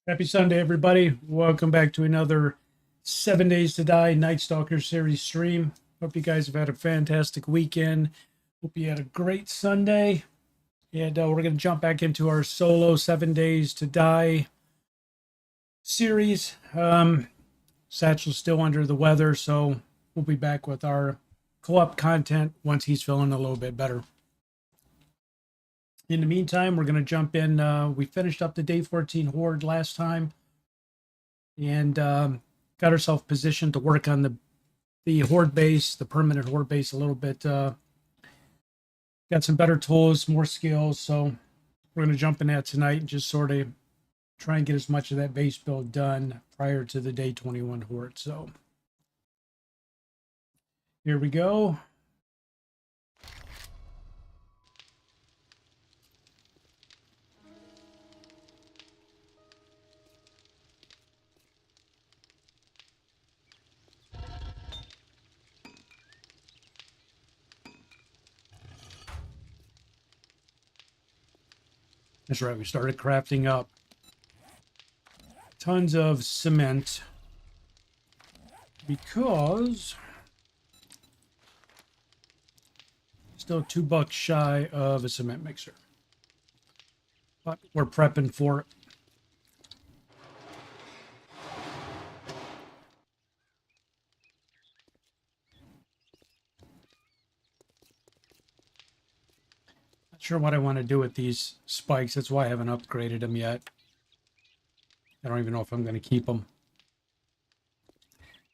Happy Sunday, everybody. Welcome back to another 7 Days to Die Nightstalker series stream. Hope you guys have had a fantastic weekend. Hope you had a great Sunday. And we're going to jump back into our solo 7 Days to Die series. Satchel's still under the weather, so we'll be back with our co-op content once he's feeling a little bit better. In the meantime, we're going to jump in. We finished up the day 14 Horde last time and got ourselves positioned to work on the Horde base, the permanent Horde base a little bit. Got some better tools, more skills, so we're going to jump in that tonight and just sort of try and get as much of that base build done prior to the day 21 Horde. So here we go. That's right, we started crafting up tons of cement because still $2 shy of a cement mixer. But we're prepping for it. Sure what I want to do with these spikes. That's why I haven't upgraded them yet. I don't even know if I'm going to keep them.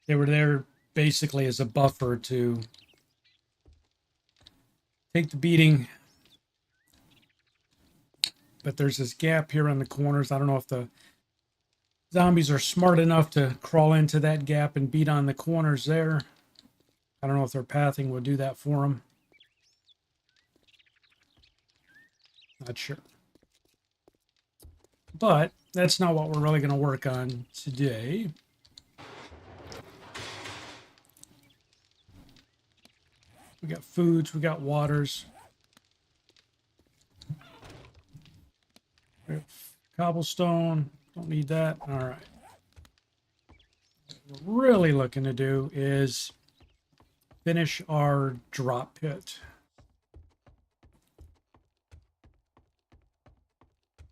They were there basically as a buffer to take the beating. But there's this gap here on the corners. I don't know if the zombies are smart enough to crawl into that gap and beat on the corners there. I don't know if their pathing will do that for them. Not sure. But that's not what we're really going to work on today. We got foods, we got waters. We have cobblestone, don't need that. All right. What we're really looking to do is finish our drop pit,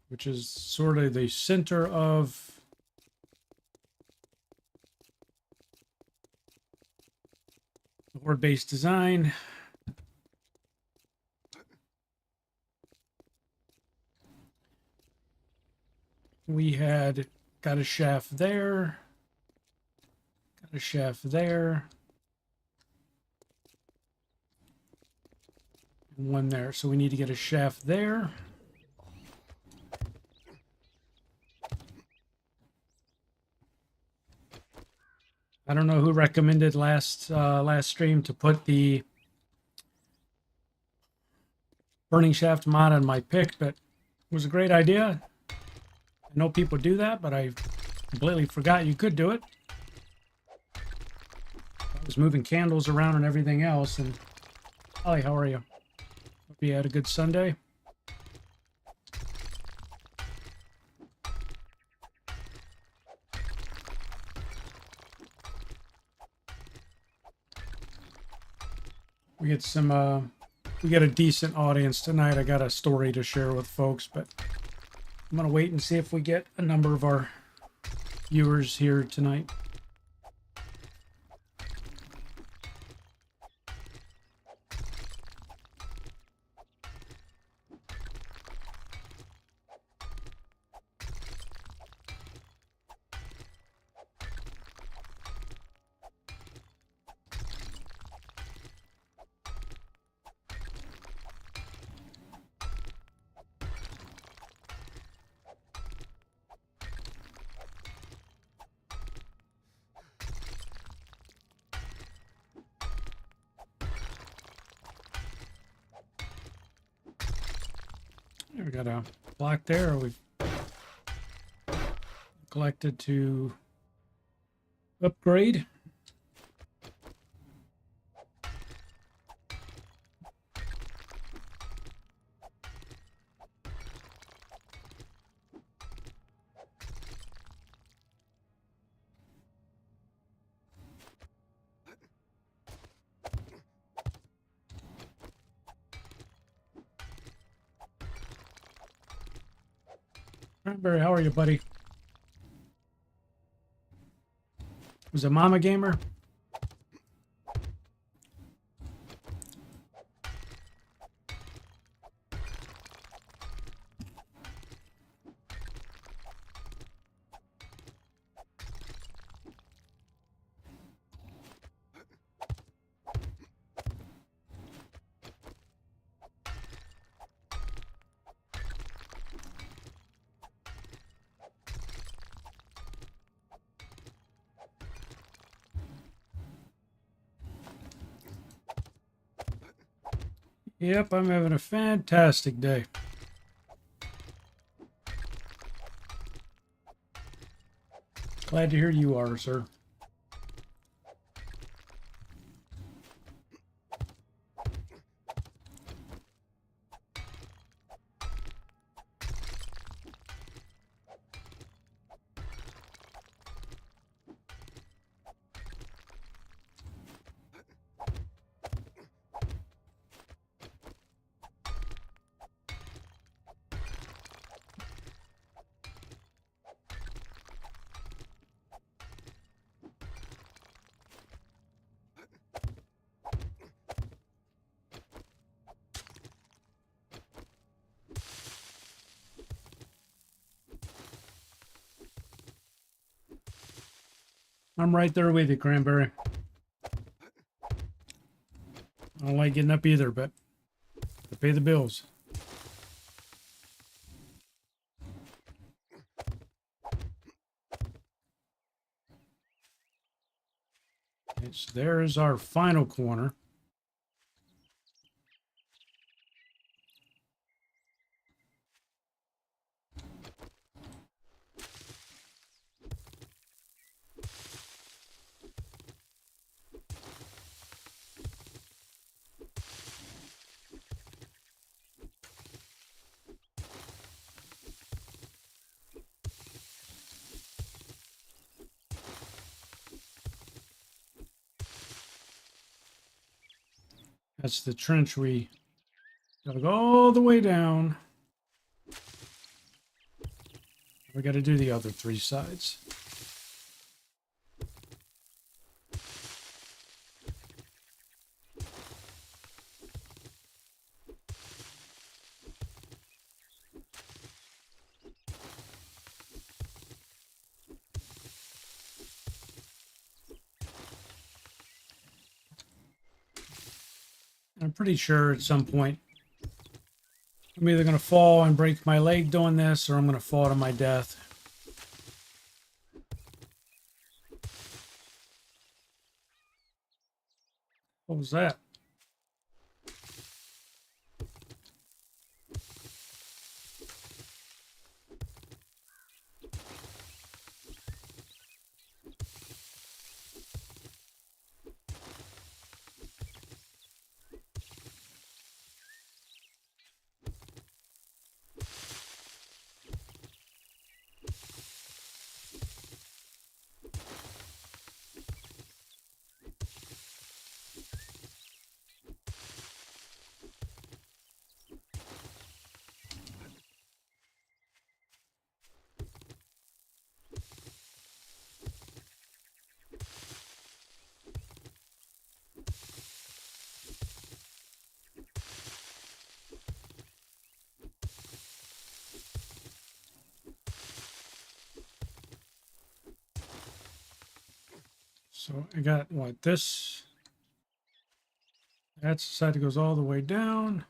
which is sort of the center of the Horde base design. We had got a shaft there, got a shaft there, and one there. So we need to get a shaft there. I don't know who recommended last stream to put the burning shaft mod on my pick, but it was a great idea. I know people do that, but I completely forgot you could do it. I was moving candles around and everything else, and Hi, how are you? Hope you had a good Sunday. We get some, we get a decent audience tonight. I got a story to share with folks, but I'm going to wait and see if we get a number of our viewers here tonight. We got a block there. We've collected to upgrade. Cranberry, how are you, buddy? Was it Mama Gamer? Yep, I'm having a fantastic day. Glad to hear you are, sir. I'm right there with you, Cranberry. I don't like getting up either, but to pay the bills. Okay, so there's our final corner. That's the trench we gotta go all the way down. We gotta do the other three sides. I'm pretty sure at some point I'm either going to fall and break my leg doing this, or I'm going to fall to my death. What was that? So I got what this. That's the side that goes all the way down.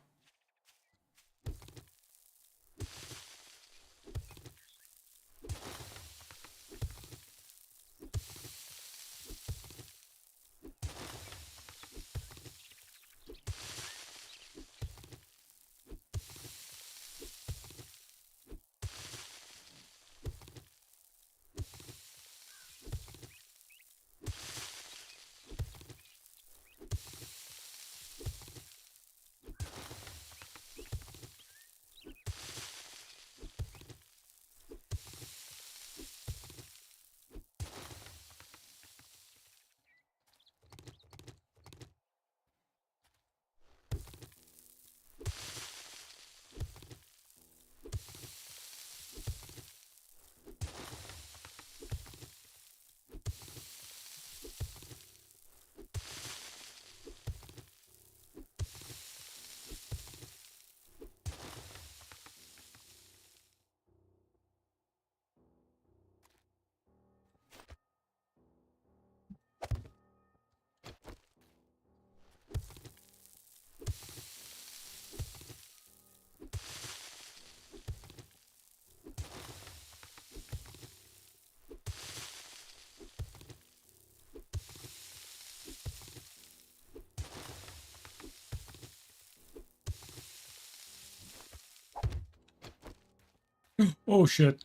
Oh shit.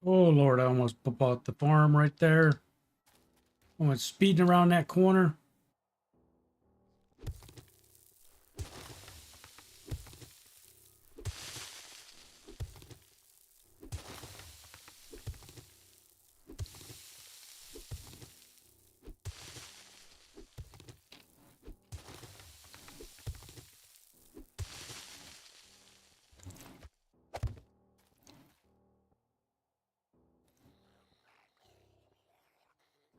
Oh Lord, I almost bought the farm right there. I went speeding around that corner.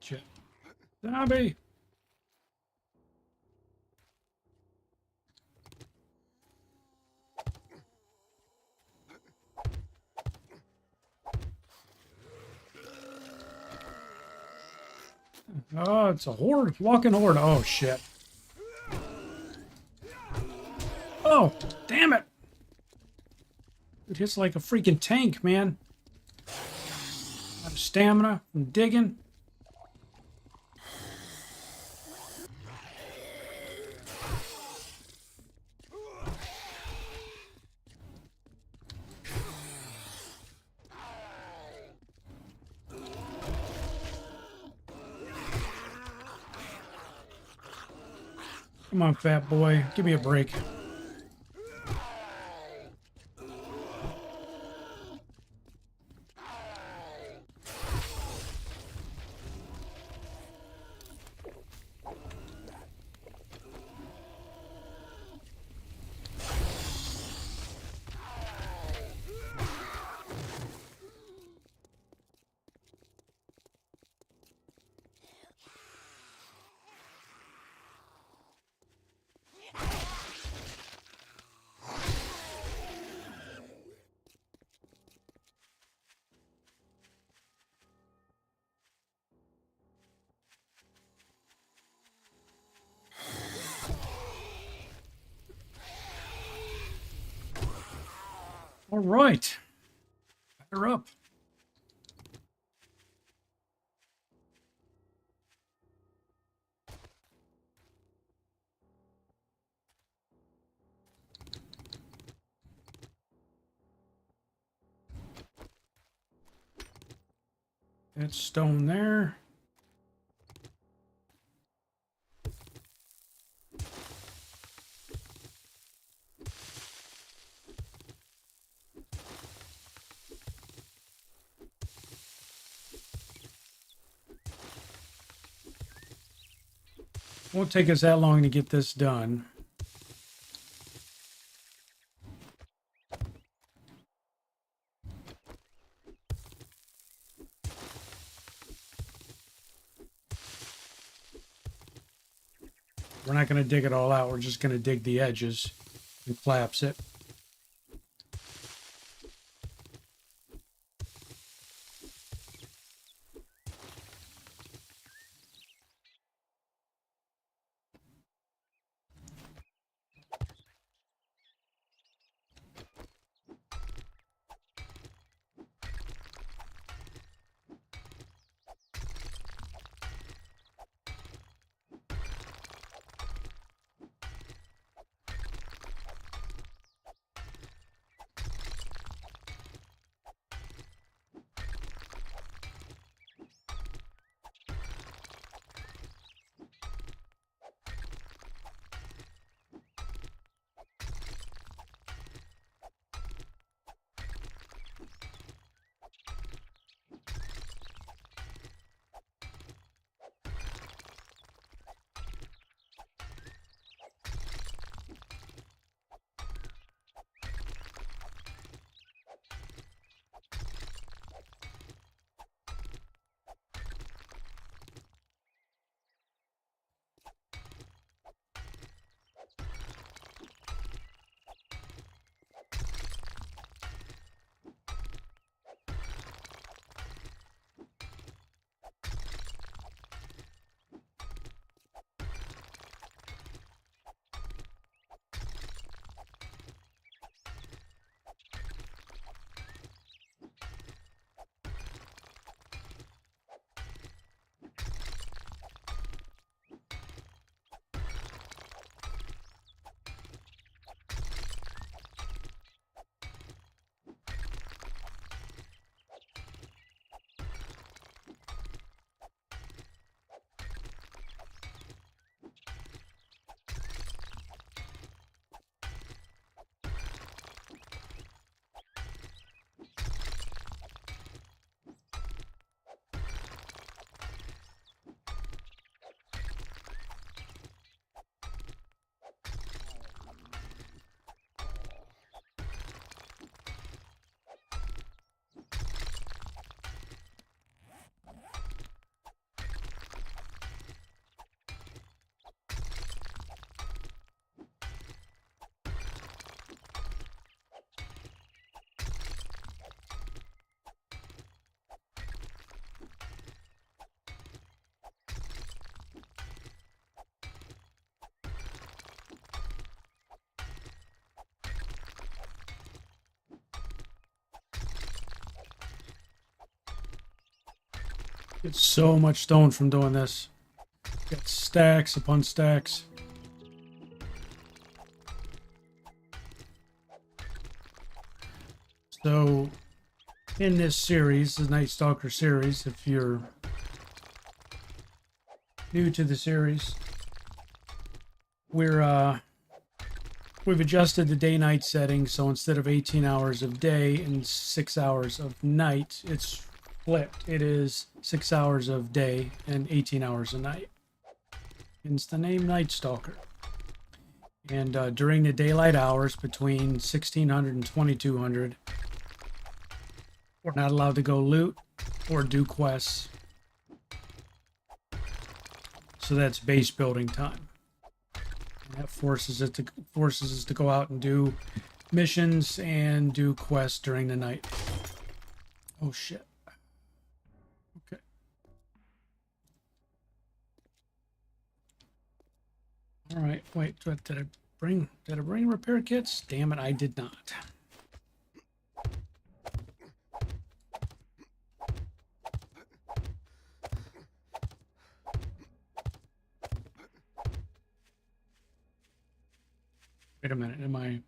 Shit. Zombie. Oh, it's a horde. Walking horde. Oh shit. Oh, damn it. It hits like a freaking tank, man. Out of stamina from digging. Come on, fat boy. Give me a break. All right. Batter up. That stone there. Won't take us that long to get this done. We're not going to dig it all out. We're just going to dig the edges and collapse it. Get so much stone from doing this. Got stacks upon stacks. So, in this series, the Nightstalker series, if you're new to the series, we've adjusted the day-night settings, so instead of 18 hours of day and 6 hours of night, it's flipped. It is 6 hours of day and 18 hours of night. Hence the name Nightstalker. And during the daylight hours between 1600 and 2200, we're not allowed to go loot or do quests. So that's base building time. And that forces us to go out and do missions and do quests during the night. Oh shit. Okay. All right. Wait. Did I bring repair kits? Damn it! I did not. Wait a minute. Am I?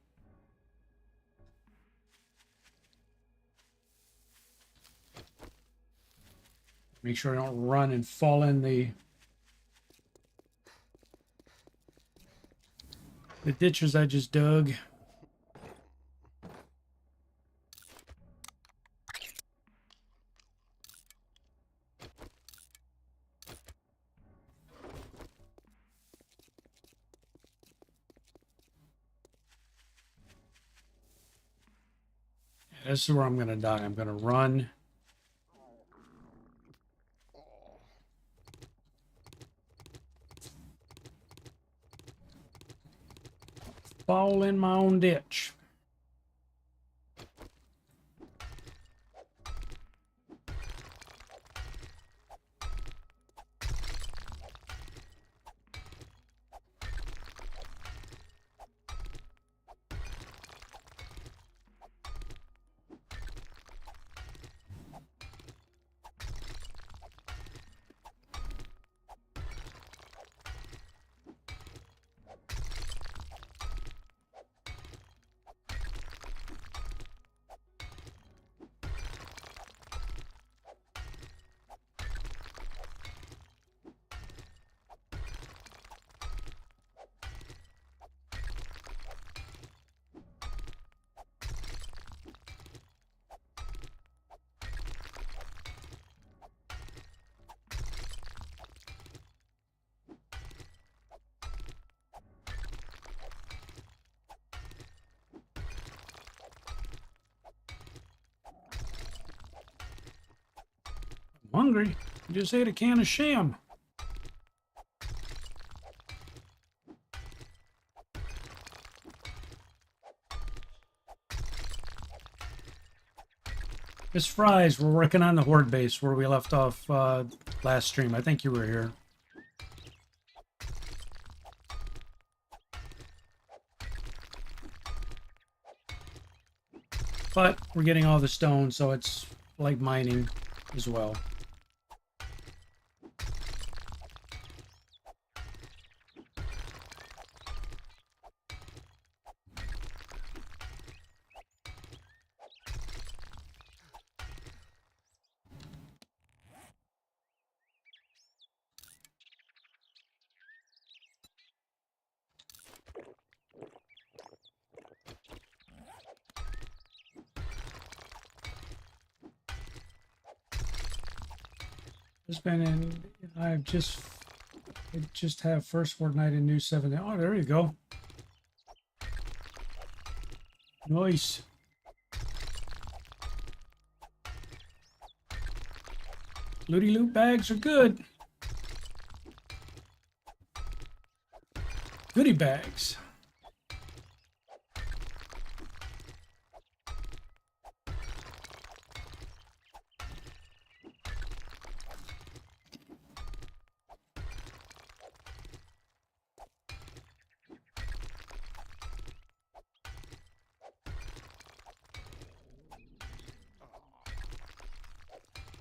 Make sure I don't run and fall in the ditches I just dug. This is where I'm going to die. I'm going to run. Fall in my own ditch. I'm hungry. I just ate a can of sham. It's Fries. We're working on the Horde base where we left off last stream. I think you were here. But we're getting all the stone, so it's like mining as well. I just have first fortnight in new 7. Oh, there you go. Nice. Looty loot bags are good. Goodie bags.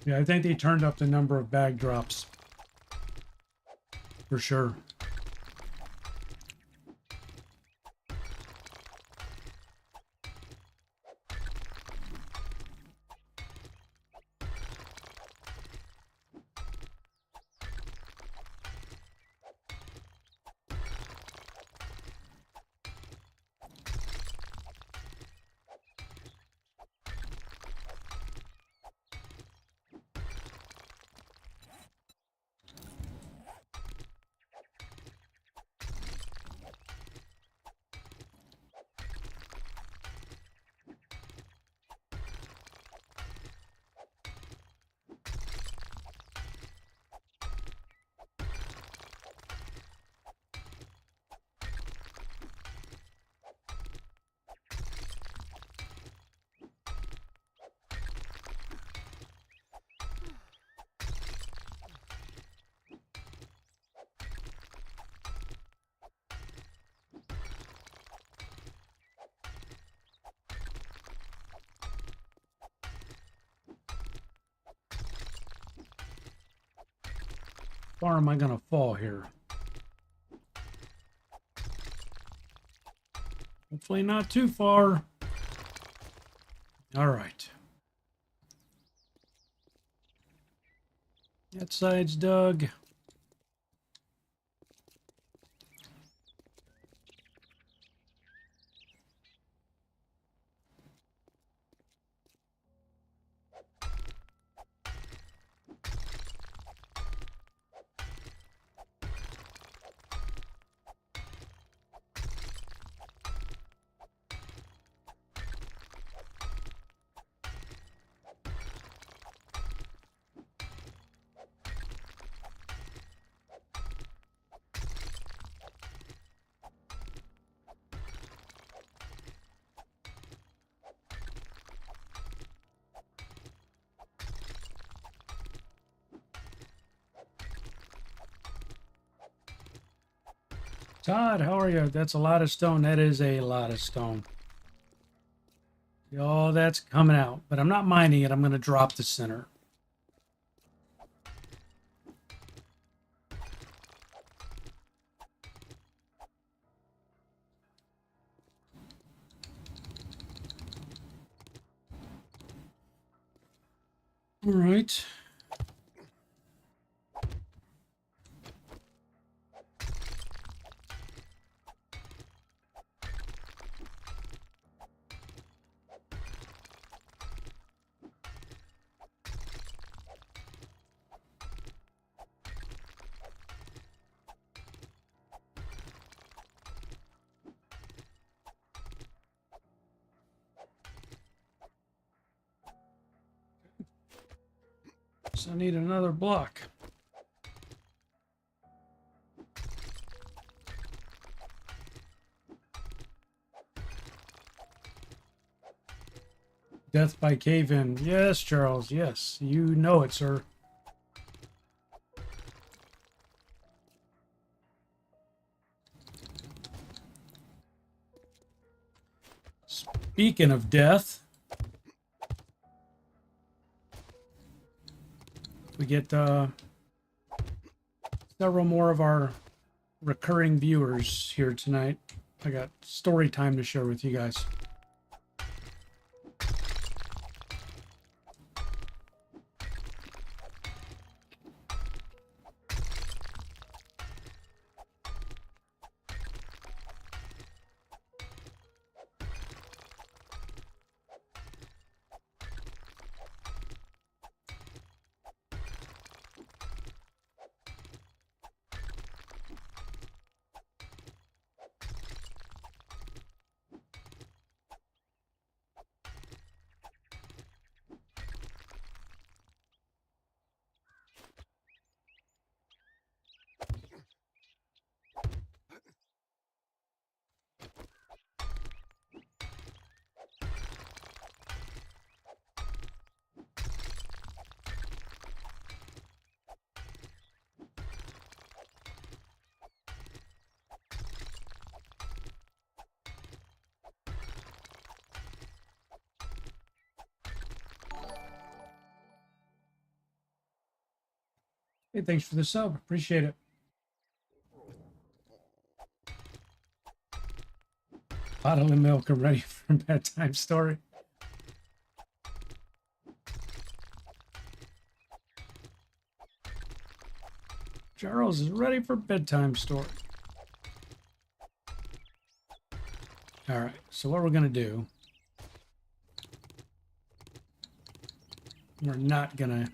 Yeah, I think they turned up the number of bag drops. For sure. Far am I going to fall here? Hopefully not too far. All right. That side's dug. Todd, how are you? That's a lot of stone. That is a lot of stone. Oh, that's coming out. But I'm not mining it. I'm going to drop the center. All right. So I need another block. Death by cave-in. Yes, Charles. Yes, you know it, sir. Speaking of death, we get several more of our recurring viewers here tonight. I got story time to share with you guys. Hey, thanks for the sub. Appreciate it. Bottle of milk. I'm ready for a bedtime story. Charles is ready for bedtime story. All right, so what we're gonna do, we're not gonna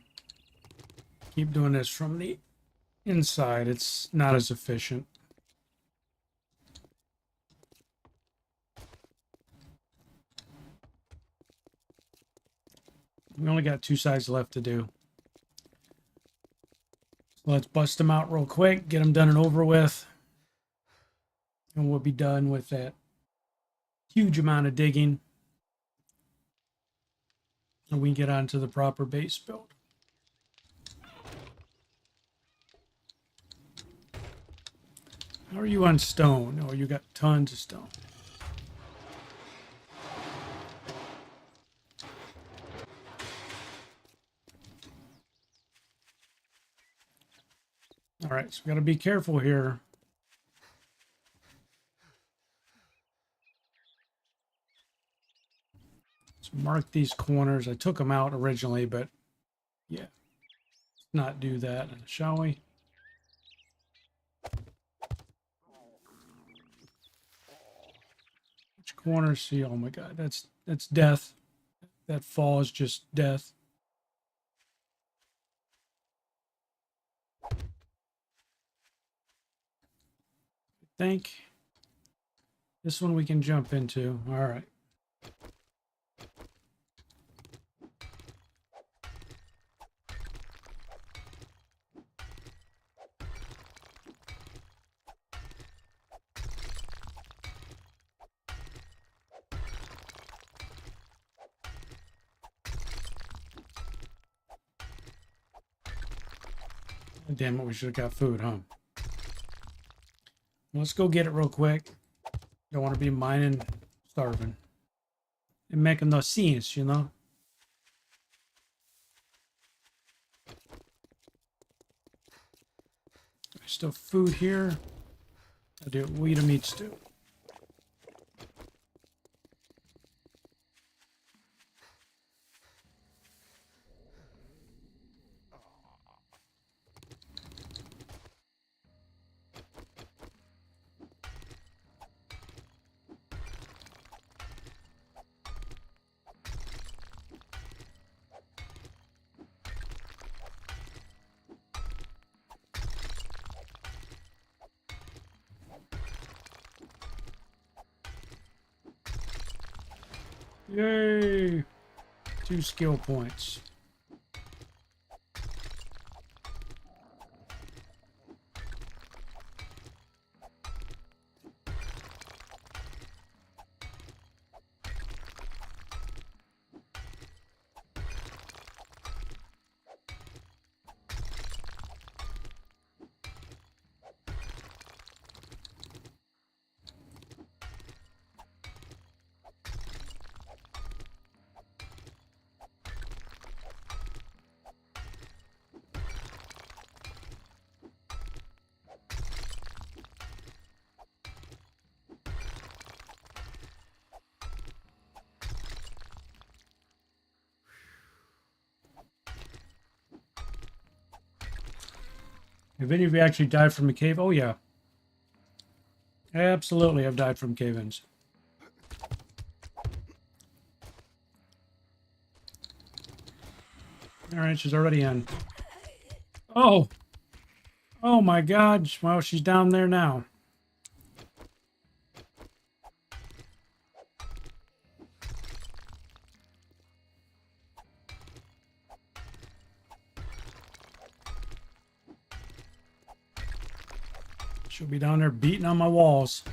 keep doing this from the inside. It's not as efficient. We only got 2 sides left to do. Let's bust them out real quick, get them done and over with, and we'll be done with that huge amount of digging. And we can get on to the proper base build. How are you on stone? Oh, you got tons of stone. All right, so we got to be careful here. Let's mark these corners. I took them out originally, but yeah, let's not do that, shall we? Which corners? See, oh my God, that's death. That fall is just death. I think this one we can jump into. All right. Damn it, we should have got food, huh? Let's go get it real quick. Don't want to be mining, starving. It making no sense, you know? There's still food here. I do wheat and meat stew. Yay! 2 skill points. Have any of you actually died from a cave? Oh, yeah. Absolutely, I've died from cave-ins. All right, she's already in. Oh! Oh, my God. Well, she's down there now. She'll be down there beating on my walls.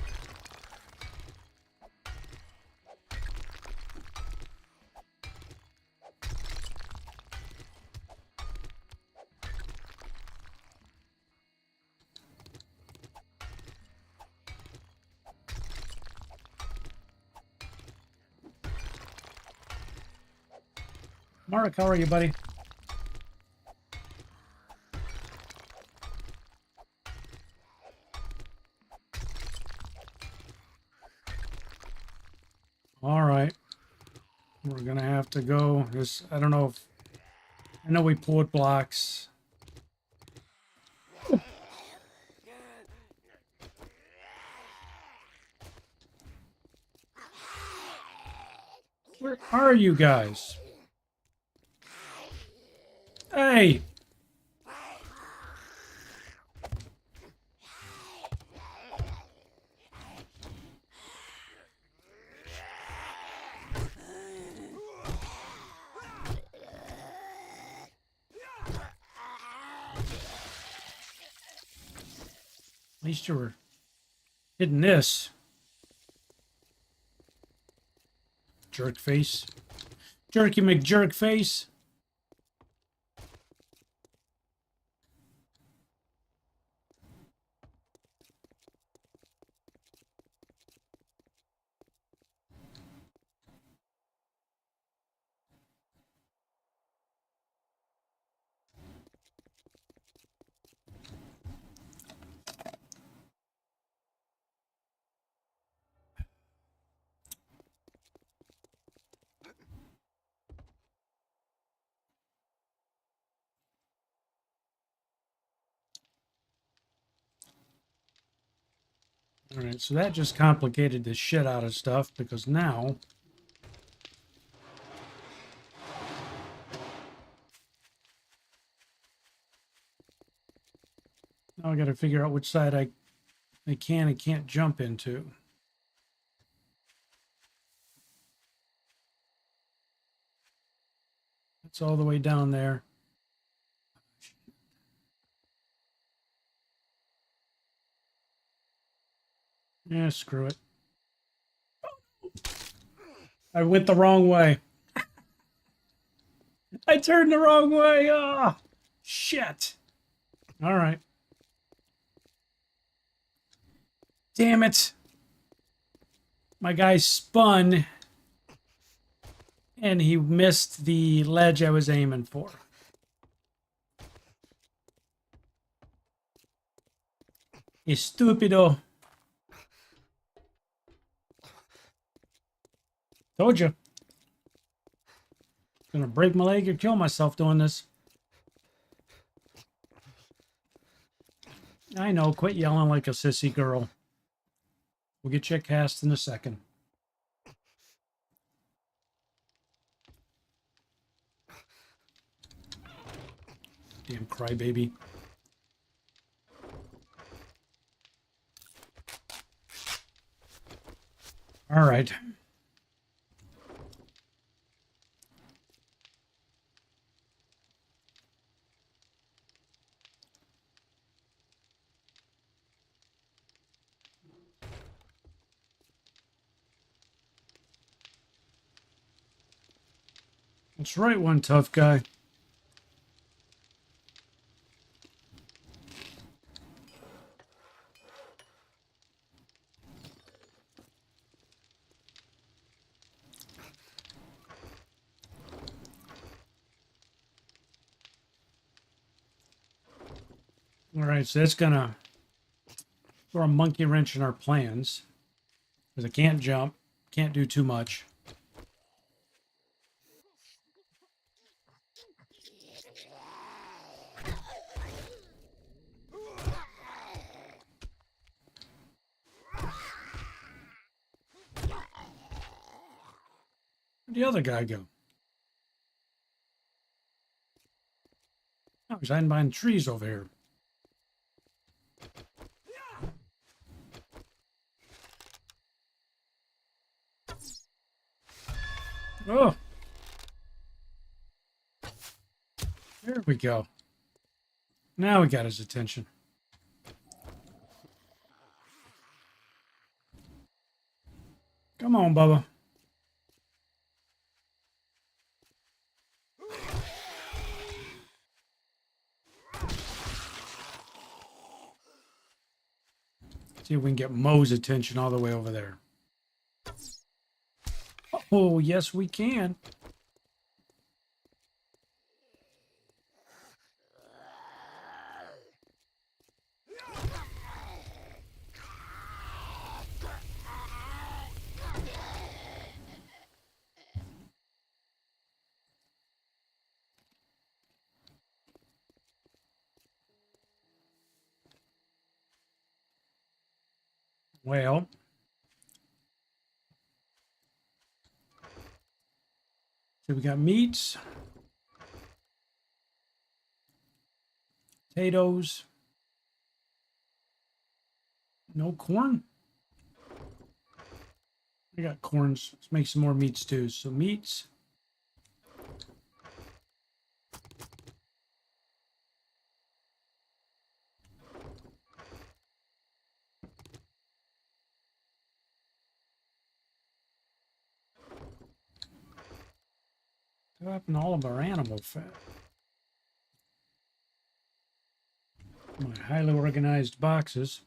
Mark, how are you, buddy? All right. We're going to have to go. I don't know if... I know we pulled blocks. Where are you guys? Hey! At least you were hitting this. Jerk face. Jerky McJerk face. All right, so that just complicated the shit out of stuff because now I got to figure out which side I can and can't jump into. It's all the way down there. Yeah, screw it. I went the wrong way. I turned the wrong way. Ah, oh, shit. All right. Damn it. My guy spun and he missed the ledge I was aiming for. Estupido. Told you. Gonna break my leg or kill myself doing this. I know, quit yelling like a sissy girl. We'll get you cast in a second. Damn crybaby. All right. That's right, one tough guy. All right, so that's gonna throw a monkey wrench in our plans. Because I can't jump, can't do too much. Where'd the other guy go? Oh, he's hiding behind trees over here. Oh. There we go. Now we got his attention. Come on, Bubba. See if we can get Mo's attention all the way over there. Oh, yes, we can. Well, so we got meats, potatoes, no corn. I got corns. Let's make some more meat stews. So meats. What happened to all of our animal fat? My highly organized boxes.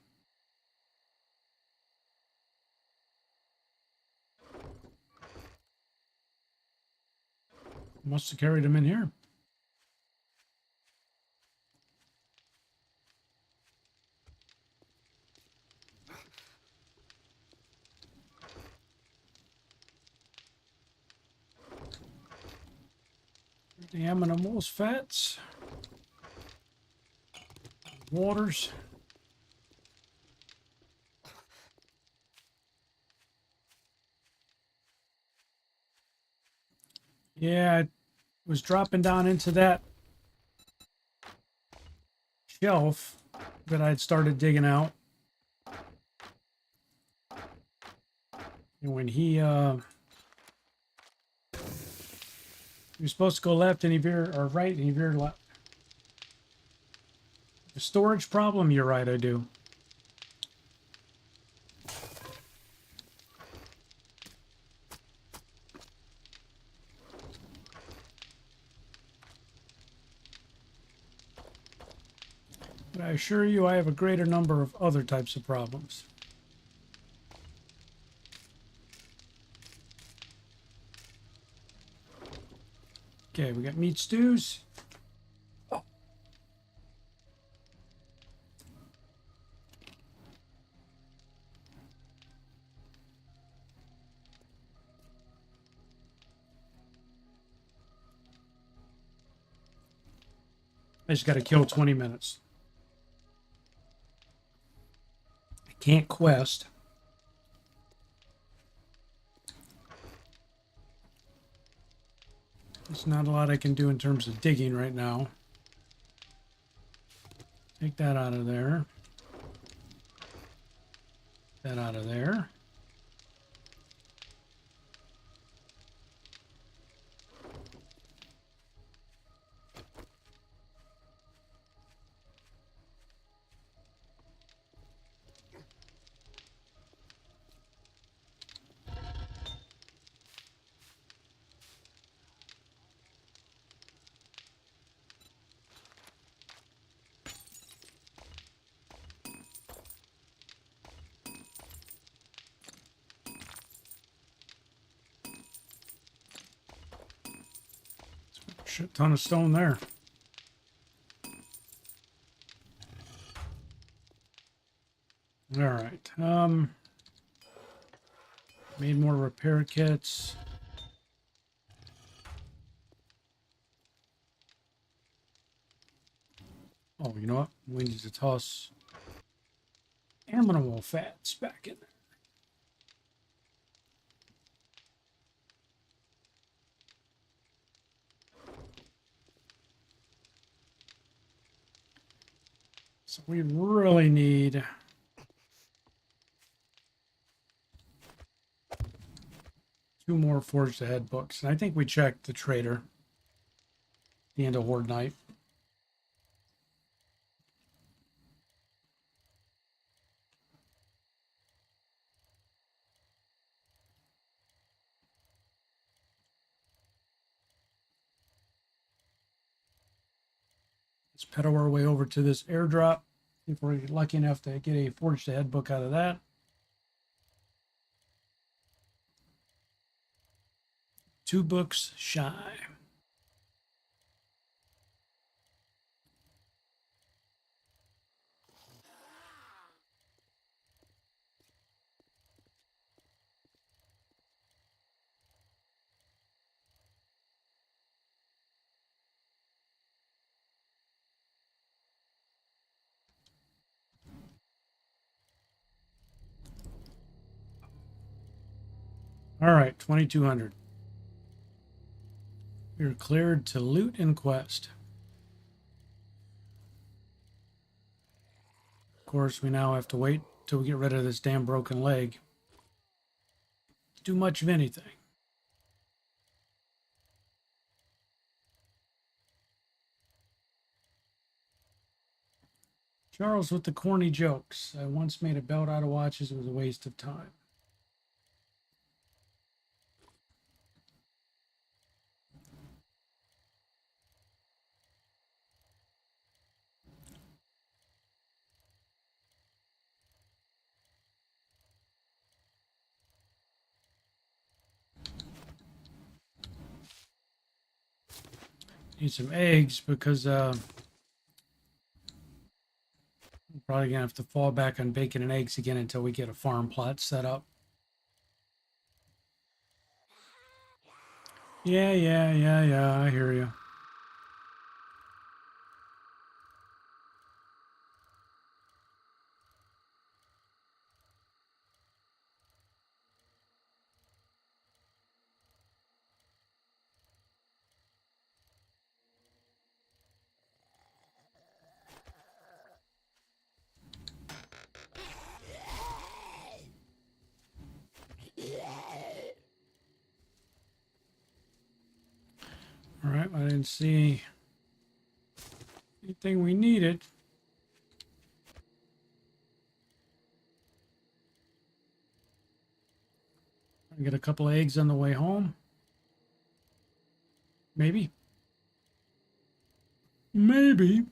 Must have carried them in here. The animals, fats, waters. Yeah, I was dropping down into that shelf that I'd started digging out. And when he was supposed to go left and he veered, or right and he veered left. The storage problem, you're right, I do. But I assure you I have a greater number of other types of problems. Okay, we got meat stews. Oh. I just got to kill 20 minutes. I can't quest. There's not a lot I can do in terms of digging right now. Take that out of there. That out of there. Shit ton of stone there. All right. Made more repair kits. Oh, you know what? We need to toss animal fats back in there. So we really need two more Forged Ahead books. And I think we checked the trader at the end of Horde Night. Let's pedal our way over to this airdrop. If we're lucky enough to get a Forged Ahead book out of that. Two books shy. All right, 2200. We're cleared to loot and quest. Of course, we now have to wait till we get rid of this damn broken leg. Do much of anything. Charles with the corny jokes. I once made a belt out of watches. It was a waste of time. Need some eggs because I'm probably gonna have to fall back on bacon and eggs again until we get a farm plot set up. Yeah, I hear you. All right, I didn't see anything we needed. I get a couple of eggs on the way home. Maybe. Maybe.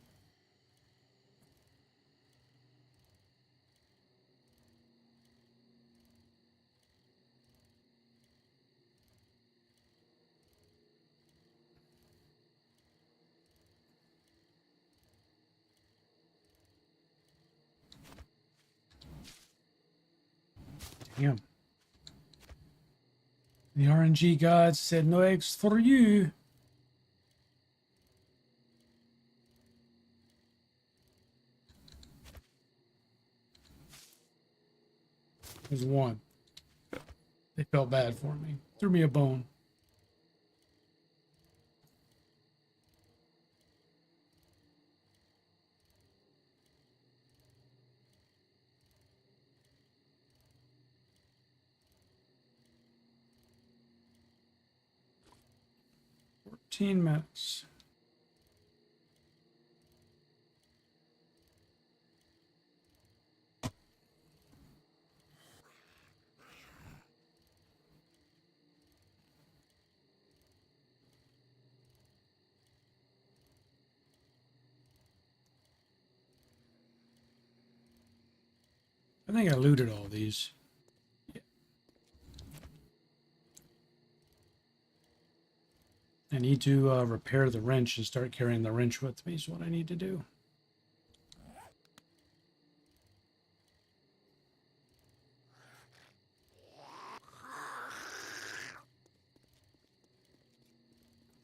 Damn. The RNG gods said no eggs for you. There's one. They felt bad for me. Threw me a bone. $14. I think I looted all these. Yeah. I need to repair the wrench and start carrying the wrench with me is what I need to do.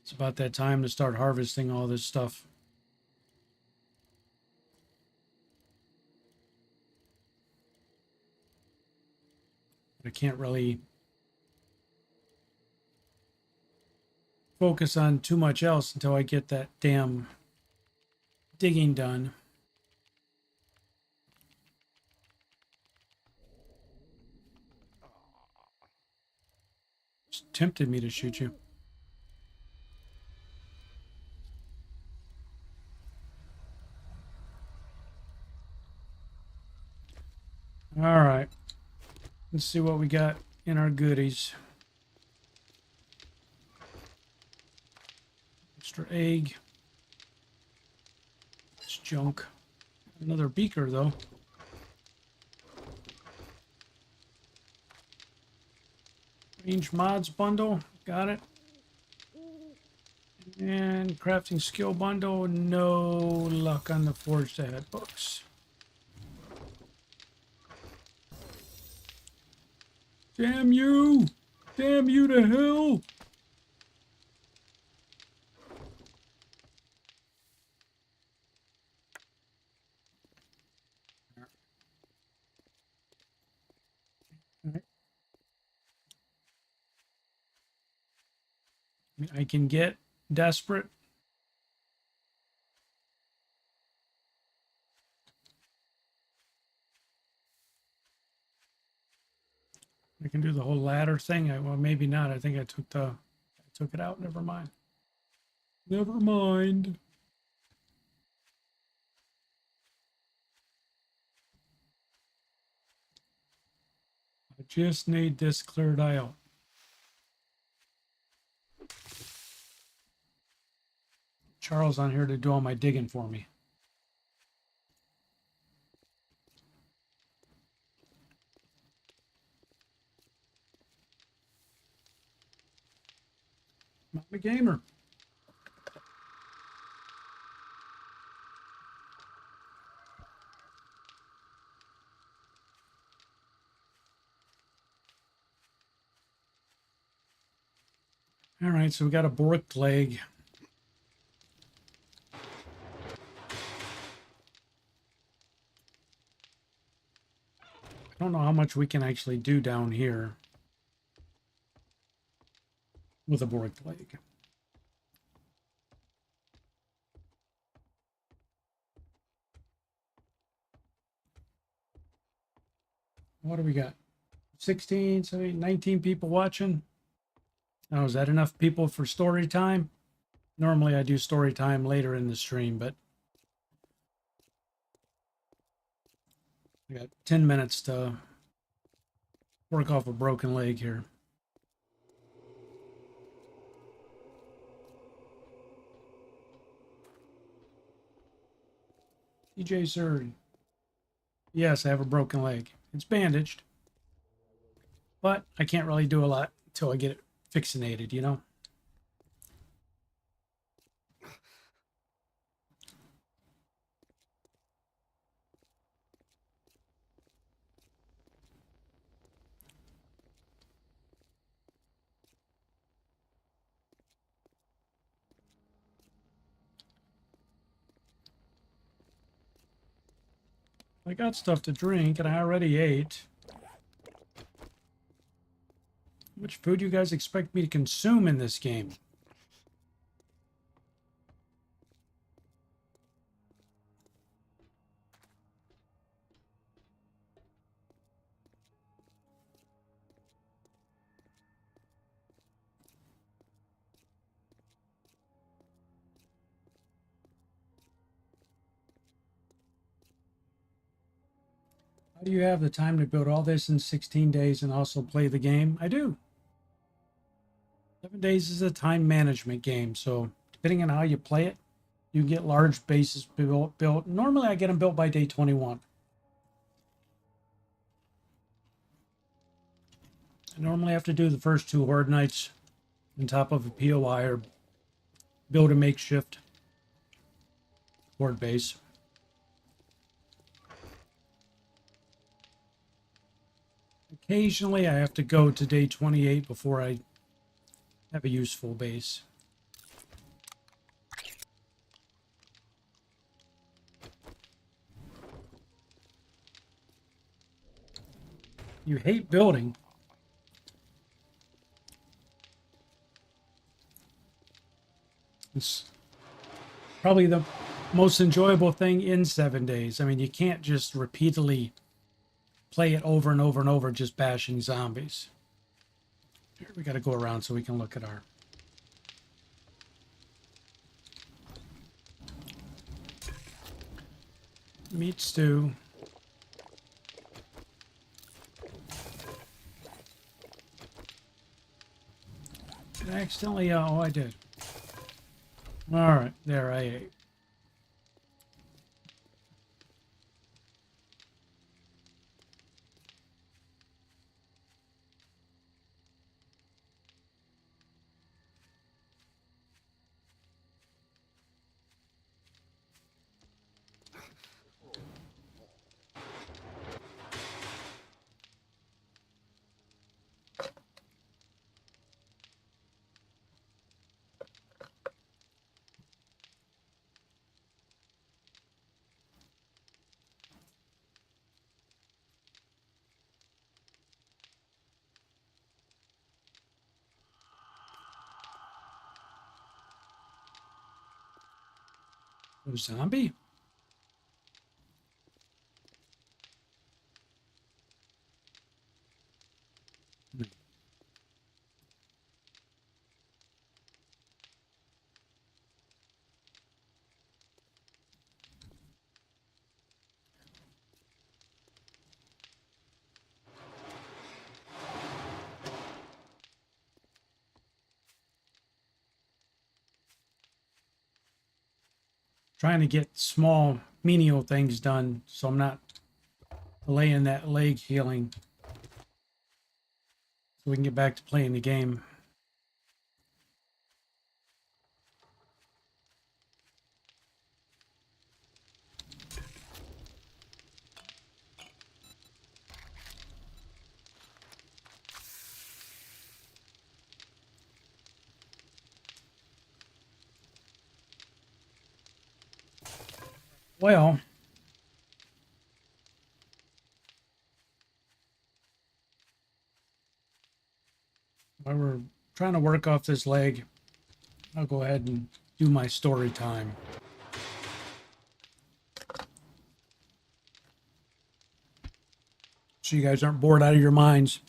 It's about that time to start harvesting all this stuff. I can't really focus on too much else until I get that damn digging done. It's tempted me to shoot you. All right. Let's see what we got in our goodies. Extra egg. It's junk. Another beaker, though. Range mods bundle. Got it. And crafting skill bundle. No luck on the forged ahead books. Damn you! Damn you to hell! I mean, I can get desperate. I can do the whole ladder thing. Well, maybe not. I think I took it out. Never mind. Never mind. I just need this cleared out. Charles on here to do all my digging for me. I'm a gamer. All right, so we got a brick leg. I don't know how much we can actually do down here with a brick leg. What do we got? 16, 17, 19 people watching. Oh, is that enough people for story time? Normally I do story time later in the stream, but I got 10 minutes to work off a broken leg here. DJ Sir. Yes, I have a broken leg. It's bandaged. But I can't really do a lot until I get it fixinated, you know? I got stuff to drink and I already ate. How much food you guys expect me to consume in this game? How do you have the time to build all this in 16 days and also play the game? I do. 7 days is a time management game, so depending on how you play it, you get large bases built. Normally I get them built by day 21. I normally have to do the first 2 Horde nights on top of a POI or build a makeshift Horde base. Occasionally I have to go to day 28 before I have a useful base. You hate building. It's probably the most enjoyable thing in 7 days. I mean, you can't just repeatedly play it over and over and over, just bashing zombies. Here, we got to go around so we can look at our... meat stew. Did I accidentally... oh, I did. All right, there I ate. A zombie? Trying to get small, menial things done so I'm not delaying that leg healing so we can get back to playing the game. Well, while we're trying to work off this leg, I'll go ahead and do my story time. So you guys aren't bored out of your minds.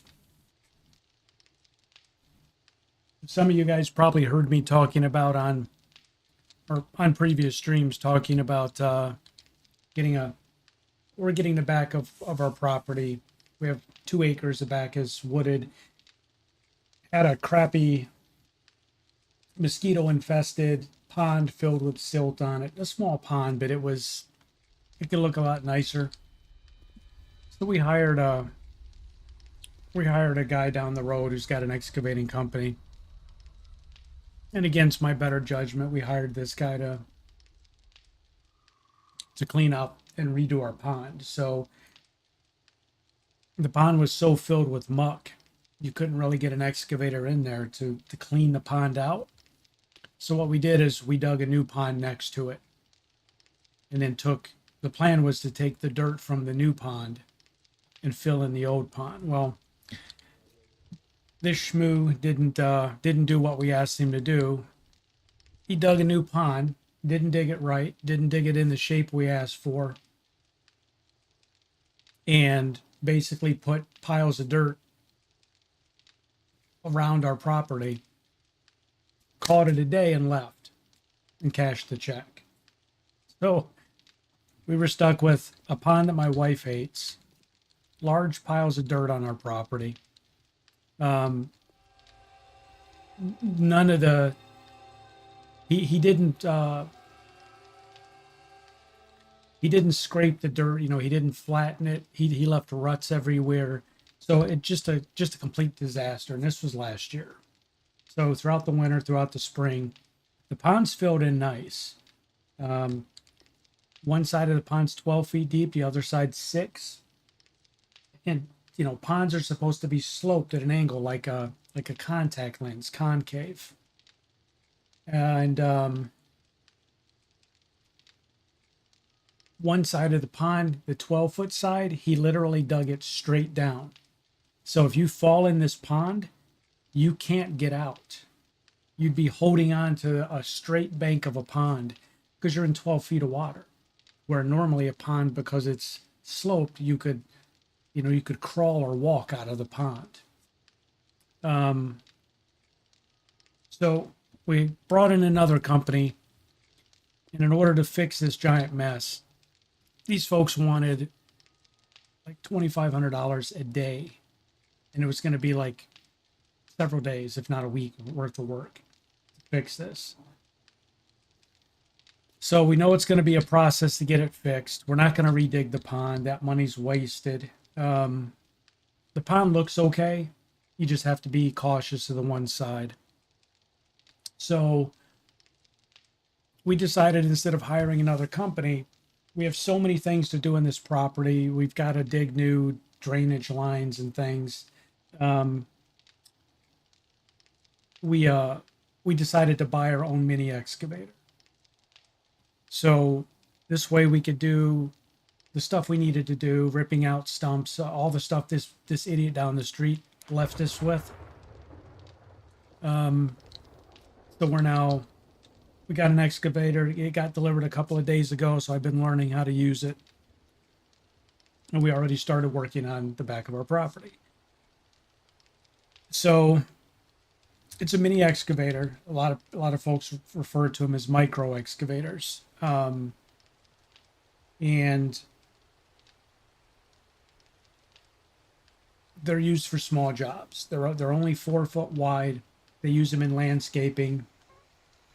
Some of you guys probably heard me talking about on previous streams talking about we're getting the back of our property. We have 2 acres. The back is wooded. Had a crappy mosquito infested pond filled with silt on it. A small pond, but it could look a lot nicer. So we hired a guy down the road who's got an excavating company. And against my better judgment, we hired this guy to clean up and redo our pond. So the pond was so filled with muck, you couldn't really get an excavator in there to clean the pond out. So what we did is we dug a new pond next to it. And then the plan was to take the dirt from the new pond and fill in the old pond. Well, this shmoo didn't do what we asked him to do. He dug a new pond, didn't dig it right, didn't dig it in the shape we asked for, and basically put piles of dirt around our property, called it a day and left and cashed the check. So we were stuck with a pond that my wife hates, large piles of dirt on our property. None of the he didn't scrape the dirt, he didn't flatten it. He left ruts everywhere. So it just a complete disaster. And this was last year. So throughout the winter, throughout the spring, the pond's filled in nice. One side of the pond's 12 feet deep, the other side 6. And ponds are supposed to be sloped at an angle like a contact lens, concave. And one side of the pond, the 12-foot side, he literally dug it straight down. So if you fall in this pond, you can't get out. You'd be holding on to a straight bank of a pond because you're in 12 feet of water. Where normally a pond, because it's sloped, you could crawl or walk out of the pond. So we brought in another company, and in order to fix this giant mess, these folks wanted like $2,500 a day, and it was going to be like several days, if not a week worth of work to fix this. So we know it's going to be a process to get it fixed. We're not going to redig the pond. That money's wasted. The pond looks okay. You just have to be cautious to the one side. So we decided, instead of hiring another company, we have so many things to do in this property. We've got to dig new drainage lines and things. We decided to buy our own mini excavator. So this way we could do the stuff we needed to do, ripping out stumps, all the stuff this idiot down the street left us with. So we got an excavator. It got delivered a couple of days ago, so I've been learning how to use it. And we already started working on the back of our property. So it's a mini excavator. A lot of folks refer to them as micro excavators. And they're used for small jobs. They're only 4 foot wide. They use them in landscaping.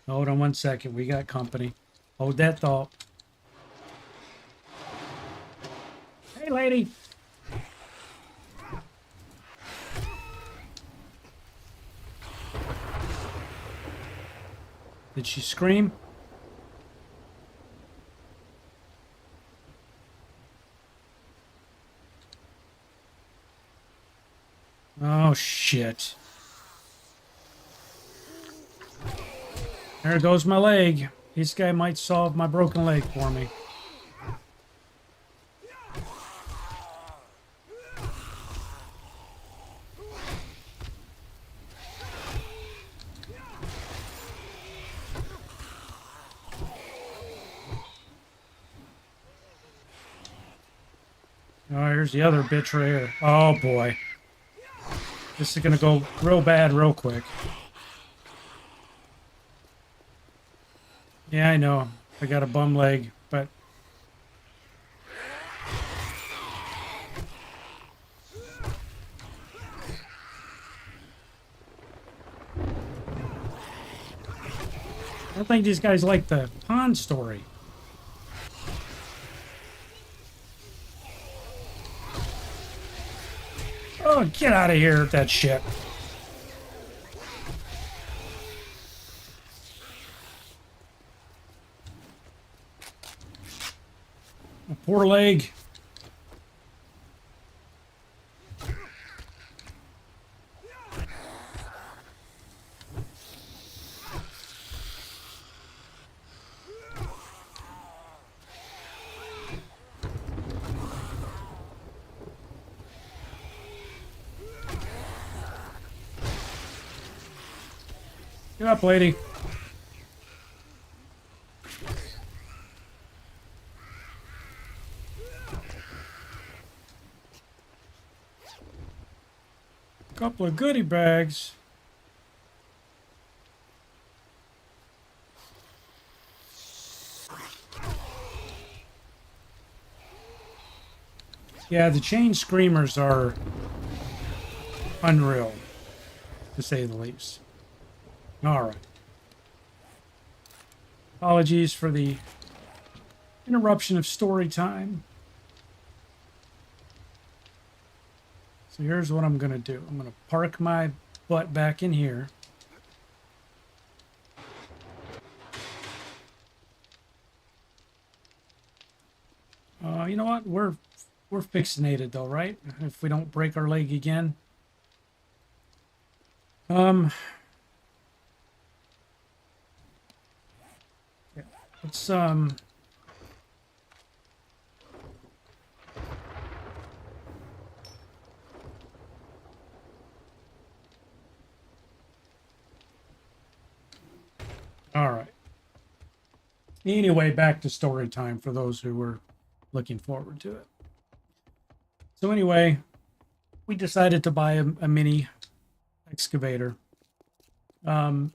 Hold on one second. We got company. Hold that thought. Hey, lady. Did she scream? Oh, shit. There goes my leg. This guy might solve my broken leg for me. Oh, here's the other bitch right here. Oh, boy. This is going to go real bad real quick. Yeah, I know. I got a bum leg, but... I don't think these guys like the pond story. Oh, get out of here with that shit. A poor leg. Get up, lady. Couple of goodie bags. Yeah, the chain screamers are unreal, to say the least. All right. Apologies for the interruption of story time. So here's what I'm going to do. I'm going to park my butt back in here. You know what? We're fixinated though, right? If we don't break our leg again. Yeah, let's all right. Anyway, back to story time for those who were looking forward to it. So anyway, we decided to buy a mini excavator. You've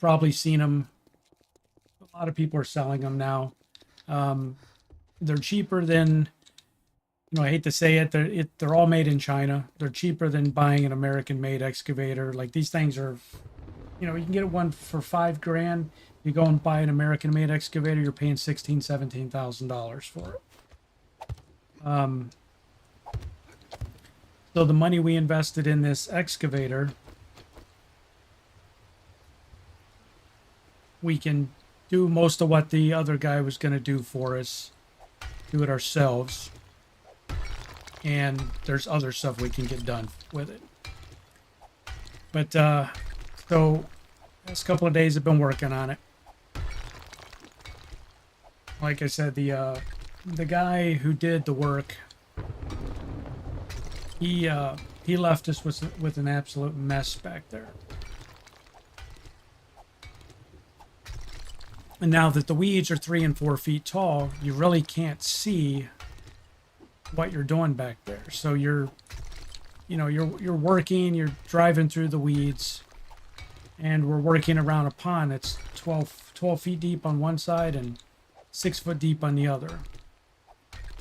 probably seen them. A lot of people are selling them now. They're cheaper than, I hate to say it, they're all made in China. They're cheaper than buying an American-made excavator. Like these things are, you can get one for $5,000. You go and buy an American-made excavator, you're paying $16,000, $17,000 for it. So the money we invested in this excavator, we can do most of what the other guy was going to do for us, do it ourselves. And there's other stuff we can get done with it. But, so, last couple of days I've been working on it. Like I said, the guy who did the work, he left us with an absolute mess back there. And now that the weeds are 3 and 4 feet tall, you really can't see what you're doing back there. So you're working, you're driving through the weeds, and we're working around a pond that's 12 feet deep on one side and 6 foot deep on the other.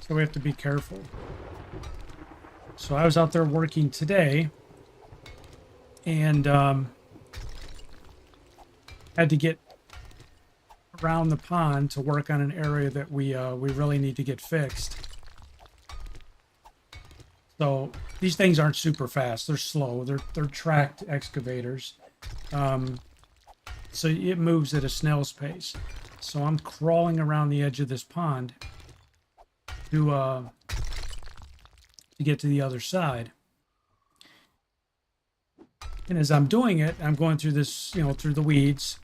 So we have to be careful. So I was out there working today, and had to get around the pond to work on an area that we really need to get fixed. So these things aren't super fast. They're slow. They're tracked excavators. So it moves at a snail's pace. So I'm crawling around the edge of this pond to get to the other side. And as I'm doing it, I'm going through this, through the weeds.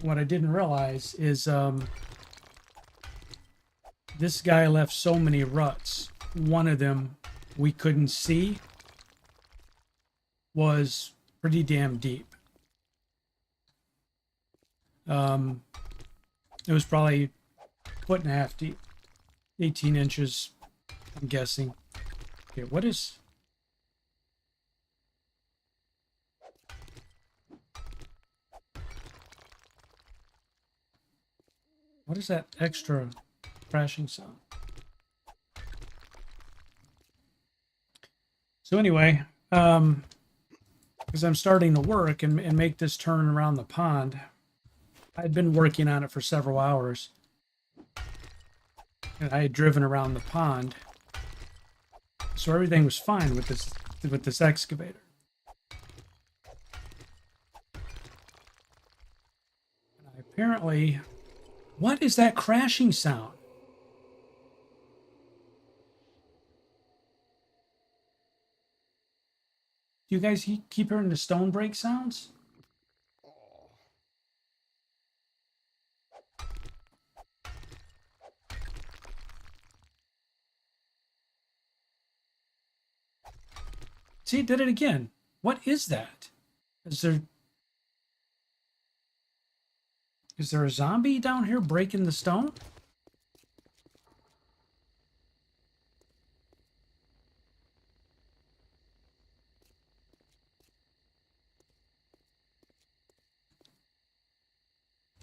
What I didn't realize is this guy left so many ruts. One of them we couldn't see was pretty damn deep. It was probably 1.5 feet deep, 18 inches, I'm guessing. Okay, what is that extra crashing sound? So anyway, as I'm starting to work and make this turn around the pond, I'd been working on it for several hours, and I had driven around the pond, so everything was fine with this excavator. And I apparently, what is that crashing sound? Do you guys keep hearing the stone break sounds? See, it did it again. What is that? Is there a zombie down here breaking the stone?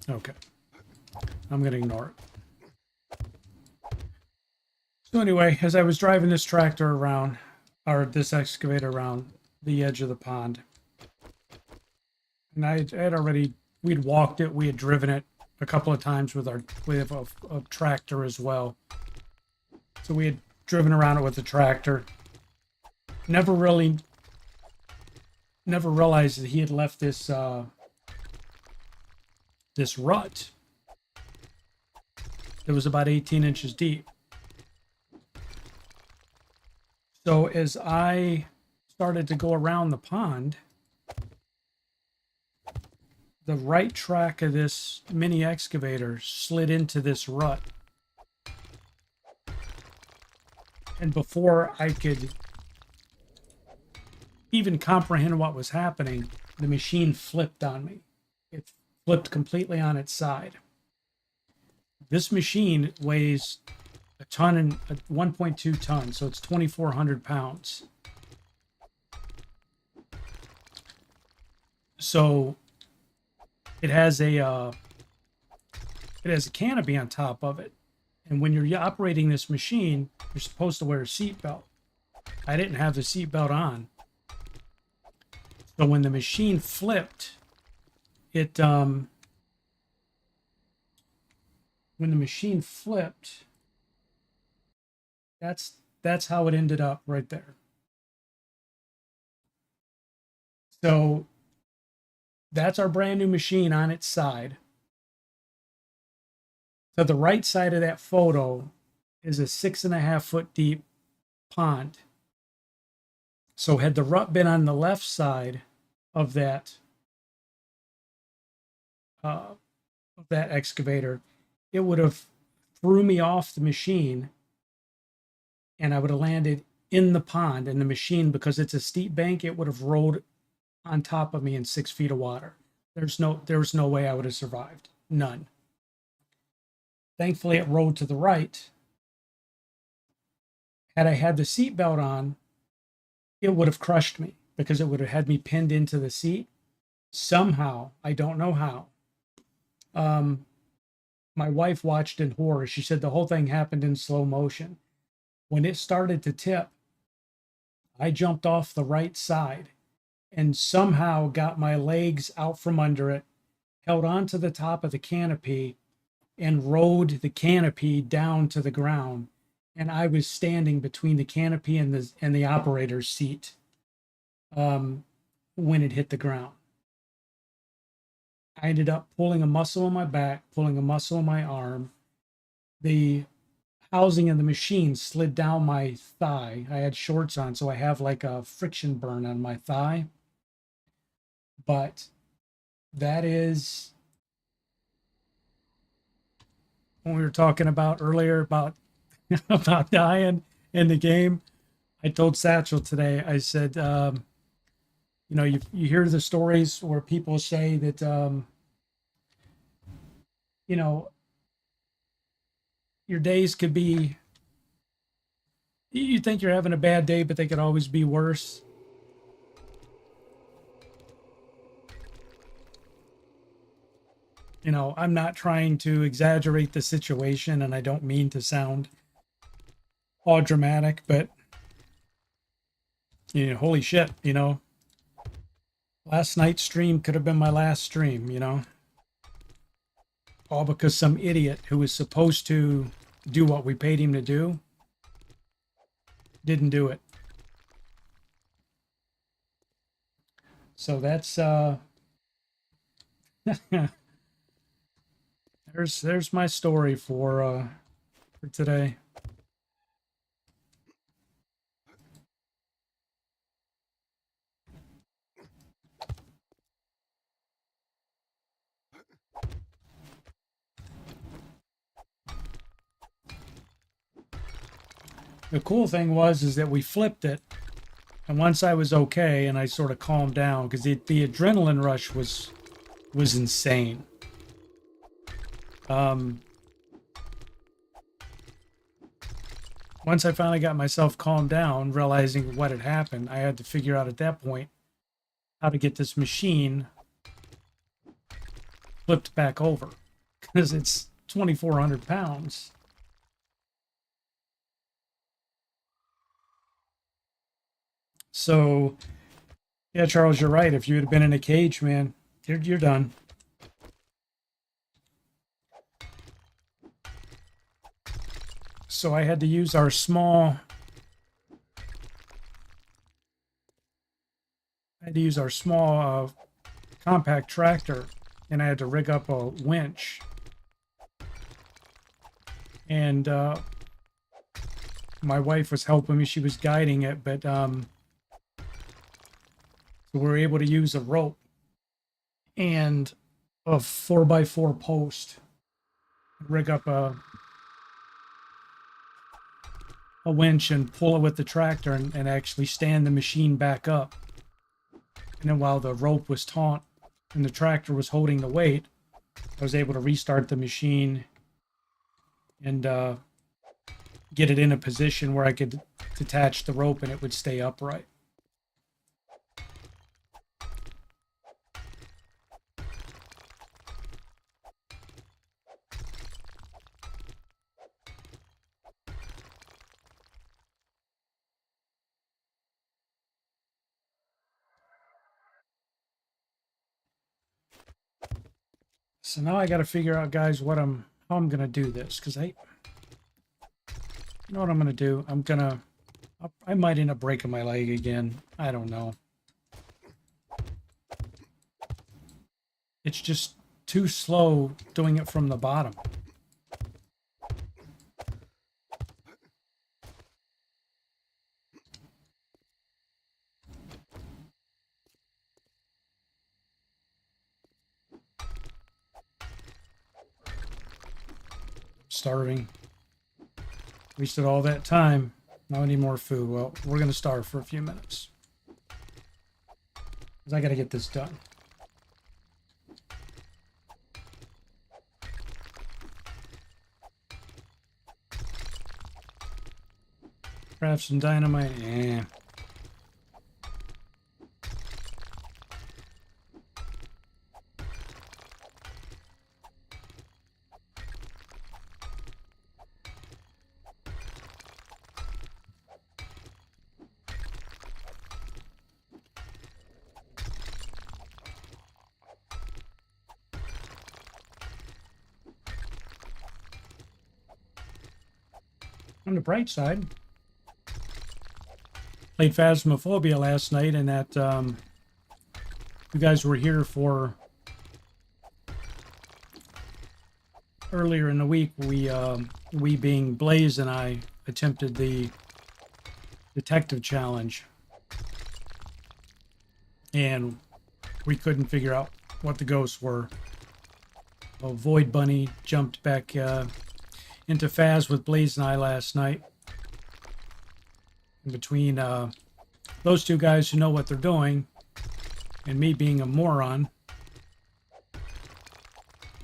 Okay. I'm going to ignore it. So anyway, as I was driving this tractor around, or this excavator around the edge of the pond, and we'd walked it, we had driven it a couple of times with a tractor as well. So we had driven around it with the tractor. Never realized that he had left this this rut that was about 18 inches deep. So as I started to go around the pond, the right track of this mini excavator slid into this rut. And before I could even comprehend what was happening, the machine flipped on me. It flipped completely on its side. This machine weighs a ton and 1.2 tons, so it's 2,400 pounds. So it has a canopy on top of it, and when you're operating this machine, you're supposed to wear a seatbelt. I didn't have the seatbelt on, so when the machine flipped, when the machine flipped, that's how it ended up right there. So that's our brand new machine on its side. To the right side of that photo is a 6.5 foot deep pond. So had the rut been on the left side of that excavator, it would have threw me off the machine, and I would have landed in the pond, and the machine, because it's a steep bank, it would have rolled on top of me in 6 feet of water. There was no way I would have survived. None. Thankfully, it rolled to the right. Had I had the seatbelt on, it would have crushed me because it would have had me pinned into the seat. Somehow, I don't know how. My wife watched in horror. She said the whole thing happened in slow motion. When it started to tip, I jumped off the right side and somehow got my legs out from under it, held onto the top of the canopy, and rode the canopy down to the ground. And I was standing between the canopy and the operator's seat when it hit the ground. I ended up pulling a muscle in my back, pulling a muscle in my arm. The housing of the machine slid down my thigh. I had shorts on, so I have like a friction burn on my thigh. But that is when we were talking about earlier about about dying in the game. I told Satchel today, I said, you know, you hear the stories where people say that, you know, your days could be, you think you're having a bad day, but they could always be worse. You know, I'm not trying to exaggerate the situation, and I don't mean to sound all dramatic, but, you know, holy shit, you know, last night's stream could have been my last stream, you know, all because some idiot who was supposed to do what we paid him to do didn't do it. So that's there's my story for today. The cool thing is that we flipped it, and once I was okay and I sort of calmed down, because the adrenaline rush was insane. Once I finally got myself calmed down, realizing what had happened, I had to figure out at that point how to get this machine flipped back over, because it's 2,400 pounds. So, yeah, Charles, you're right. If you had been in a cage, man, you're done. So I had to use our small. Compact tractor, and I had to rig up a winch. And my wife was helping me; she was guiding it, but we were able to use a rope and a 4x4 post, rig up a winch and pull it with the tractor and actually stand the machine back up. And then while the rope was taut and the tractor was holding the weight, I was able to restart the machine and get it in a position where I could detach the rope and it would stay upright. So now I got to figure out, guys, how I'm gonna do this, because you know what I'm gonna do? I might end up breaking my leg again. I don't know. It's just too slow doing it from the bottom. Starving. Wasted all that time. Now I need more food. Well, we're going to starve for a few minutes, because I got to get this done. Craft some dynamite. Eh. On the bright side, played Phasmophobia last night, and that you guys were here for earlier in the week. We being Blaze and I attempted the detective challenge, and we couldn't figure out what the ghosts were. Well, Void Bunny jumped back into Phas with Blaze and I last night. In between those two guys who know what they're doing and me being a moron,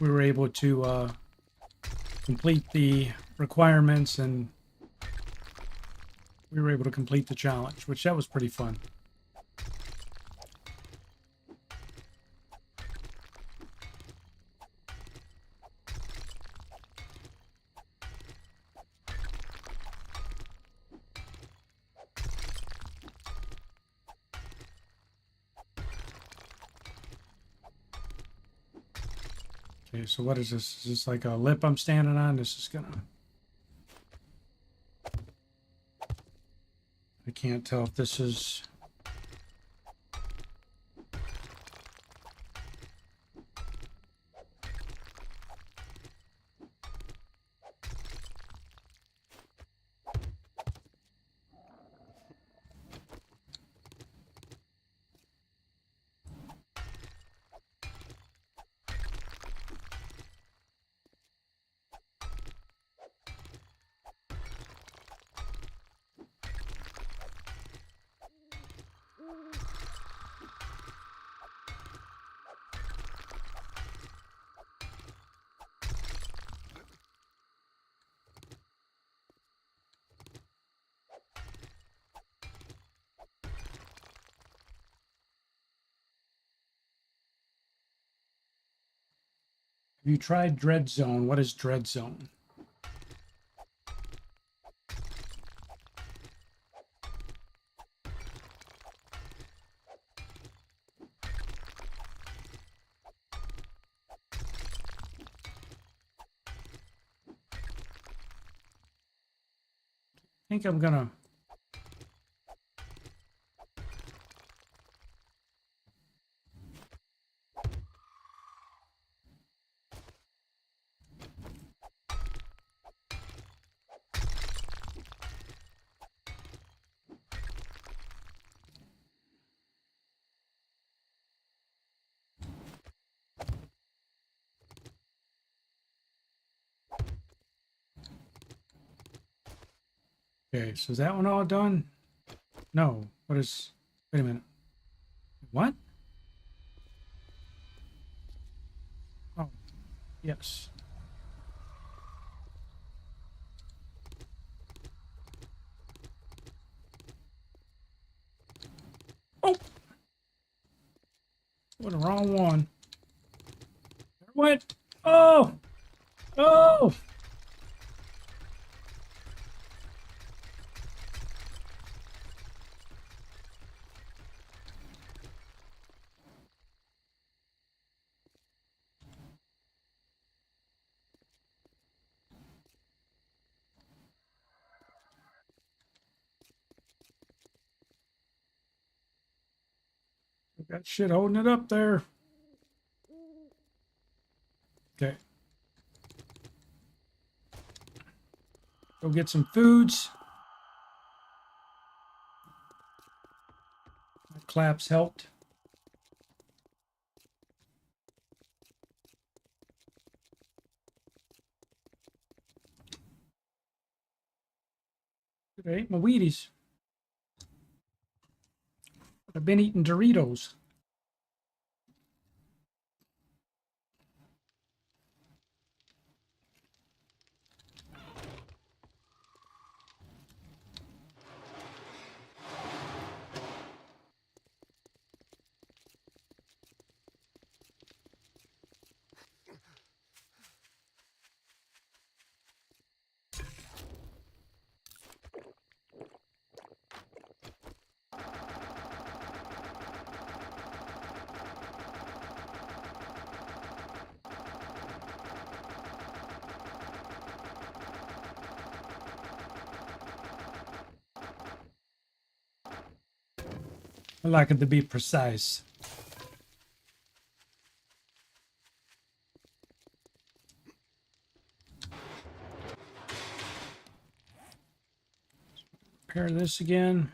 we were able to complete the requirements, and we were able to complete the challenge, which that was pretty fun. Okay, so what is this? Is this like a lip I'm standing on? This is gonna... I can't tell if this is... Have you tried Dread Zone? What is Dread Zone? I think I'm gonna... Okay, so is that one all done? No. What is... Wait a minute. What? Oh, yes. Oh! What, the wrong one. There it went. Oh! Oh! Got shit holding it up there. Okay. Go get some foods. That claps helped. I ate my Wheaties. I've been eating Doritos. I like it to be precise. Repair this again.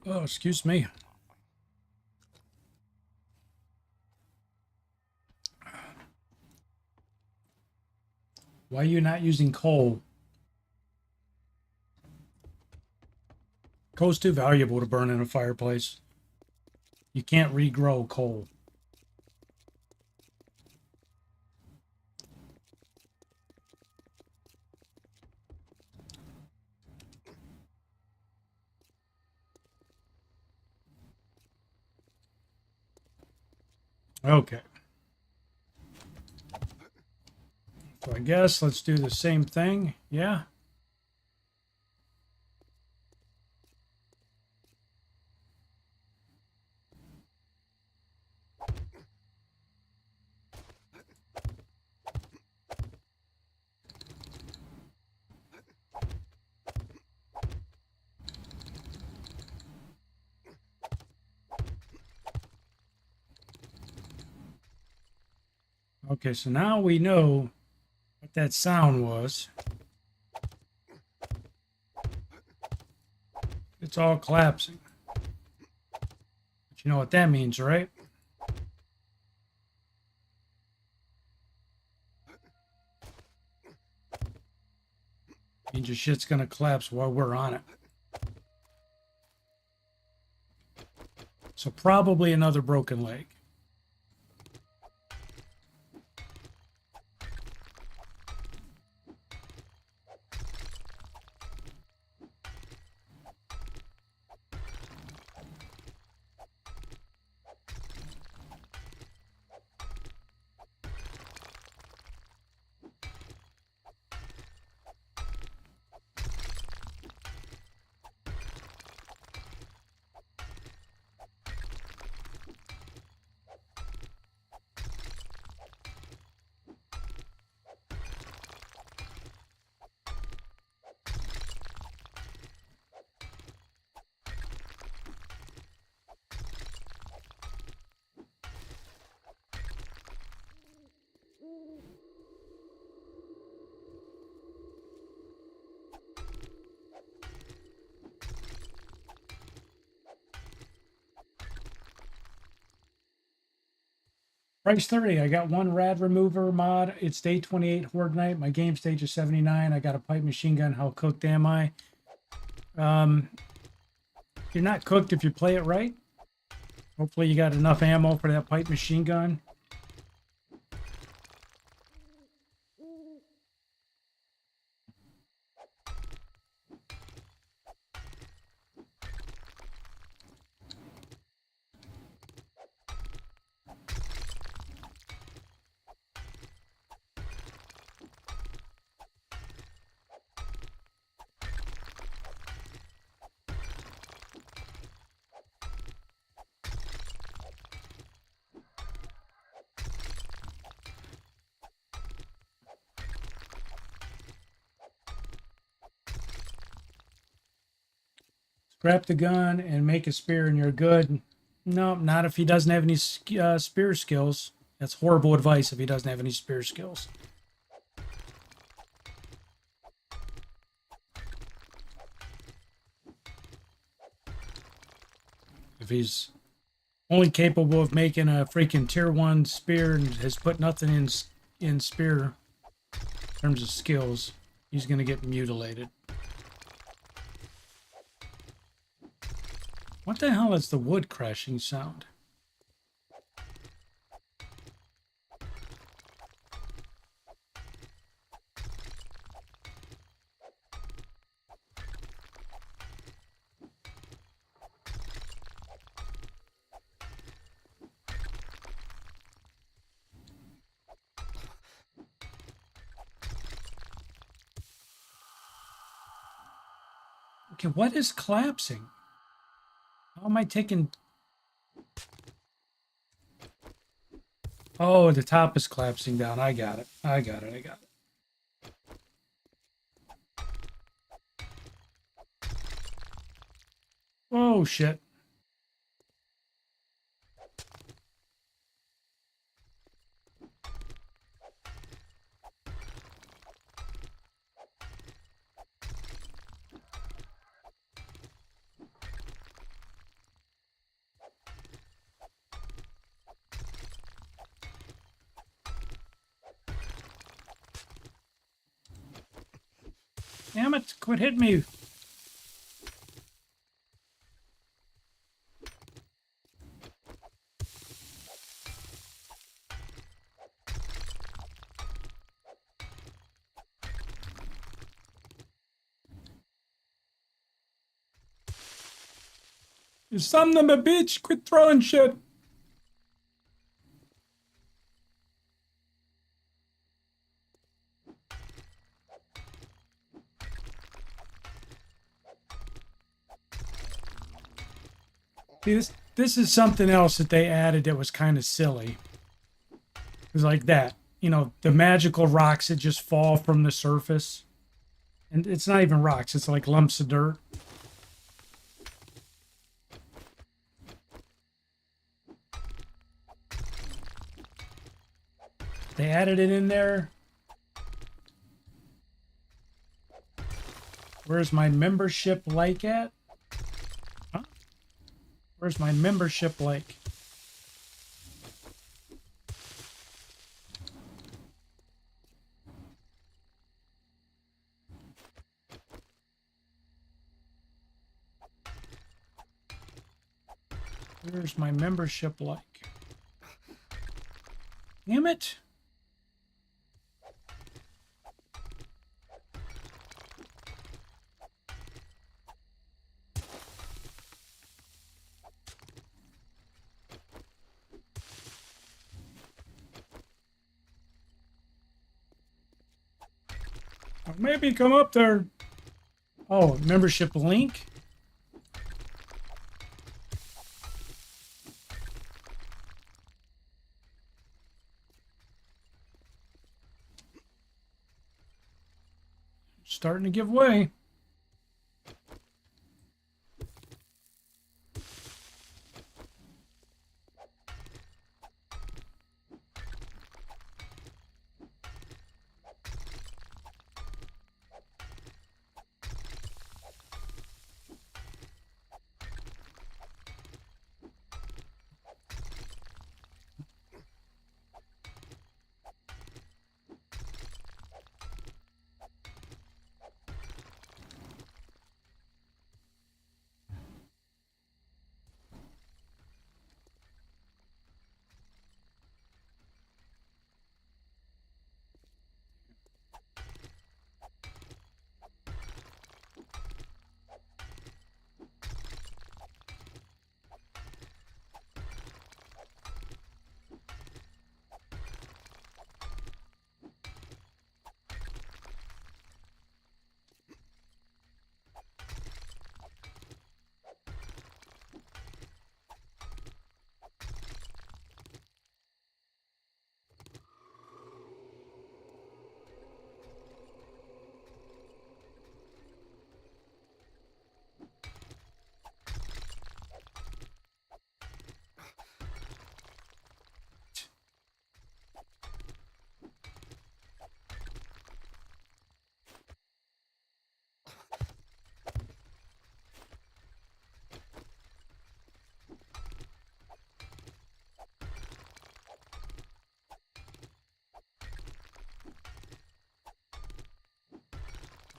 Oh, excuse me. Why are you not using coal? Coal's too valuable to burn in a fireplace. You can't regrow coal. Okay. So I guess let's do the same thing. Yeah. Okay, so now we know what that sound was. It's all collapsing. But you know what that means, right? Means your shit's gonna collapse while we're on it. So probably another broken leg. Price 30. I got one rad remover mod. It's day 28 Horde night. My game stage is 79. I got a pipe machine gun. How cooked am I? You're not cooked if you play it right. Hopefully you got enough ammo for that pipe machine gun. Scrap the gun and make a spear and you're good. No, not if he doesn't have any spear skills. That's horrible advice if he doesn't have any spear skills. If he's only capable of making a freaking tier 1 spear and has put nothing in spear in terms of skills, he's going to get mutilated. What the hell is the wood crashing sound? Okay, what is collapsing? How am I taking... Oh, the top is collapsing down. I got it. I got it. I got it. Oh, shit. Damn it. Quit hitting me. You son of a bitch. Quit throwing shit. See, this is something else that they added that was kind of silly. It was like that. You know, the magical rocks that just fall from the surface. And it's not even rocks. It's like lumps of dirt. They added it in there. Where's my membership like at? Huh? Where's my membership like? Where's my membership like? Damn it. Maybe come up there. Oh, membership link? Starting to give way.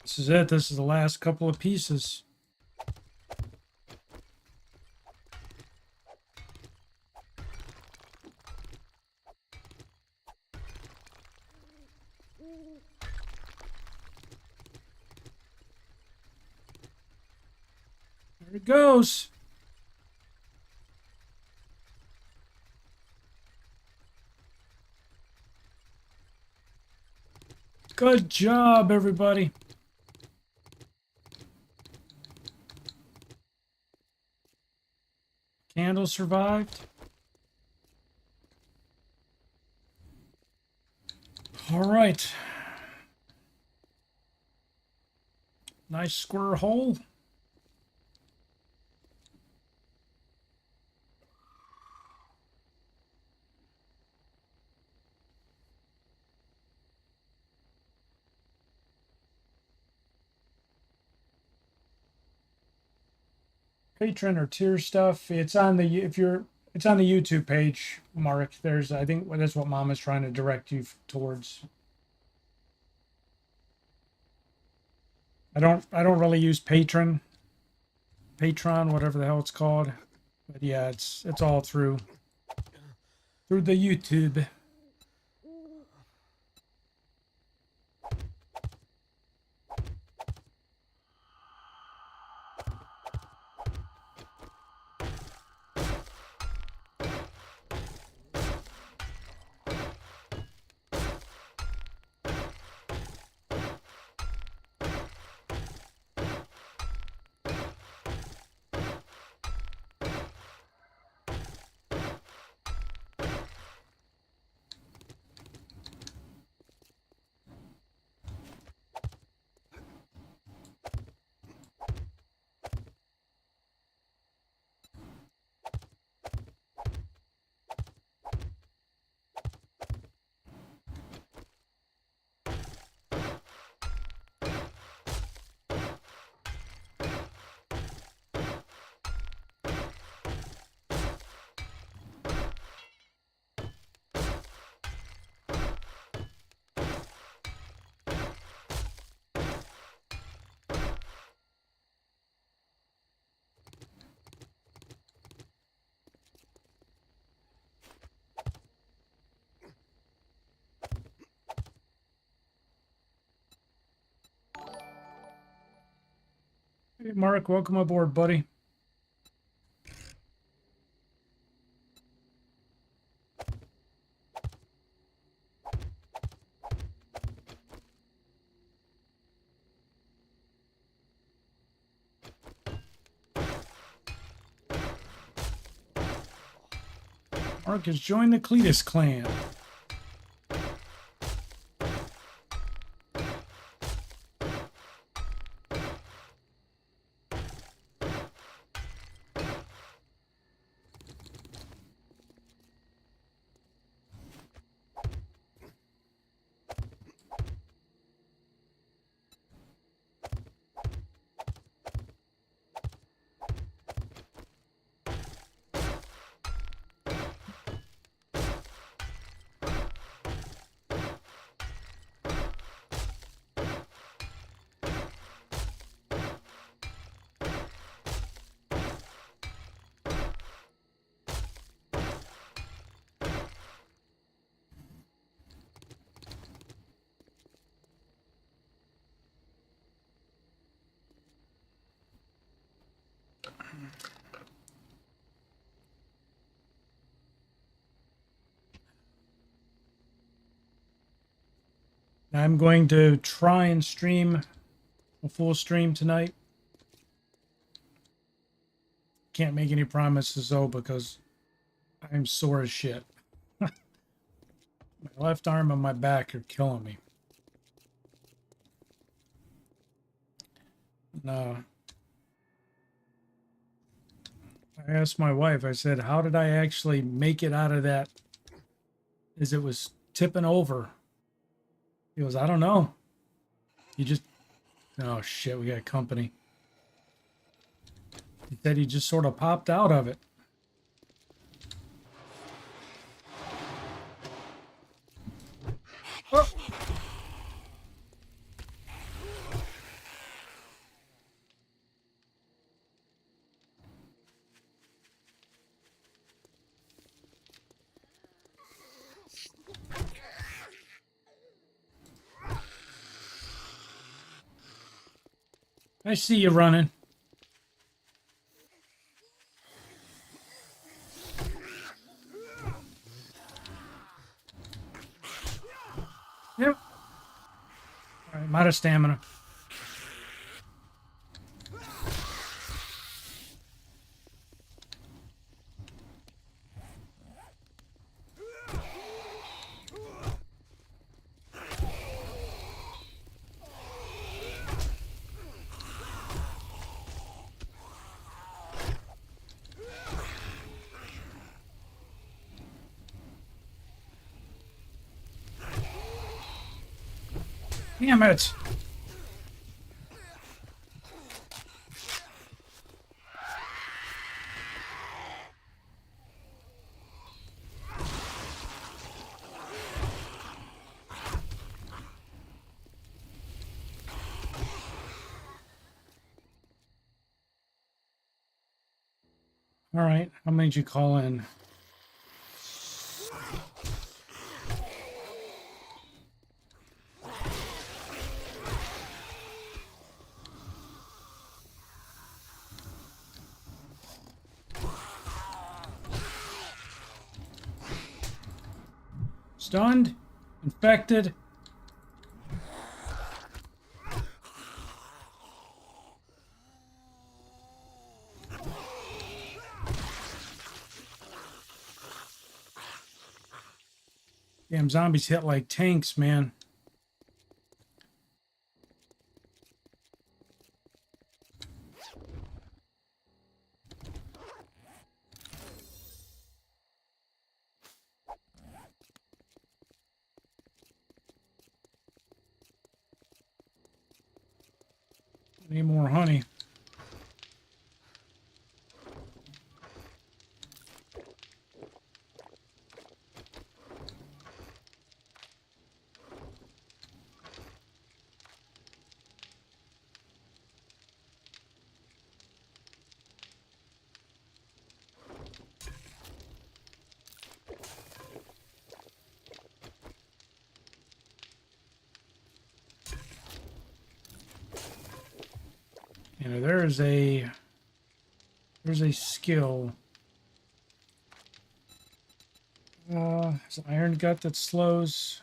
This is it. This is the last couple of pieces. There it goes. Good job, everybody. Candle survived. All right. Nice square hole. Patron or tier stuff. It's on the it's on the YouTube page, Mark. There's I think that's what Mom is trying to direct you towards. I don't really use Patron, whatever the hell it's called. But yeah, it's all through the YouTube. Hey, Mark, welcome aboard, buddy. Mark has joined the Cletus clan. I'm going to try and stream a full stream tonight. Can't make any promises though because I'm sore as shit. My left arm and my back are killing me. No. I asked my wife, I said, how did I actually make it out of that as it was tipping over? He goes, I don't know. You just, oh shit, we got company. He said he just sort of popped out of it. Oh. I see you running. Yep. All right, I'm out of stamina. Damn it! All right, how many did you call in? Stunned, infected. Damn, zombies hit like tanks, man. Need more honey. You know, there's a skill. It's an iron gut that slows.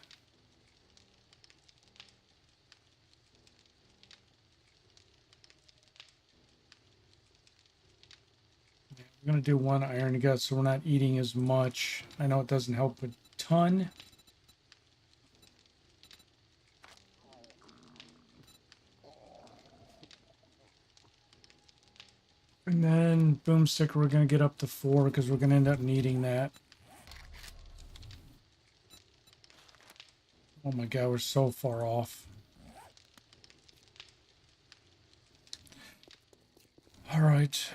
I'm gonna do one iron gut so we're not eating as much. I know it doesn't help a ton. And then boomstick, we're gonna get up to 4 because we're gonna end up needing that. Oh my god, we're so far off. All right.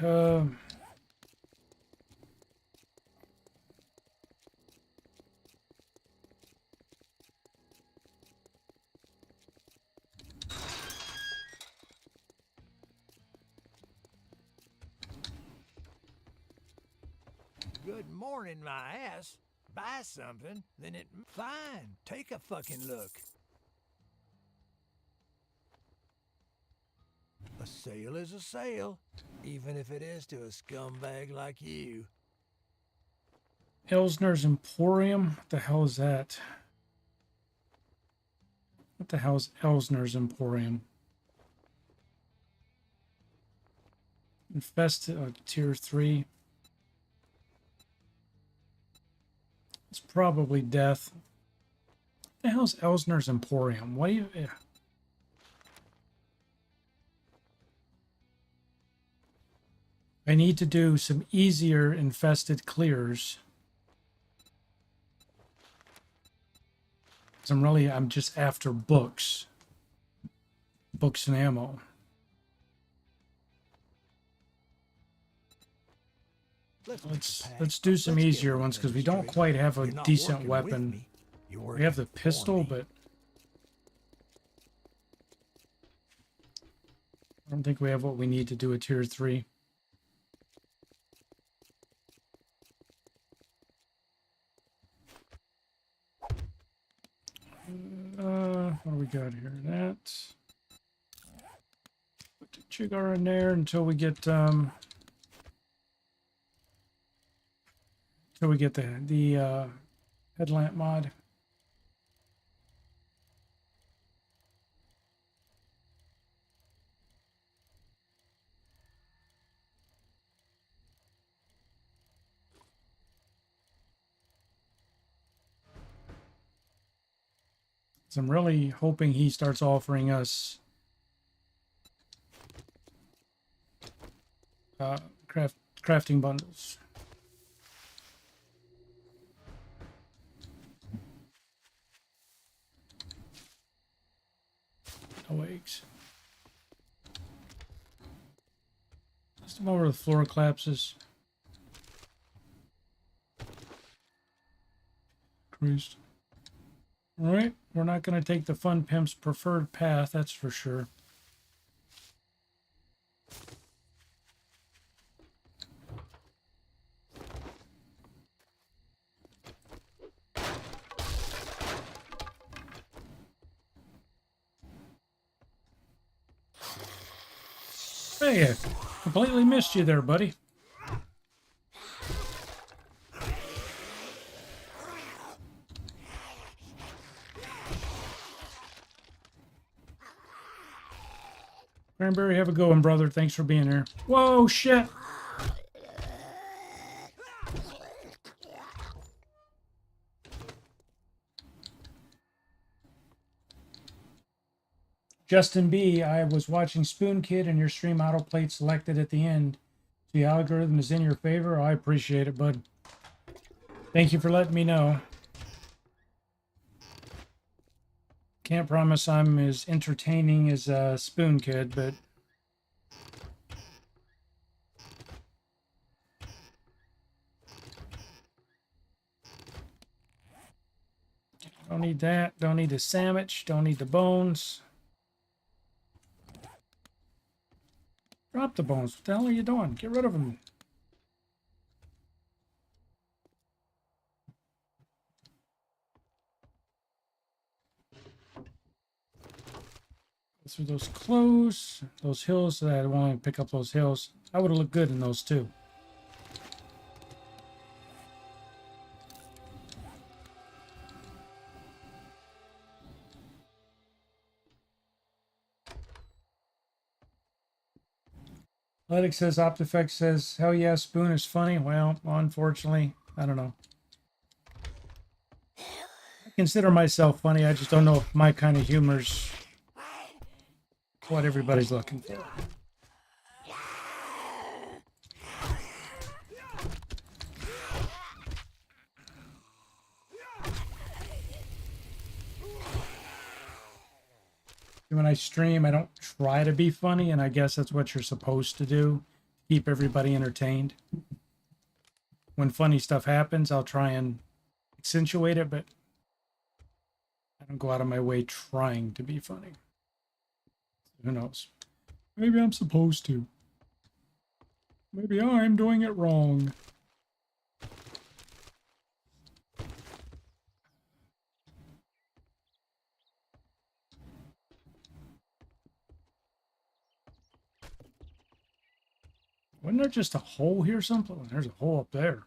Good morning, my ass. Buy something, then it... Fine, take a fucking look. A sale is a sale, even if it is to a scumbag like you. Elsner's Emporium? What the hell is that? What the hell is Elsner's Emporium? Infested, tier 3. It's probably death. What the hell is Elsner's Emporium? What do you... I need to do some easier infested clears. I'm just after books. Books and ammo. Let's do some easier ones because we don't quite have a decent weapon. We have the pistol, but I don't think we have what we need to do a tier 3. What do we got here? That. Put the Chigar in there until we get the headlamp mod. So I'm really hoping he starts offering us crafting bundles. No eggs. Just over the floor collapses. Christ. All right, we're not going to take the Fun Pimp's preferred path, that's for sure. Hey, I completely missed you there, buddy. Cranberry, have a good one, brother. Thanks for being here. Whoa, shit. Justin B, I was watching Spoon Kid and your stream autoplate selected at the end. The algorithm is in your favor. I appreciate it, bud. Thank you for letting me know. Can't promise I'm as entertaining as Spoon Kid, but don't need that. Don't need the sandwich. Don't need the bones. Drop the bones. What the hell are you doing? Get rid of them. Through those clothes, those hills. I want to pick up those hills. I would have looked good in those too. Lex says, Optifex says, hell yeah, Spoon is funny. Well, unfortunately, I don't know. I consider myself funny. I just don't know if my kind of humor's what everybody's looking for. When I stream, I don't try to be funny, and I guess that's what you're supposed to do. Keep everybody entertained. When funny stuff happens, I'll try and accentuate it, but I don't go out of my way trying to be funny. Who knows? Maybe I'm supposed to. Maybe I'm doing it wrong. Wasn't there just a hole here someplace? There's a hole up there.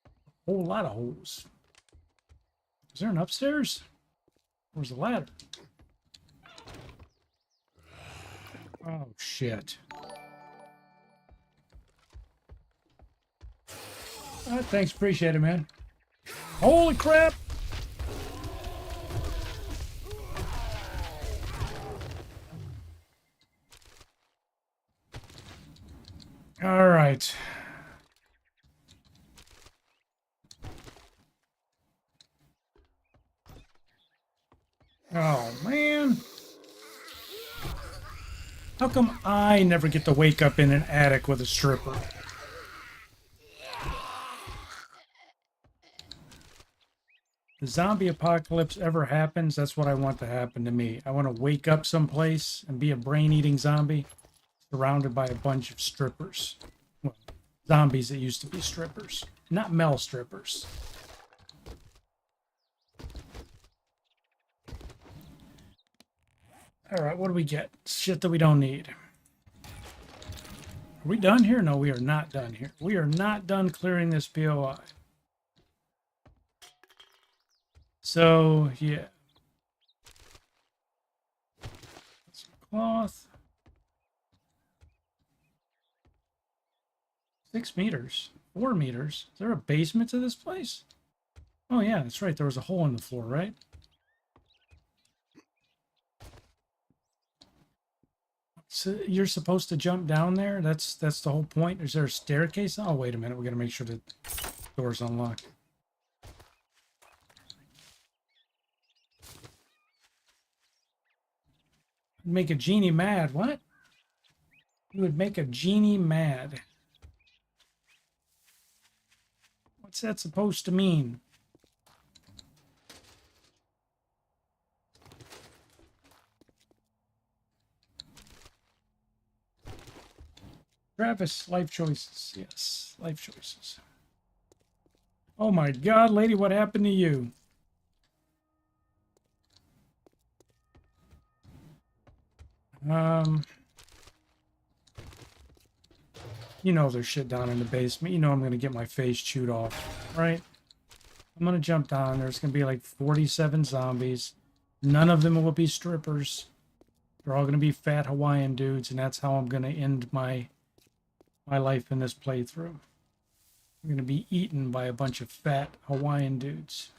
A whole lot of holes. Is there an upstairs? Where's the ladder? Oh, shit. Thanks, appreciate it, man. Holy crap! All right. Oh, man. How come I never get to wake up in an attic with a stripper? The zombie apocalypse ever happens, that's what I want to happen to me. I want to wake up someplace and be a brain-eating zombie surrounded by a bunch of strippers. Well, zombies that used to be strippers, not male strippers. All right, what do we get? Shit that we don't need. Are we done here? No, we are not done here. We are not done clearing this POI. So, yeah. Some cloth. 6 meters. 4 meters. Is there a basement to this place? Oh, yeah, that's right. There was a hole in the floor, right? So you're supposed to jump down there? That's the whole point? Is there a staircase? Oh, wait a minute. We're going to make sure the door's unlocked. Make a genie mad. What? You would make a genie mad. What's that supposed to mean? Travis, life choices. Yes, life choices. Oh my God, lady, what happened to you? You know there's shit down in the basement. You know I'm going to get my face chewed off, right? I'm going to jump down. There's going to be like 47 zombies. None of them will be strippers. They're all going to be fat Hawaiian dudes, and that's how I'm going to end my life in this playthrough. I'm going to be eaten by a bunch of fat Hawaiian dudes.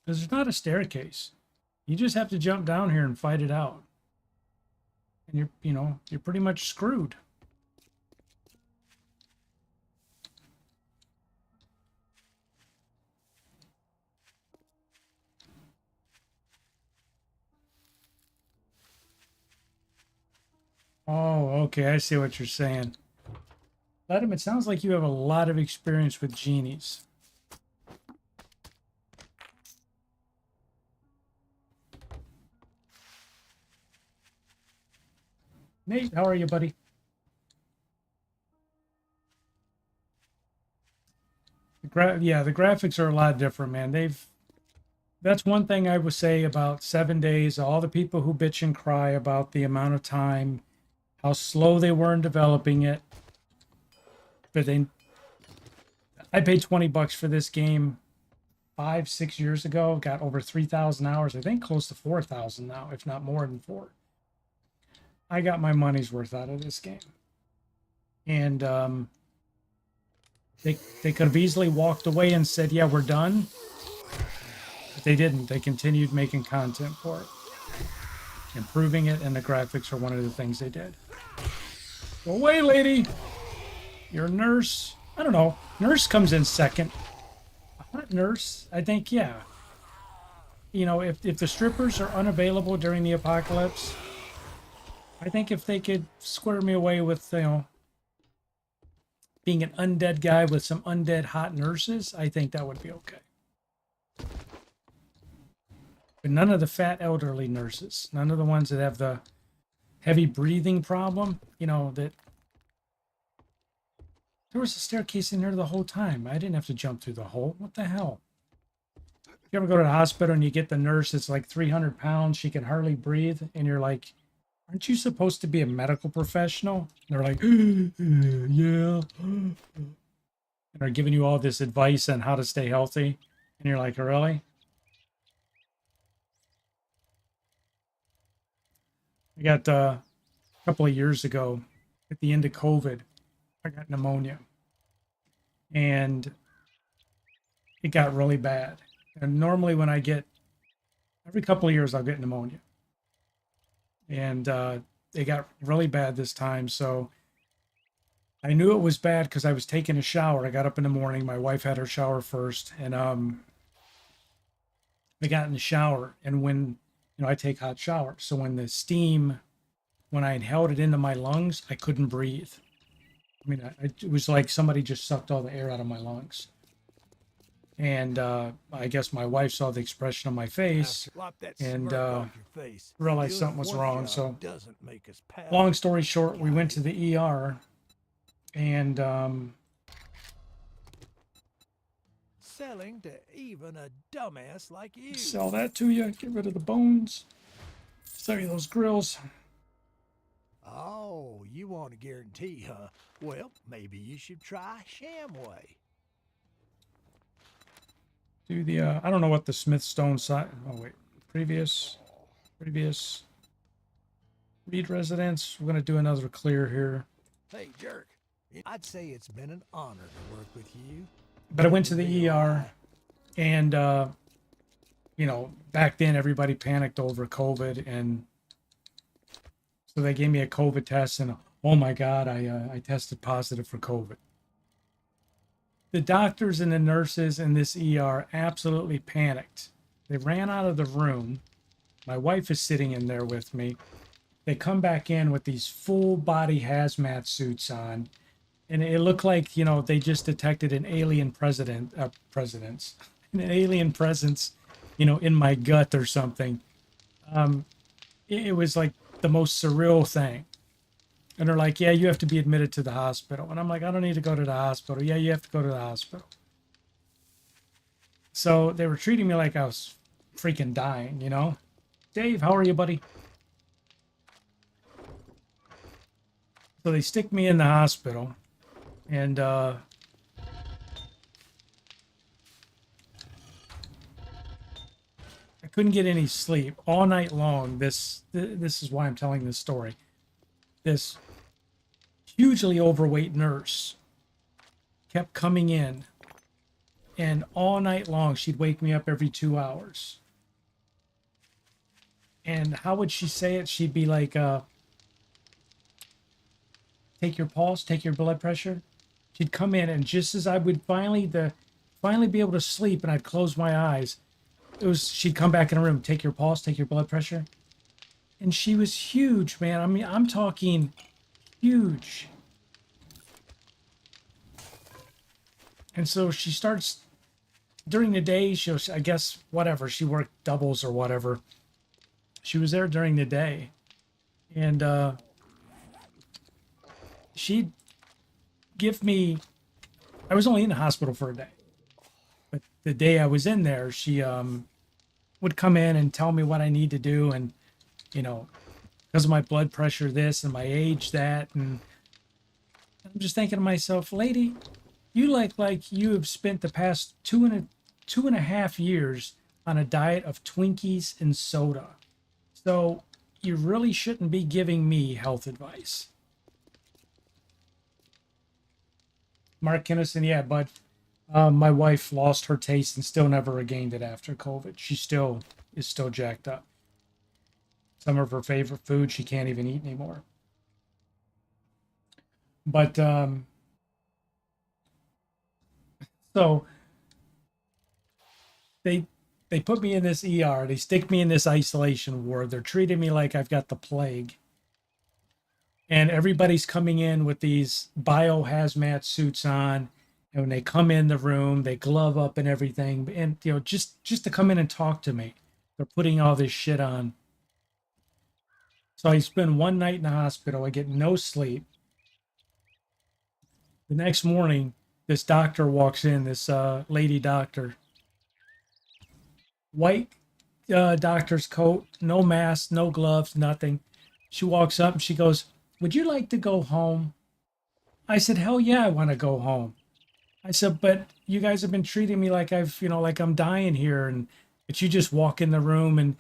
Because there's not a staircase. You just have to jump down here and fight it out. And you're pretty much screwed. Oh, okay. I see what you're saying. Adam, it sounds like you have a lot of experience with genies. Nate, how are you, buddy? Yeah, the graphics are a lot different, man. That's one thing I would say about 7 days. All the people who bitch and cry about the amount of time, how slow they were in developing it. But I paid $20 for this game 5-6 years ago. Got over 3,000 hours. I think close to 4,000 now, if not more than 4. I got my money's worth out of this game. And they could have easily walked away and said, yeah, we're done. But they didn't. They continued making content for it, improving it, and the graphics are one of the things they did. Go away, lady. You're a nurse. I don't know. Nurse comes in second. A hot nurse, I think, yeah. You know, if the strippers are unavailable during the apocalypse, I think if they could square me away with, being an undead guy with some undead hot nurses, I think that would be okay. But none of the fat elderly nurses, none of the ones that have the heavy breathing problem, that there was a staircase in there the whole time. I didn't have to jump through the hole. What the hell? You ever go to the hospital and you get the nurse that's like 300 pounds, she can hardly breathe, and you're like, aren't you supposed to be a medical professional? And they're like, yeah. And they're giving you all this advice on how to stay healthy. And you're like, really? I got a couple of years ago, at the end of COVID, I got pneumonia. And it got really bad. And normally when every couple of years, I'll get pneumonia. And it got really bad this time. So I knew it was bad because I was taking a shower. I got up in the morning. My wife had her shower first. And I got in the shower. And when, I take hot showers. So when I inhaled it into my lungs, I couldn't breathe. I mean, it was like somebody just sucked all the air out of my lungs. And I guess my wife saw the expression on my face and realized something was wrong. So long story short, we went to the ER and selling to even a dumbass like you. Sell that to you. Get rid of the bones. Sell you those grills. Oh, you want a guarantee, huh? Well, maybe you should try Shamway. Do the I don't know what the Smith Stone side. Oh wait, previous read residence. We're gonna do another clear here. Hey, jerk! I'd say it's been an honor to work with you. But I went to the ER, and back then everybody panicked over COVID, and so they gave me a COVID test, and oh my God, I tested positive for COVID. The doctors and the nurses in this ER absolutely panicked They ran out of the room. My wife is sitting in there with me. They come back in with these full body hazmat suits on. And it looked like, you know, they just detected an alien an alien presence, you know, in my gut or something. It was like the most surreal thing. And they're like, yeah, you have to be admitted to the hospital. And I'm like, I don't need to go to the hospital. Yeah, you have to go to the hospital. So they were treating me like I was freaking dying, you know? Dave, how are you, buddy? So they stick me in the hospital. And I couldn't get any sleep all night long. This is why I'm telling this story. This hugely overweight nurse kept coming in, and all night long she'd wake me up every 2 hours. And how would she say it? She'd be like, take your pulse, take your blood pressure. She'd come in, and just as I would finally be able to sleep and I'd close my eyes, she'd come back in the room, take your pulse, take your blood pressure. And she was huge, man. I mean, I'm talking huge. And so she starts during the day. I guess, whatever. She worked doubles or whatever. She was there during the day. And she'd give me, I was only in the hospital for a day. But the day I was in there, she would come in and tell me what I need to do. And, you know, because of my blood pressure, this, and my age, that. And I'm just thinking to myself, lady, you like you have spent the past two and a half years on a diet of Twinkies and soda. So you really shouldn't be giving me health advice. Mark Kenison, yeah, but my wife lost her taste and still never regained it after COVID. She is still jacked up. Some of her favorite food she can't even eat anymore. But so they put me in this ER. They stick me in this isolation ward. They're treating me like I've got the plague. And everybody's coming in with these biohazmat suits on. And when they come in the room, they glove up and everything. And, you know, just to come in and talk to me, they're putting all this shit on. So I spend one night in the hospital. I get no sleep. The next morning, this doctor walks in, this lady doctor. White doctor's coat, no mask, no gloves, nothing. She walks up and she goes, "Would you like to go home?" I said, "Hell yeah, I want to go home." I said, "But you guys have been treating me like like I'm dying here." And but you just walk in the room and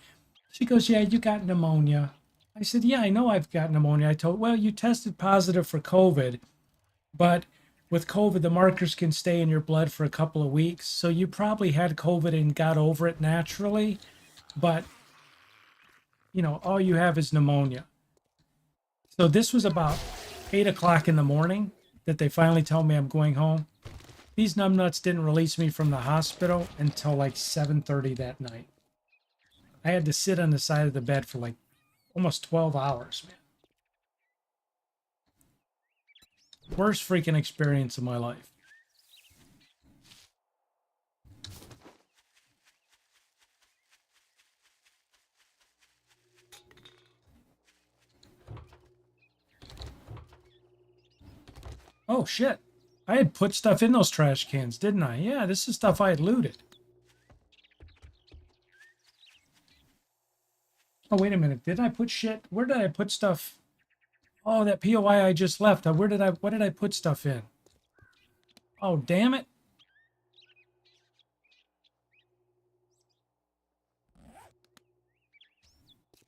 she goes, "Yeah, you got pneumonia." I said, "Yeah, I know I've got pneumonia." Well, you tested positive for COVID, but with COVID, the markers can stay in your blood for a couple of weeks. So you probably had COVID and got over it naturally, but you know, all you have is pneumonia. So this was about 8 o'clock in the morning that they finally told me I'm going home. These numbnuts didn't release me from the hospital until like 7:30 that night. I had to sit on the side of the bed for like almost 12 hours, man. Worst freaking experience of my life. Oh shit. I had put stuff in those trash cans, didn't I? Yeah, this is stuff I had looted. Oh, wait a minute. Did I put shit? Where did I put stuff? Oh, that POI I just left. What did I put stuff in? Oh, damn it.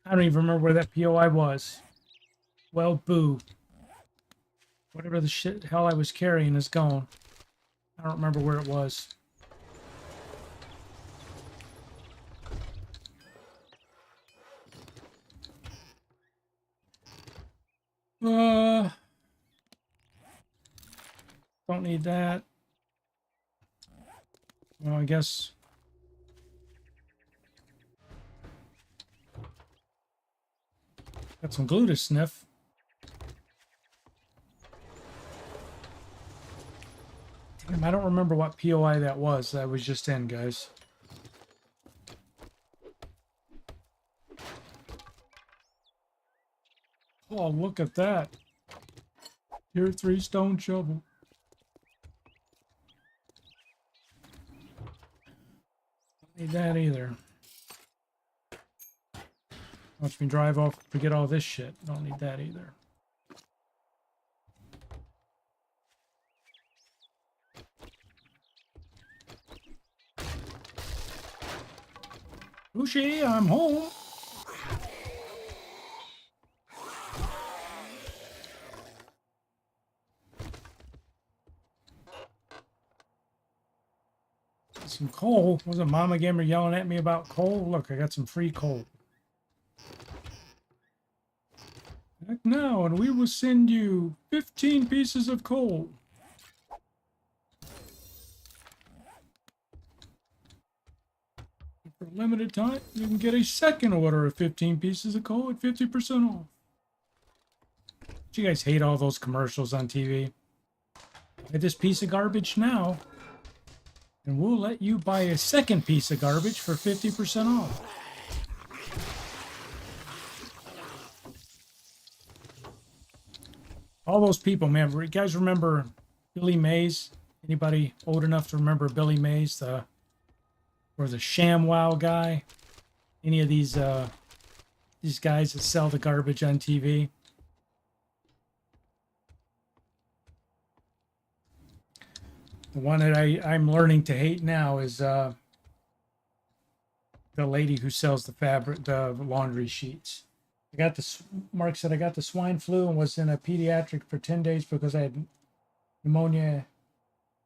I don't even remember where that POI was. Well, boo. Whatever the shit hell I was carrying is gone. I don't remember where it was. Don't need that. Well, I guess Got some glue to sniff. Damn, I don't remember what POI that was. That was just in, guys. Oh, look at that. Tier 3 stone shovel. Don't need that either. Watch me drive off, forget all this shit. Don't need that either. Ushi, I'm home. Some coal. Wasn't Mama Gamer yelling at me about coal? Look, I got some free coal. Heck no, and we will send you 15 pieces of coal. For a limited time, you can get a second order of 15 pieces of coal at 50% off. Do you guys hate all those commercials on TV? Buy this piece of garbage now, and we'll let you buy a second piece of garbage for 50% off. All those people, man. You guys remember Billy Mays? Anybody old enough to remember Billy Mays, or the ShamWow guy? Any of these guys that sell the garbage on TV? The one that I'm learning to hate now is the lady who sells the laundry sheets. I got Mark said I got the swine flu and was in a pediatric for 10 days because I had pneumonia.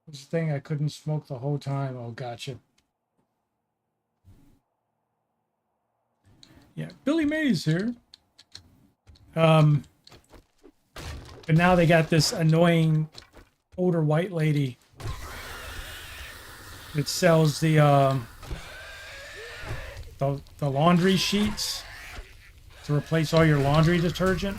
It was the thing, I couldn't smoke the whole time. Oh, gotcha. Yeah, Billy Mays here. But now they got this annoying older white lady that sells the laundry sheets to replace all your laundry detergent.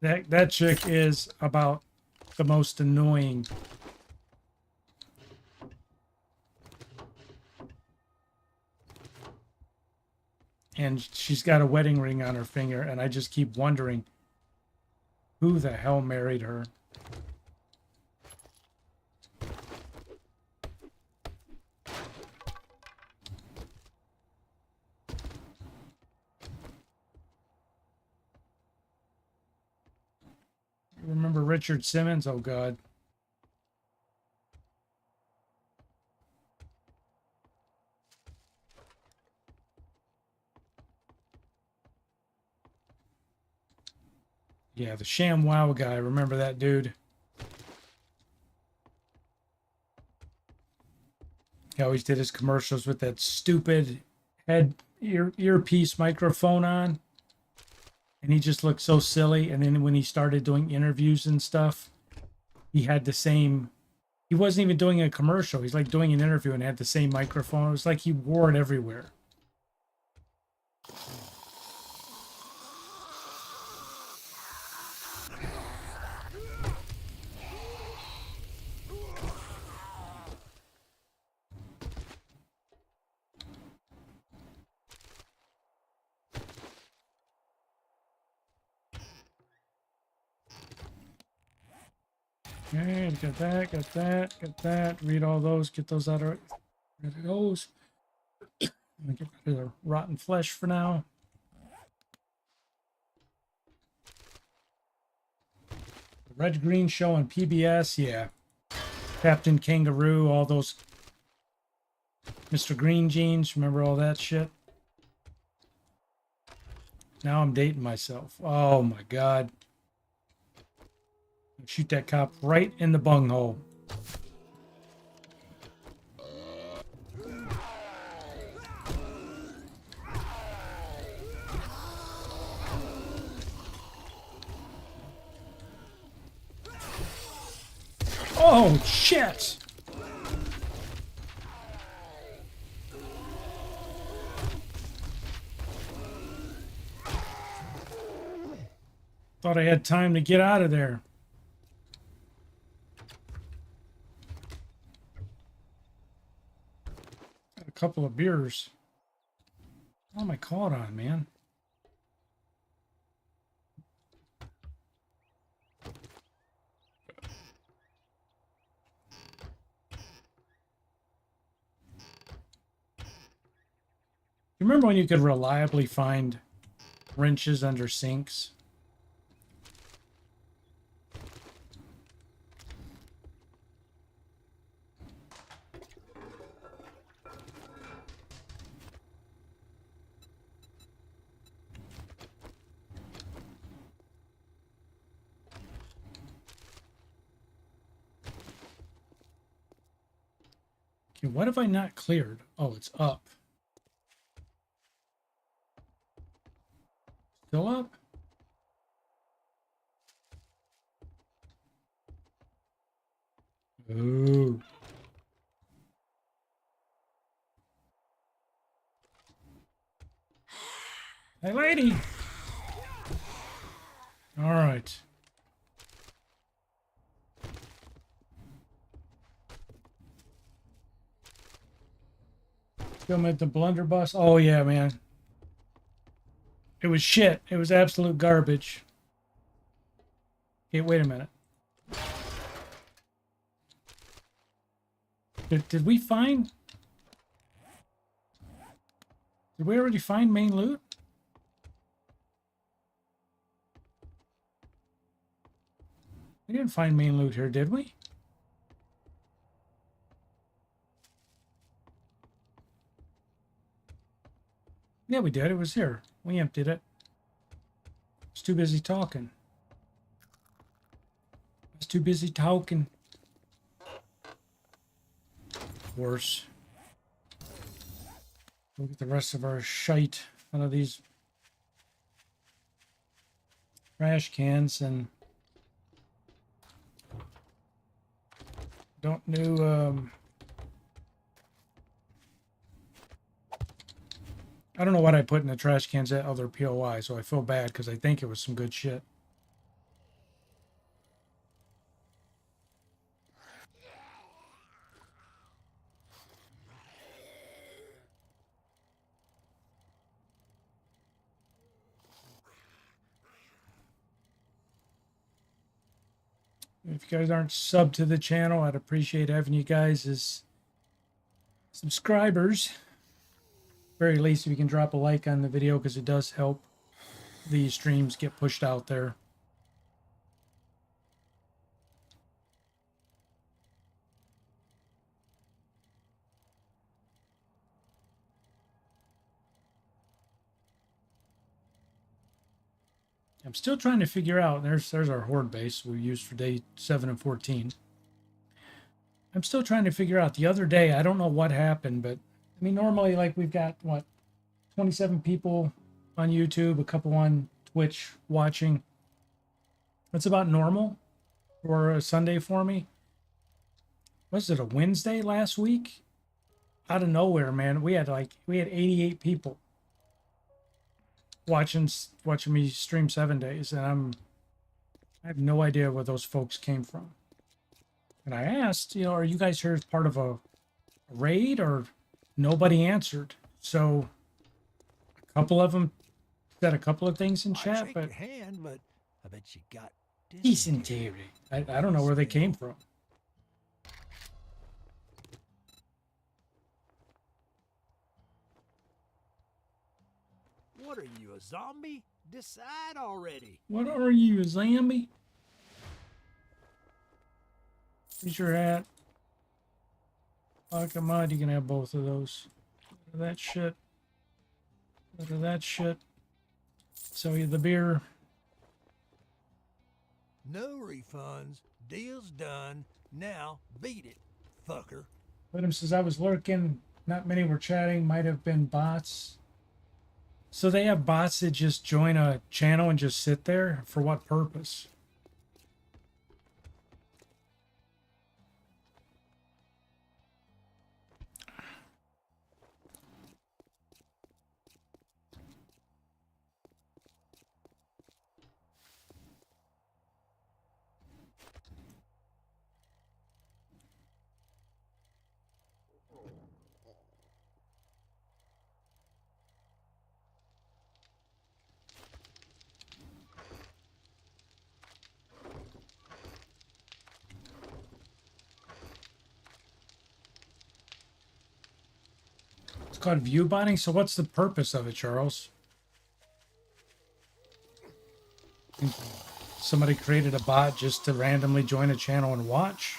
That chick is about the most annoying. And she's got a wedding ring on her finger, and I just keep wondering who the hell married her. Remember Richard Simmons? Oh, God. Yeah, the ShamWow guy. Remember that dude? He always did his commercials with that stupid earpiece microphone on. And he just looked so silly. And then when he started doing interviews and stuff, he had the same... He wasn't even doing a commercial. He's like doing an interview and had the same microphone. It was like he wore it everywhere. Okay, got that, got that, got that. Read all those, get those out of rid of those. Get rid of the rotten flesh for now. The Red Green Show on PBS, yeah. Captain Kangaroo, all those. Mr. Green Jeans, remember all that shit? Now I'm dating myself. Oh my God. Shoot that cop right in the bunghole. Oh, shit! Thought I had time to get out of there. Got a couple of beers. What am I caught on, man? You remember when you could reliably find wrenches under sinks? Okay, what have I not cleared? Oh, it's up. Still up? Ooh. Hey, lady. All right. Film at the blunderbuss. Oh, yeah, man. It was shit. It was absolute garbage. Okay, wait a minute. Did we find... Did we already find main loot? We didn't find main loot here, did we? Yeah, we did. It was here. We emptied it. I was too busy talking. I was too busy talking. Of course. We'll get the rest of our shite out of these trash cans and don't know. I don't know what I put in the trash cans at other POI, so I feel bad because I think it was some good shit. If you guys aren't subbed to the channel, I'd appreciate having you guys as subscribers. Very least, if you can drop a like on the video because it does help the streams get pushed out there. I'm still trying to figure out, there's our Horde base we used for day 7 and 14. I'm still trying to figure out the other day, I don't know what happened, but I mean, normally like we've got what, 27 people on YouTube, a couple on Twitch watching. That's about normal for a Sunday for me. Was it a Wednesday last week? Out of nowhere, man, we had 88 people watching me stream 7 days, and I have no idea where those folks came from. And I asked, are you guys here as part of a raid? Or nobody answered. So a couple of them said a couple of things in chat, Shake but your hand, but I bet you got dysentery. I don't know where they came from. What are you, a zombie? Decide already. What are you, a zombie? Here's your hat. Fuck, I'm out. You can have both of those. Look at that shit. Look at that shit. Sell you the beer. No refunds. Deal's done. Now beat it, fucker. William says, I was lurking. Not many were chatting. Might have been bots. So they have bots that just join a channel and just sit there? For what purpose? called view botting. So what's the purpose of it, Charles? Somebody created a bot just to randomly join a channel and watch.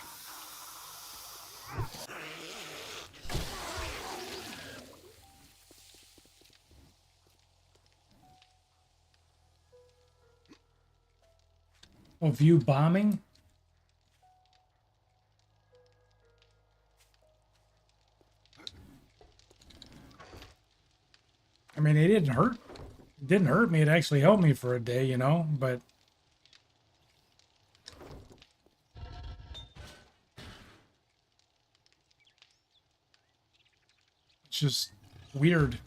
Oh, view bombing? I mean, it didn't hurt. It didn't hurt me. It actually helped me for a day, you know, but it's just weird.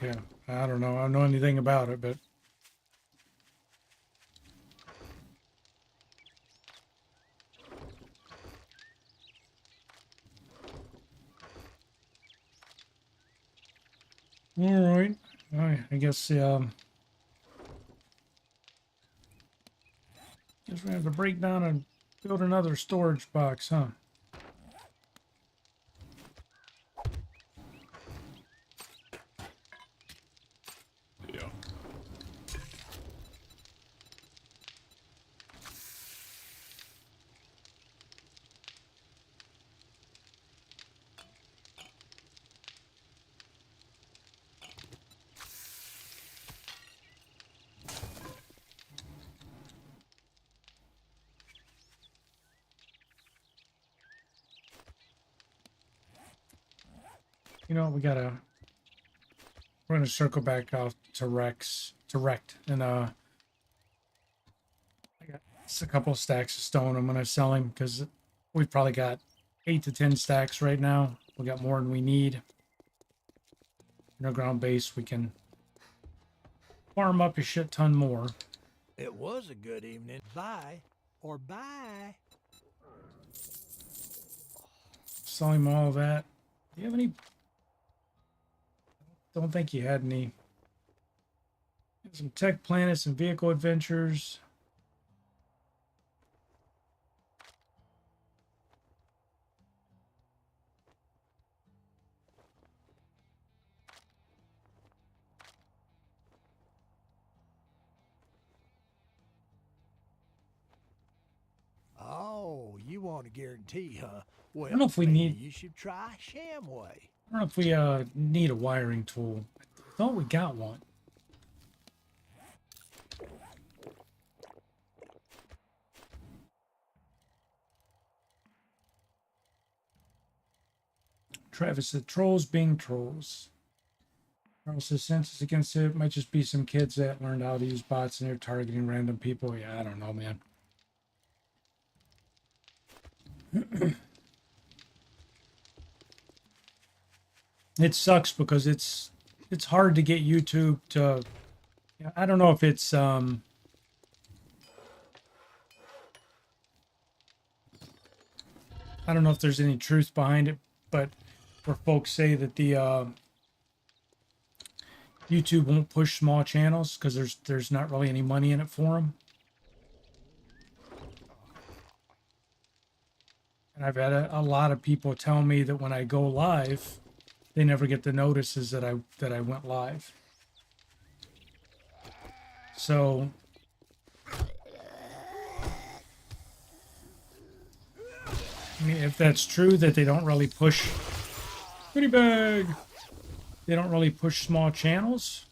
Yeah, I don't know. I don't know anything about it, but all right. I guess guess we have to break down and build another storage box, huh? Yeah. You know, we're gonna circle back out to Rect, and I got a couple of stacks of stone. I'm gonna sell him because we've probably got 8 to 10 stacks right now. We got more than we need. In our ground base, we can farm up a shit ton more. It was a good evening. Bye or bye. Sell him all of that. Do you have any? Don't think you had any. Some tech planets and vehicle adventures. Oh, you want a guarantee, huh? Well, I don't know if we maybe need. you should try Shamway. I don't know if we need a wiring tool. I thought we got one. Travis said trolls being trolls. Charles says census against it might just be some kids that learned how to use bots and they're targeting random people. Yeah, I don't know, man. It sucks because it's hard to get YouTube to. I don't know if it's I don't know if there's any truth behind it, but where folks say that the YouTube won't push small channels because there's not really any money in it for them. And I've had a lot of people tell me that when I go live, they never get the notices that I went live. So I mean, if that's true that they don't really push goodie bag, they don't really push small channels,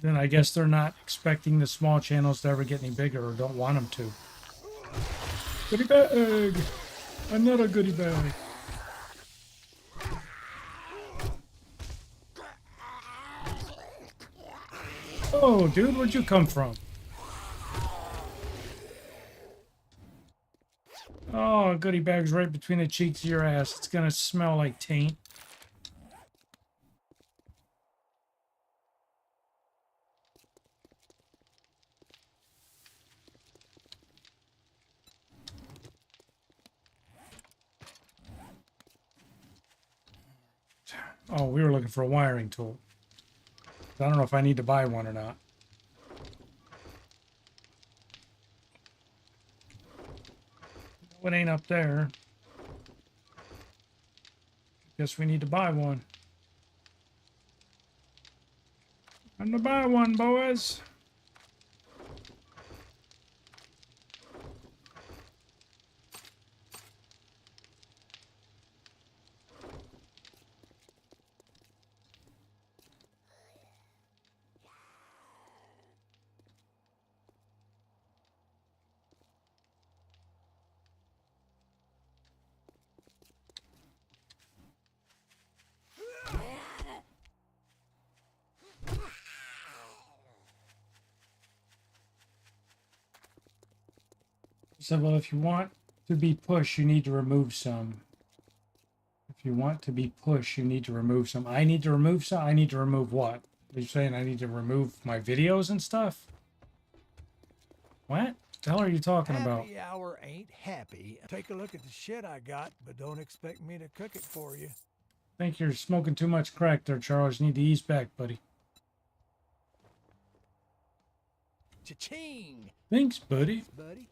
then I guess they're not expecting the small channels to ever get any bigger or don't want them to. Goodie bag! I'm not a goodie bag. Oh, dude, where'd you come from? Oh, goodie bag's right between the cheeks of your ass. It's gonna smell like taint. Oh, we were looking for a wiring tool. I don't know if I need to buy one or not. No, it ain't up there. Guess we need to buy one. I'm gonna buy one, boys. So, well, if you want to be pushed, you need to remove some. If you want to be pushed, you need to remove some. I need to remove some? I need to remove what? Are you saying I need to remove my videos and stuff? What the hell are you talking about? Happy hour ain't happy. Take a look at the shit I got, but don't expect me to cook it for you. I think you're smoking too much crack there, Charles. You need to ease back, buddy. Cha-ching! Thanks, buddy. Buddy.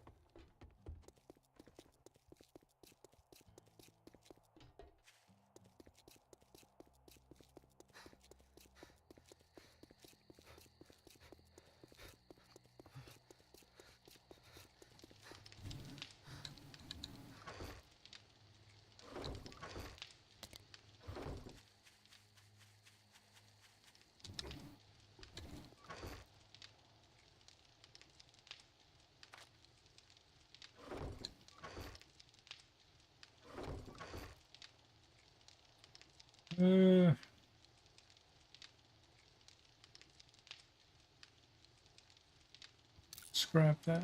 Scrap that.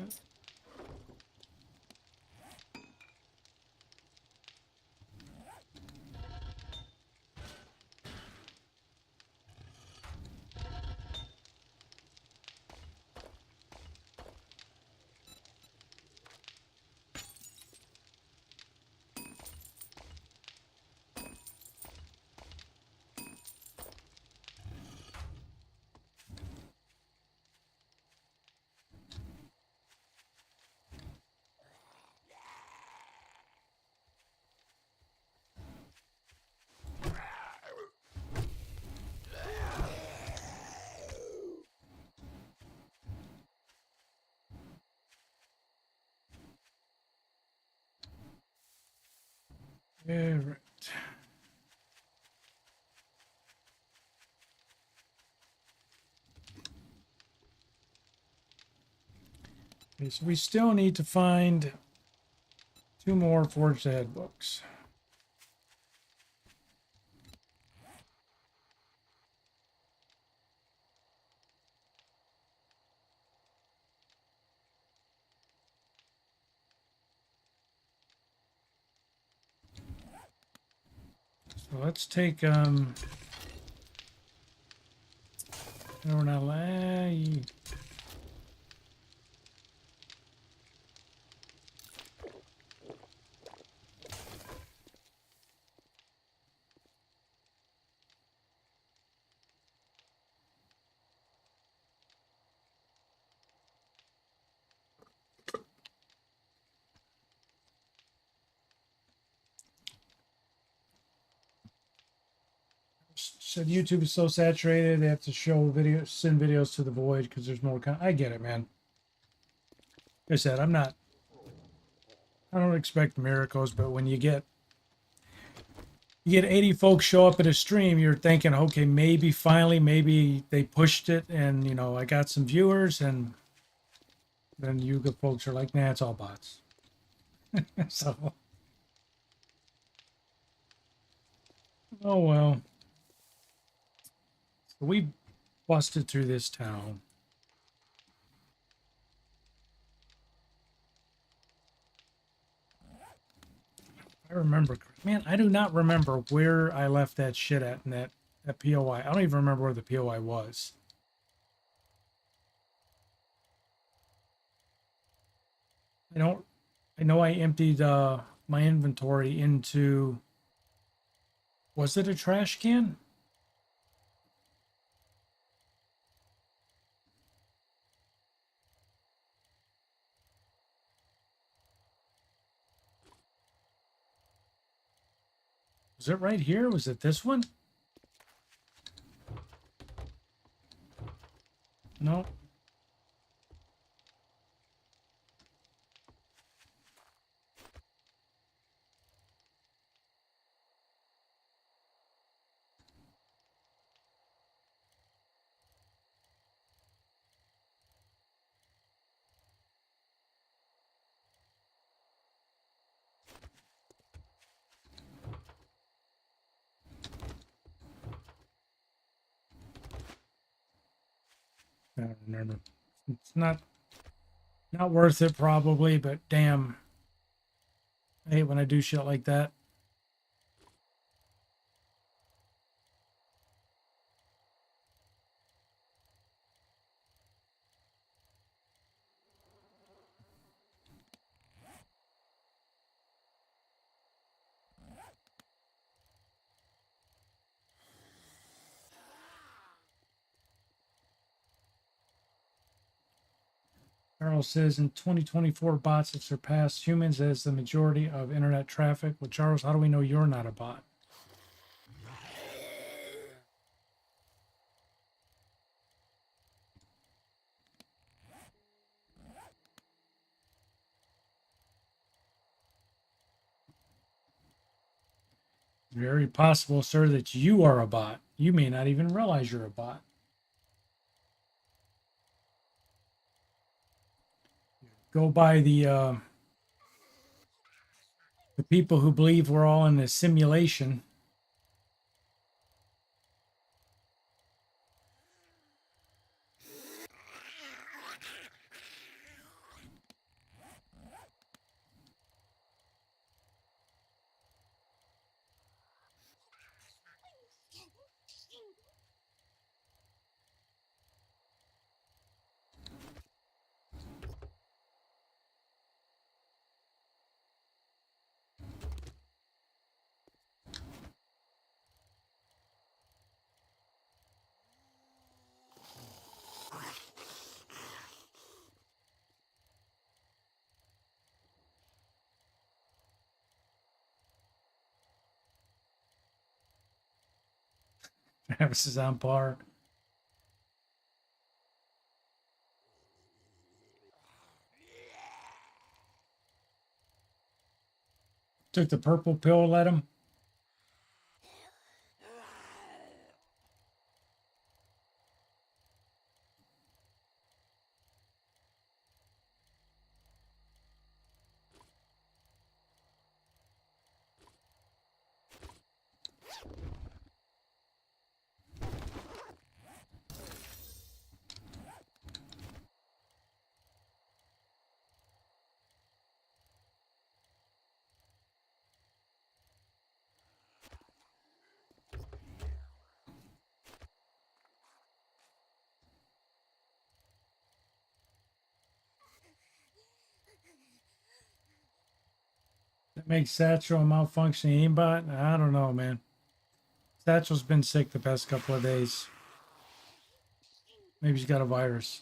All right. Okay, so we still need to find 2 more Forged Ahead books. So let's take no, we're not allowed. Said YouTube is so saturated they have to show videos, send videos to the void because there's more I get it, man. Like I said, I don't expect miracles, but when you get 80 folks show up at a stream, you're thinking, okay, maybe finally, maybe they pushed it and you know I got some viewers, and then you folks are like, nah, it's all bots. So oh well. So we busted through this town. I remember, man, I do not remember where I left that shit at in that POI. I don't even remember where the POI was. I know I emptied my inventory into Was it a trash can? Was it right here? Was it this one? No. I don't remember. It's not worth it probably, but damn. I hate when I do shit like that. Carl says in 2024, bots have surpassed humans as the majority of internet traffic. Well, Charles, how do we know you're not a bot? Very possible, sir, that you are a bot. You may not even realize you're a bot. Go by the people who believe we're all in a simulation. Travis is on par. Took the purple pill, let him. That makes Satchel a malfunctioning aimbot? I don't know, man. Satchel's been sick the past couple of days. Maybe he's got a virus.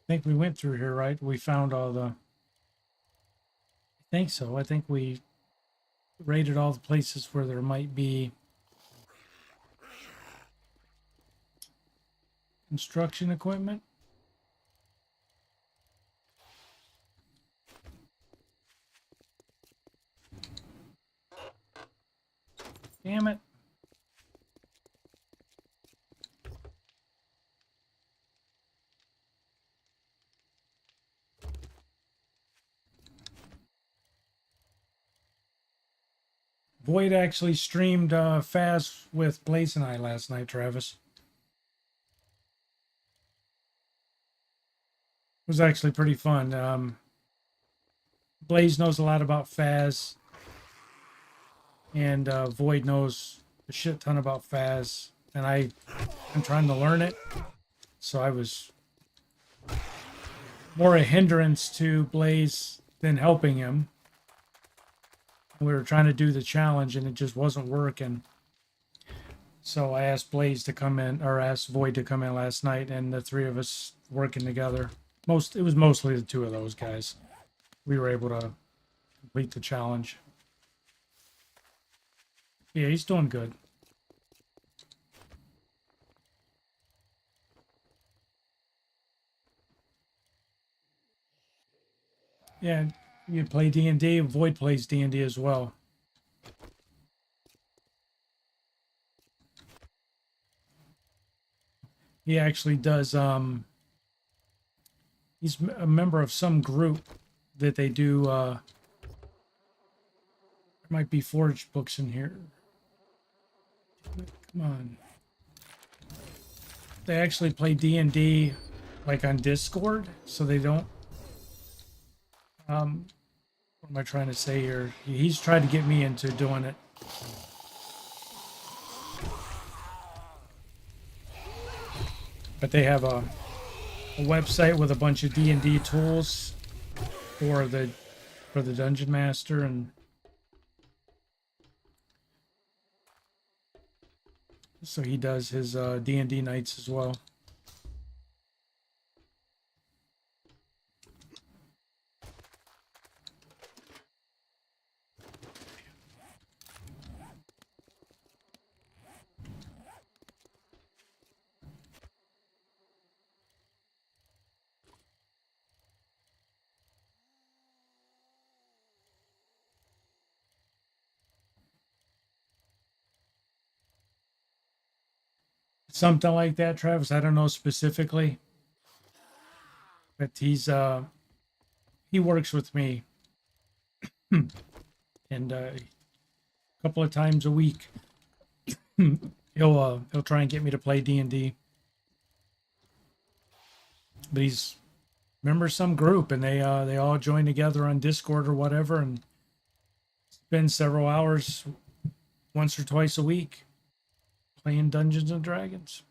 I think we went through here, right? We found all the... I think so. I think we raided all the places where there might be construction equipment. Damn it. Boyd actually streamed Faz with Blaze and I last night, Travis. was actually pretty fun. Blaze knows a lot about Faz, and Void knows a shit ton about Faz, and I'm trying to learn it, so I was more a hindrance to Blaze than helping him. We were trying to do the challenge, and it just wasn't working. So I asked Blaze to come in, or asked Void to come in last night, and the three of us working together. It was mostly the two of those guys. We were able to complete the challenge. Yeah, he's doing good. Yeah, you play D&D. Void plays D&D as well. He actually does. He's a member of some group that they do. There might be forged books in here. Come on. They actually play D&D like on Discord, so they don't. What am I trying to say here? He's tried to get me into doing it. But they have a website with a bunch of D&D tools for the dungeon master, and so he does his D&D nights as well. Something like that, Travis. I don't know specifically, but he works with me, and a couple of times a week he'll try and get me to play D&D. But he's member of some group, and they all join together on Discord or whatever, and spend several hours once or twice a week playing Dungeons and Dragons.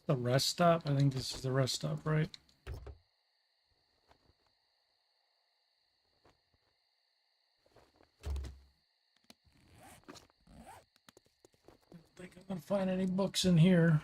The rest stop? I think this is the rest stop, right? I don't think I'm gonna find any books in here.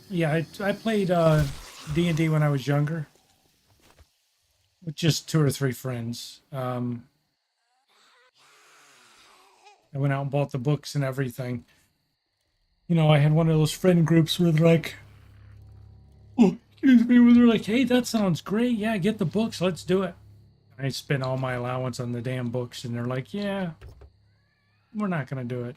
Yeah, I played D&D when I was younger with just 2 or 3 friends. I went out and bought the books and everything. You know, I had one of those friend groups where they're like, oh, excuse me, where they're like, hey, that sounds great. Yeah, get the books. Let's do it. I spent all my allowance on the damn books, and they're like, yeah, we're not going to do it.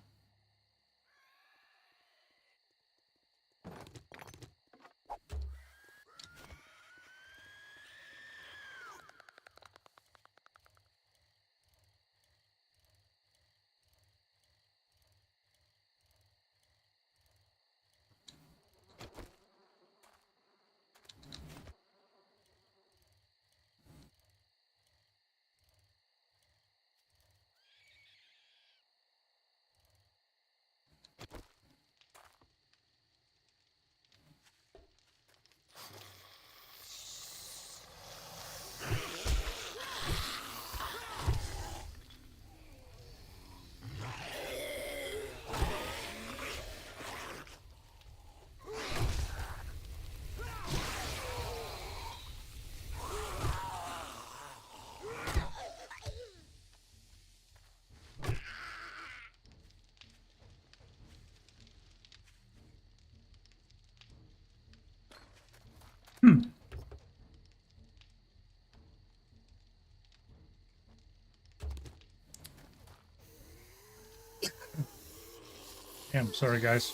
Damn, sorry guys.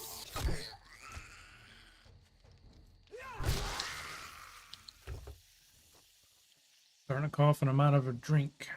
Starting to cough and I'm out of a drink.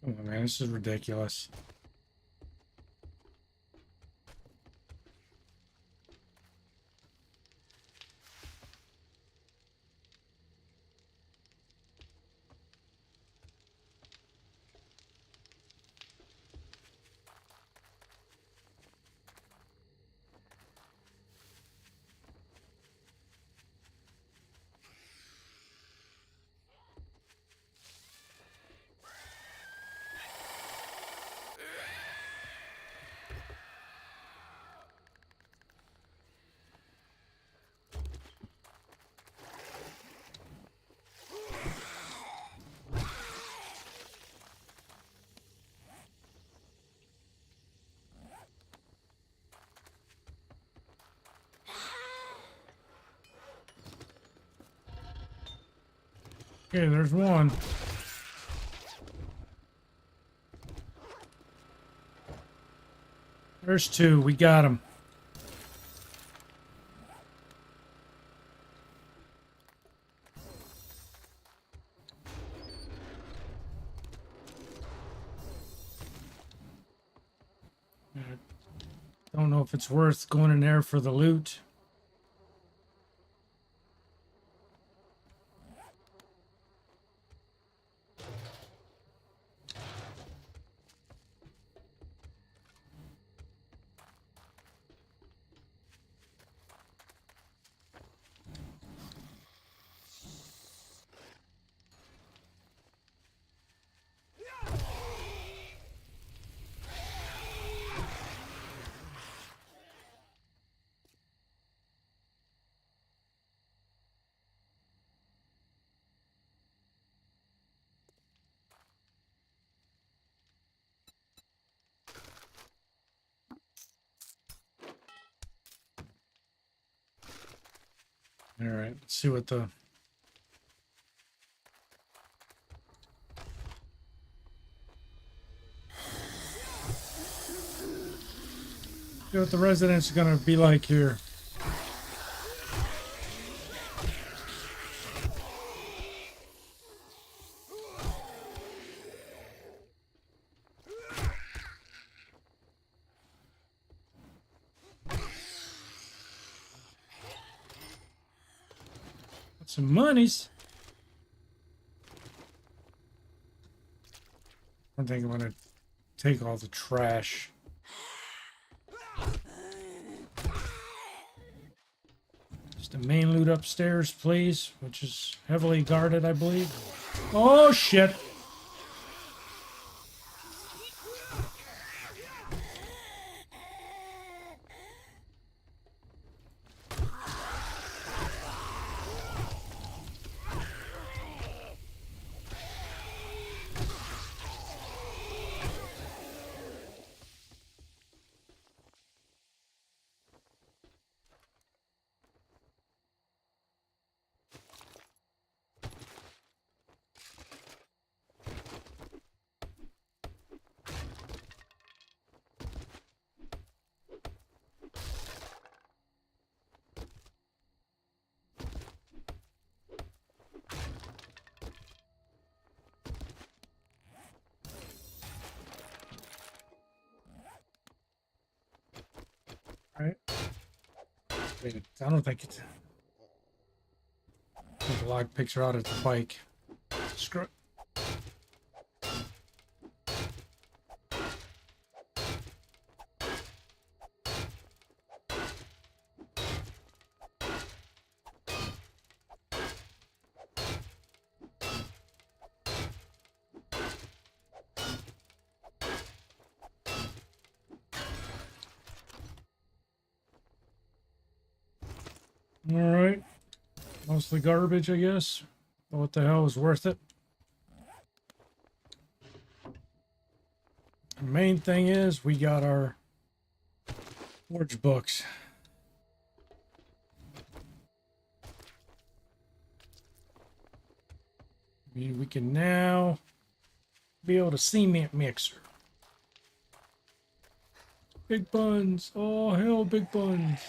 Oh man, this is ridiculous. Okay, there's one. There's two. We got them. Don't know if it's worth going in there for the loot. All right, let's see what the... See what the residents are gonna be like here. Some monies. I think I'm gonna take all the trash. Just the main loot upstairs, please, which is heavily guarded, I believe. Oh shit! Right. Wait, I don't think it's... I think the log picks are out at the bike. Screw it. All right. Mostly garbage, I guess. But what the hell is worth it? The main thing is we got our forge books. We can now build a cement mixer. Big buns. Oh, hell, big buns.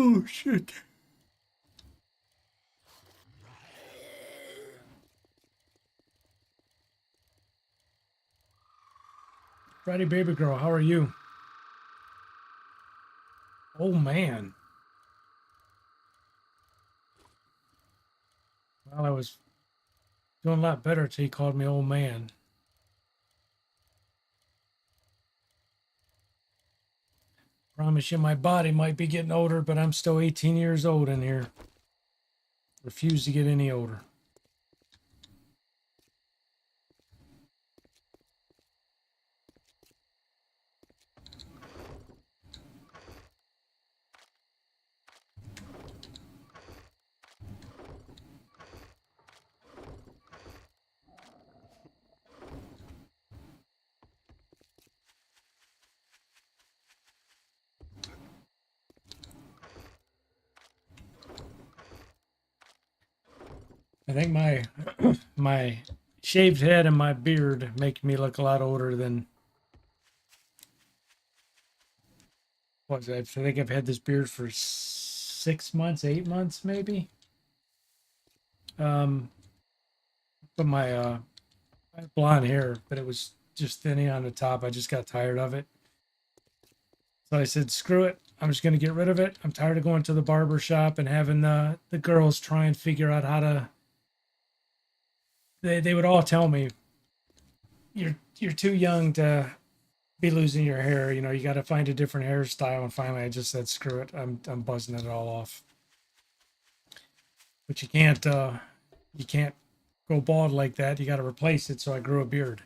Oh, shit. Friday baby girl, how are you? Oh, man. Well, I was doing a lot better till he called me old man. Promise you my body might be getting older, but I'm still 18 years old in here. Refuse to get any older. I think my my shaved head and my beard make me look a lot older than what I think I've had this beard for 6 months, 8 months maybe. Um, but I had blonde hair, but it was just thinning on the top. I just got tired of it. So I said, screw it. I'm just going to get rid of it. I'm tired of going to the barber shop and having the girls try and figure out how to. They would all tell me, you're too young to be losing your hair. You know, you got to find a different hairstyle. And finally, I just said, screw it. I'm buzzing it all off. But you can't go bald like that. You got to replace it. So I grew a beard,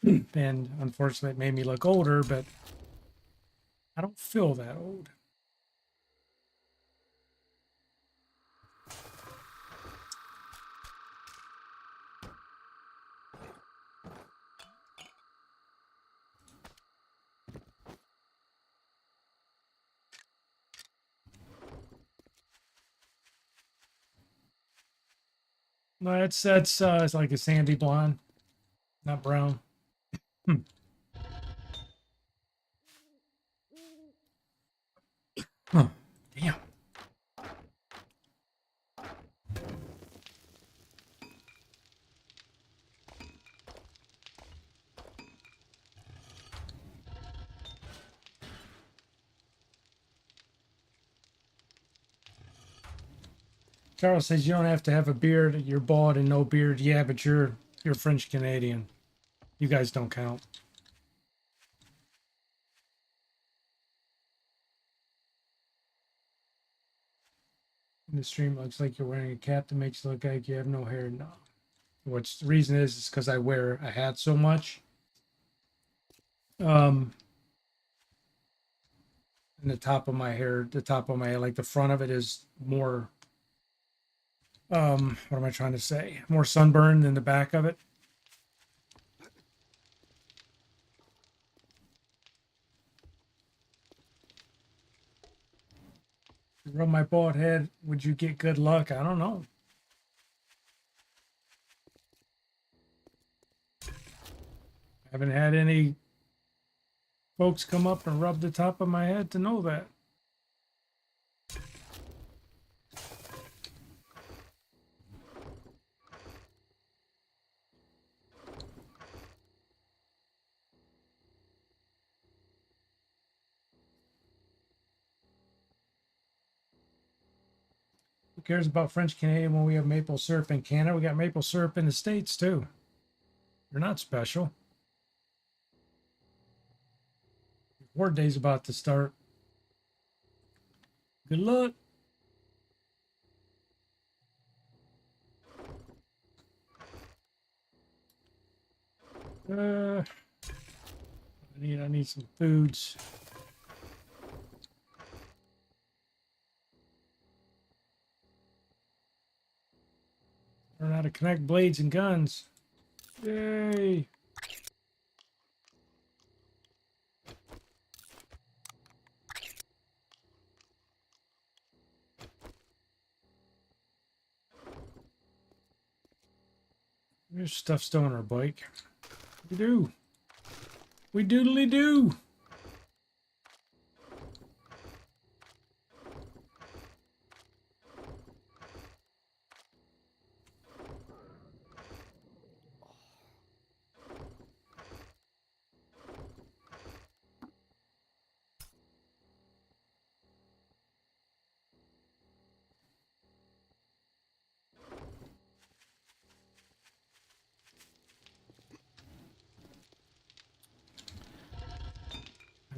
and unfortunately, it made me look older. But I don't feel that old. No, that's it's like a sandy blonde, not brown. Hmm. Huh. Damn. Charles says you don't have to have a beard. You're bald and no beard. Yeah, but you're French Canadian. You guys don't count. In the stream, it looks like you're wearing a cap that makes you look like you have no hair. No. What's the reason is because I wear a hat so much. Um, and the top of my hair, like the front of it is more. What am I trying to say? More sunburned than the back of it. Rub my bald head. Would you get good luck? I don't know. Haven't had any folks come up and rub the top of my head to know that. Who cares about French Canadian when we have maple syrup in Canada? We got maple syrup in the States too. You're not special. Horde Day's about to start. Good luck. I need some foods. Learn how to connect blades and guns. Yay! There's stuff still on our bike. We do. We doodly do.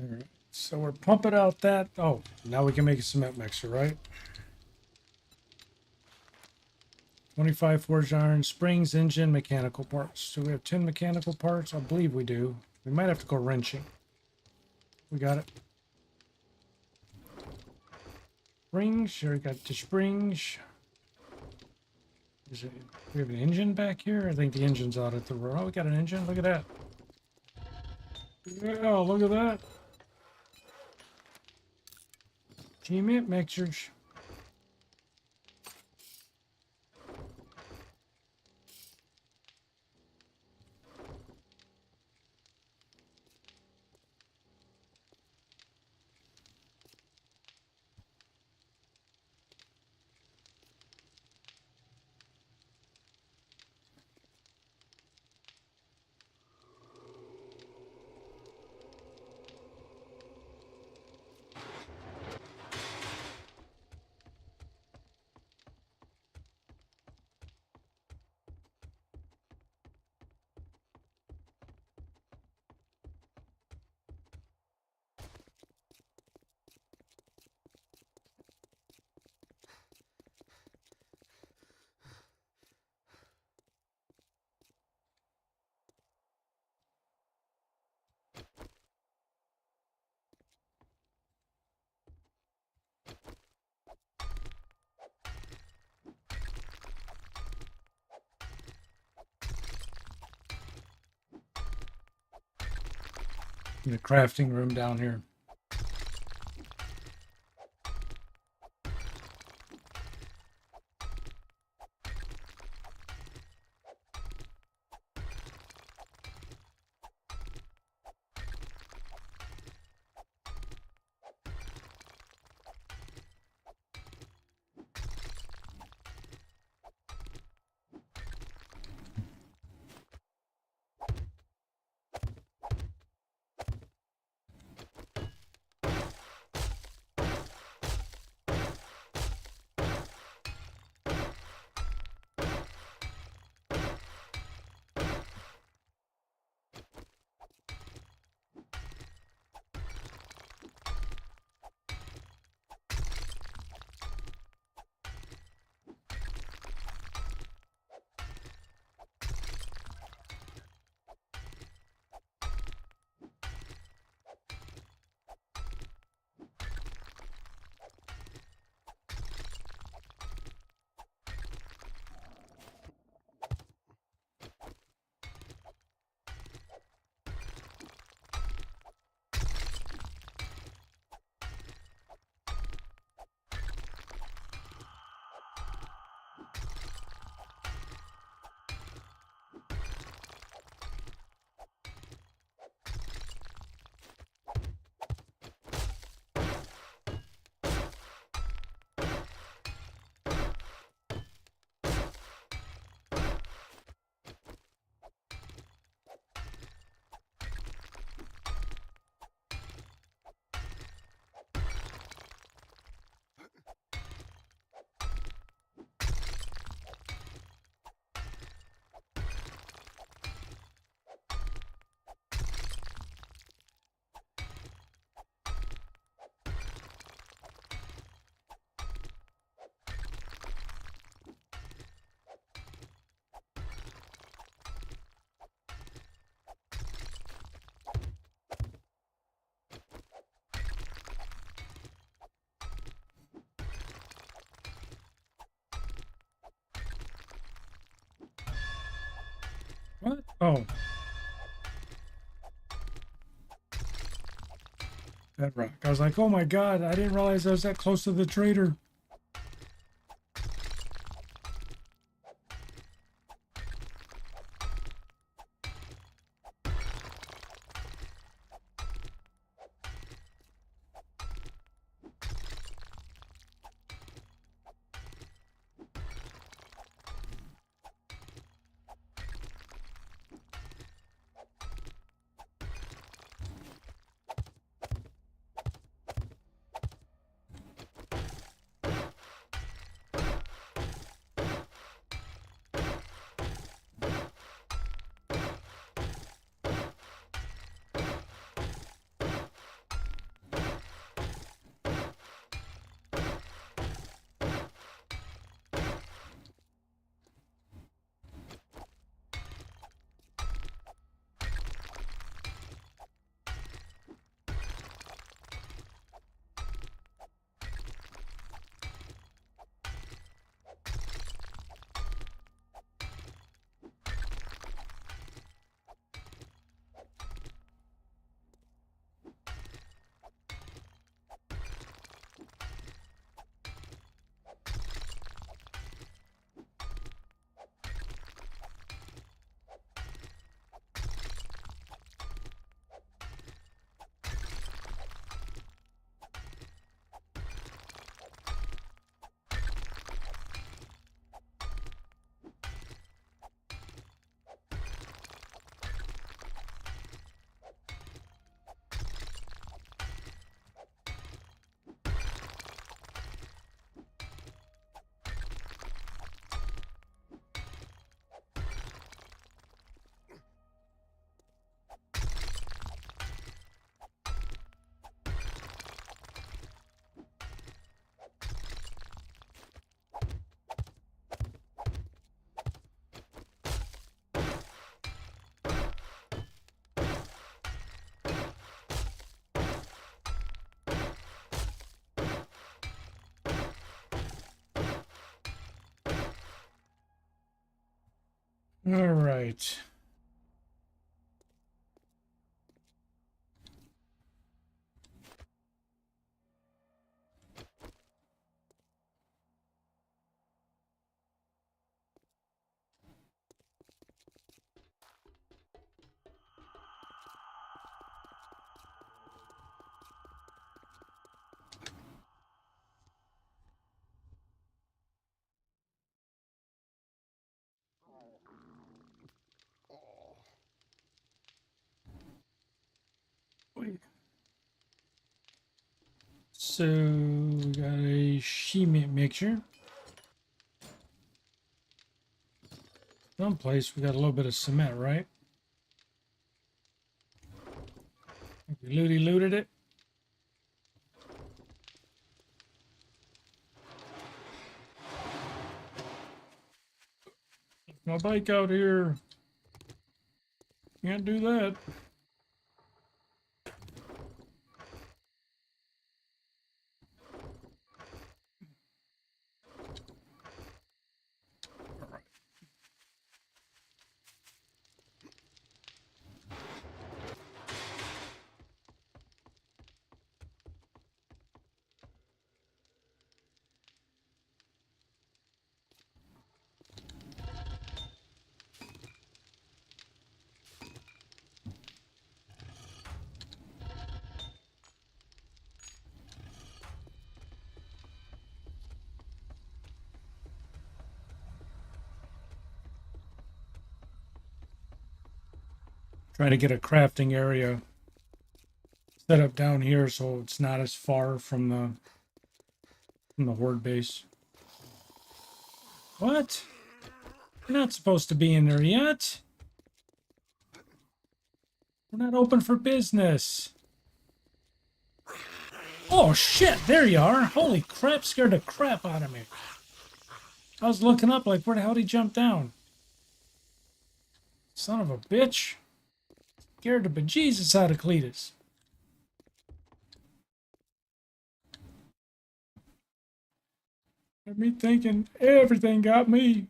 All right. So we're pumping out that. Oh, now we can make a cement mixer, right? 25 forged iron, springs, engine, mechanical parts. Do we have 10 mechanical parts? I believe we do. We might have to go wrenching. We got it. Springs. Sure, we got the springs. Is it, we have an engine back here? I think the engine's out at the road. Oh, we got an engine. Look at that. Yeah, look at that. Cement mixers. In the crafting room down here. Oh. Bedrock. I was like, oh my god, I didn't realize I was that close to the trader. All right. So we got a cement mixture. Someplace we got a little bit of cement, right? We looted it. My bike out here. Can't do that. Trying to get a crafting area set up down here so it's not as far from the Horde base. What? You're not supposed to be in there yet. We're not open for business. Oh shit, there you are. Holy crap, scared the crap out of me. I was looking up like, where the hell did he jump down? Son of a bitch. Scared the bejesus out of Cletus. Got me thinking everything got me.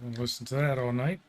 I'll listen to that all night.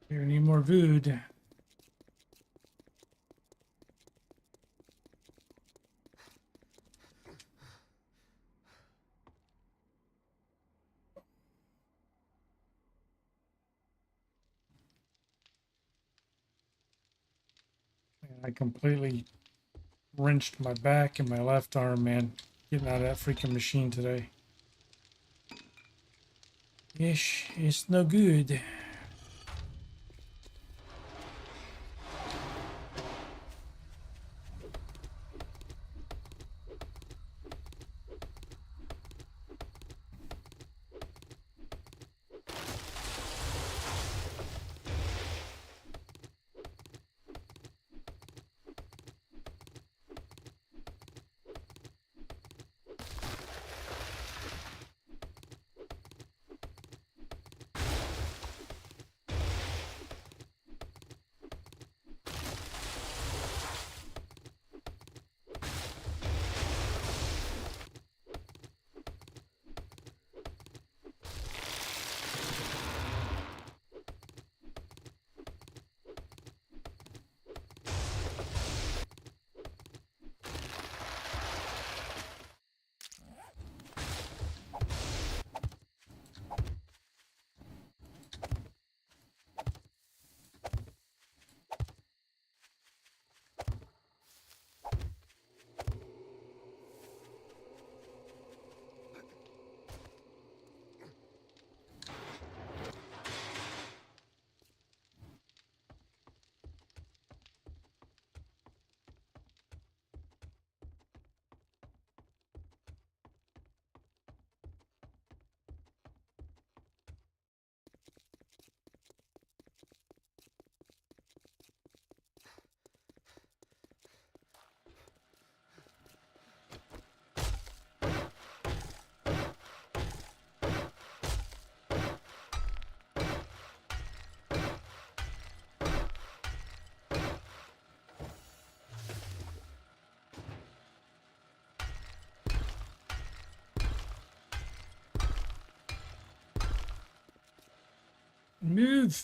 Here, need more food. Man, I completely wrenched my back and my left arm, man, getting out of that freaking machine today. Yes, it's no good. Move.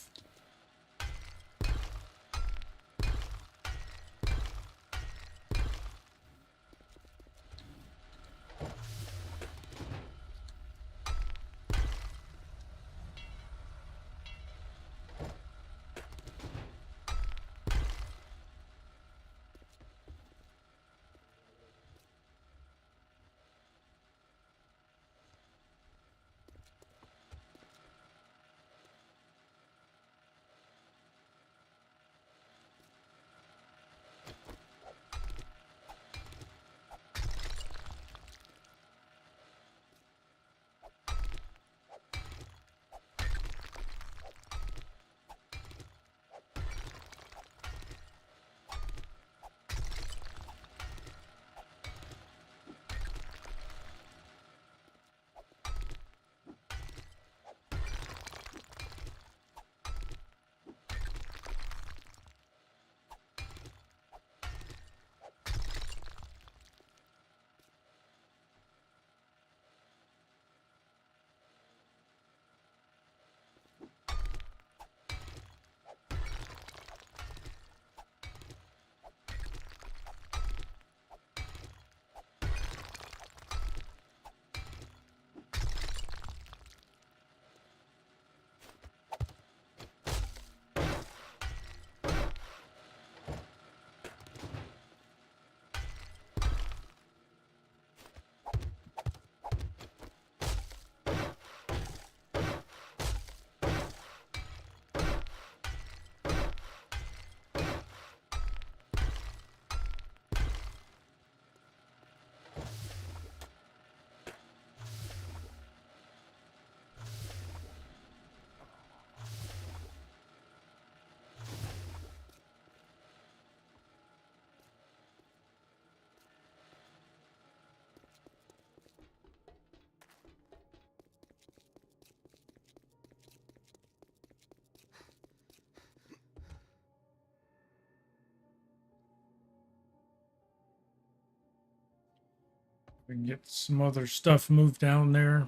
We can get some other stuff moved down there.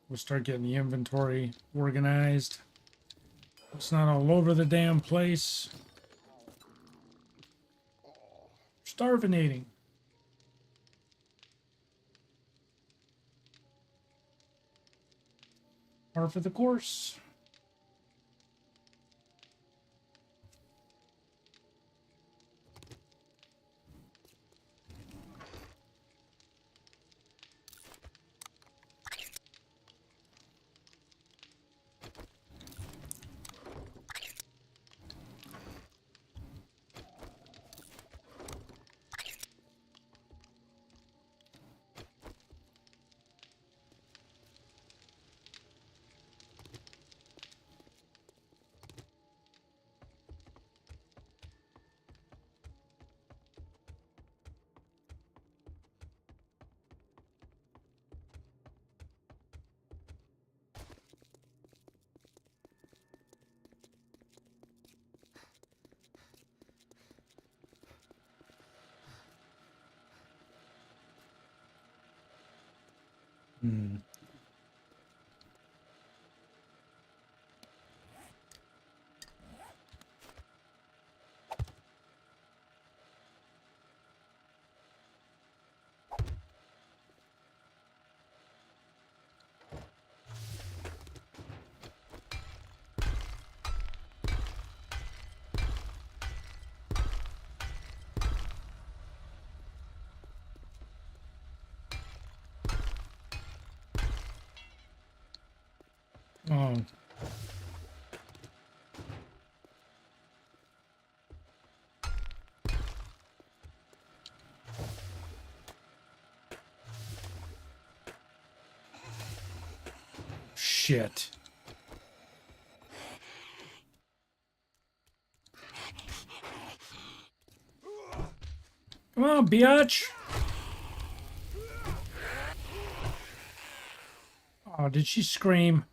We'll start getting the inventory organized. It's not all over the damn place. Starvinating. Par for the course. Hmm. Oh. Shit. Come on, biatch. Oh, did she scream?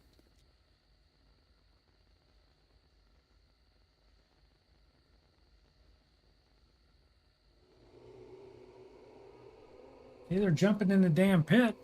Hey, they're jumping in the damn pit.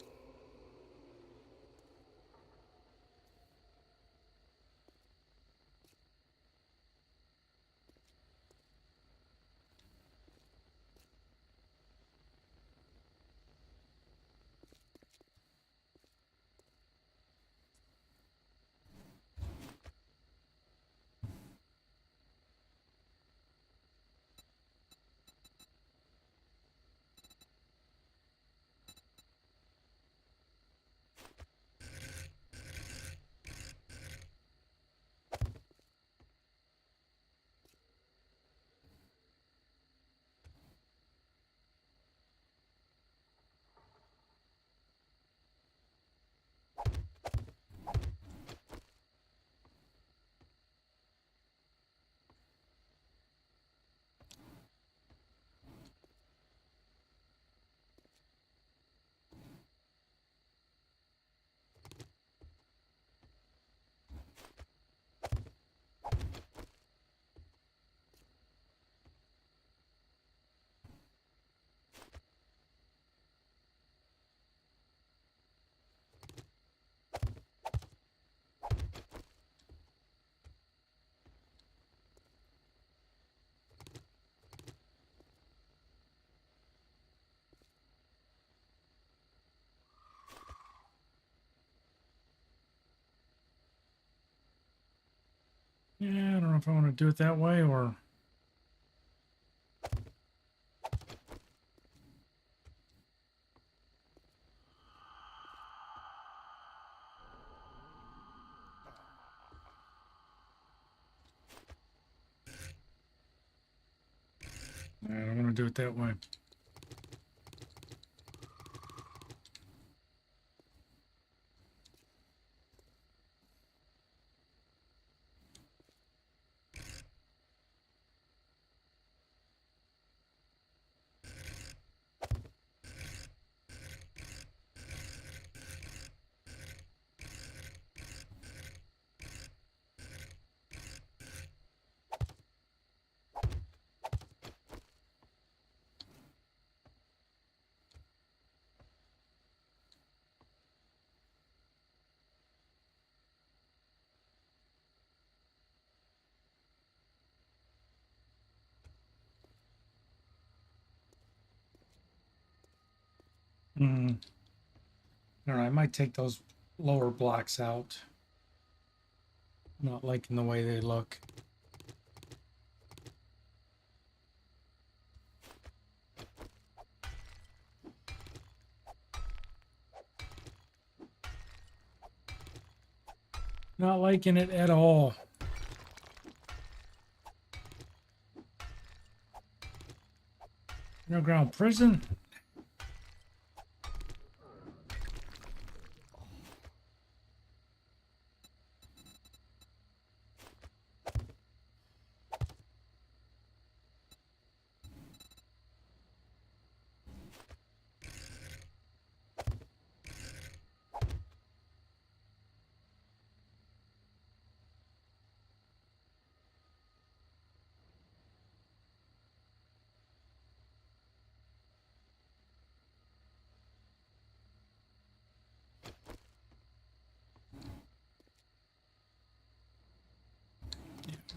Yeah, I don't know if I want to do it that way or... I don't want to do it that way. Hmm. All right, I might take those lower blocks out. Not liking the way they look. Not liking it at all. Underground prison?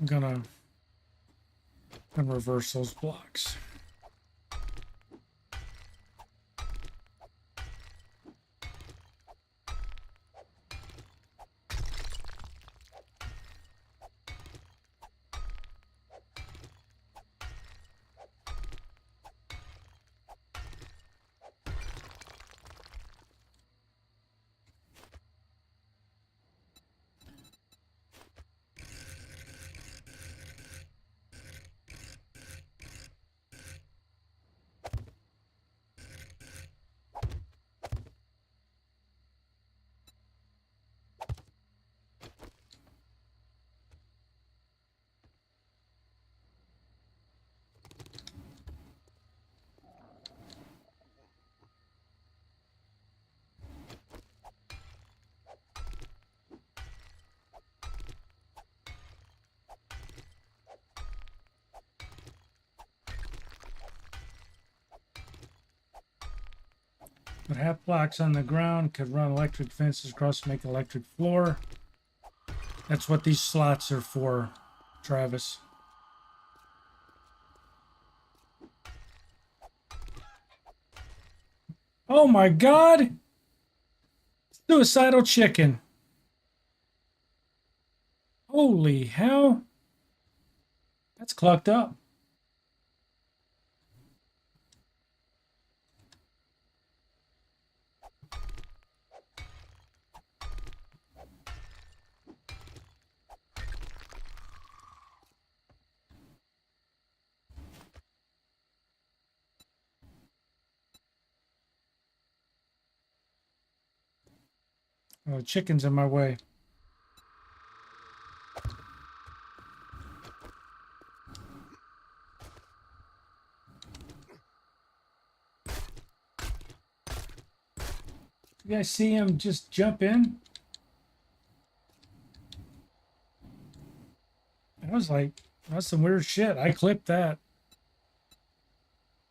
I'm gonna reverse those blocks. But half blocks on the ground could run electric fences across to make electric floor. That's what these slots are for, Travis. Oh my God! Suicidal chicken. Holy hell. That's clucked up. Oh, the chicken's in my way. You guys see him just jump in? I was like, that's some weird shit. I clipped that.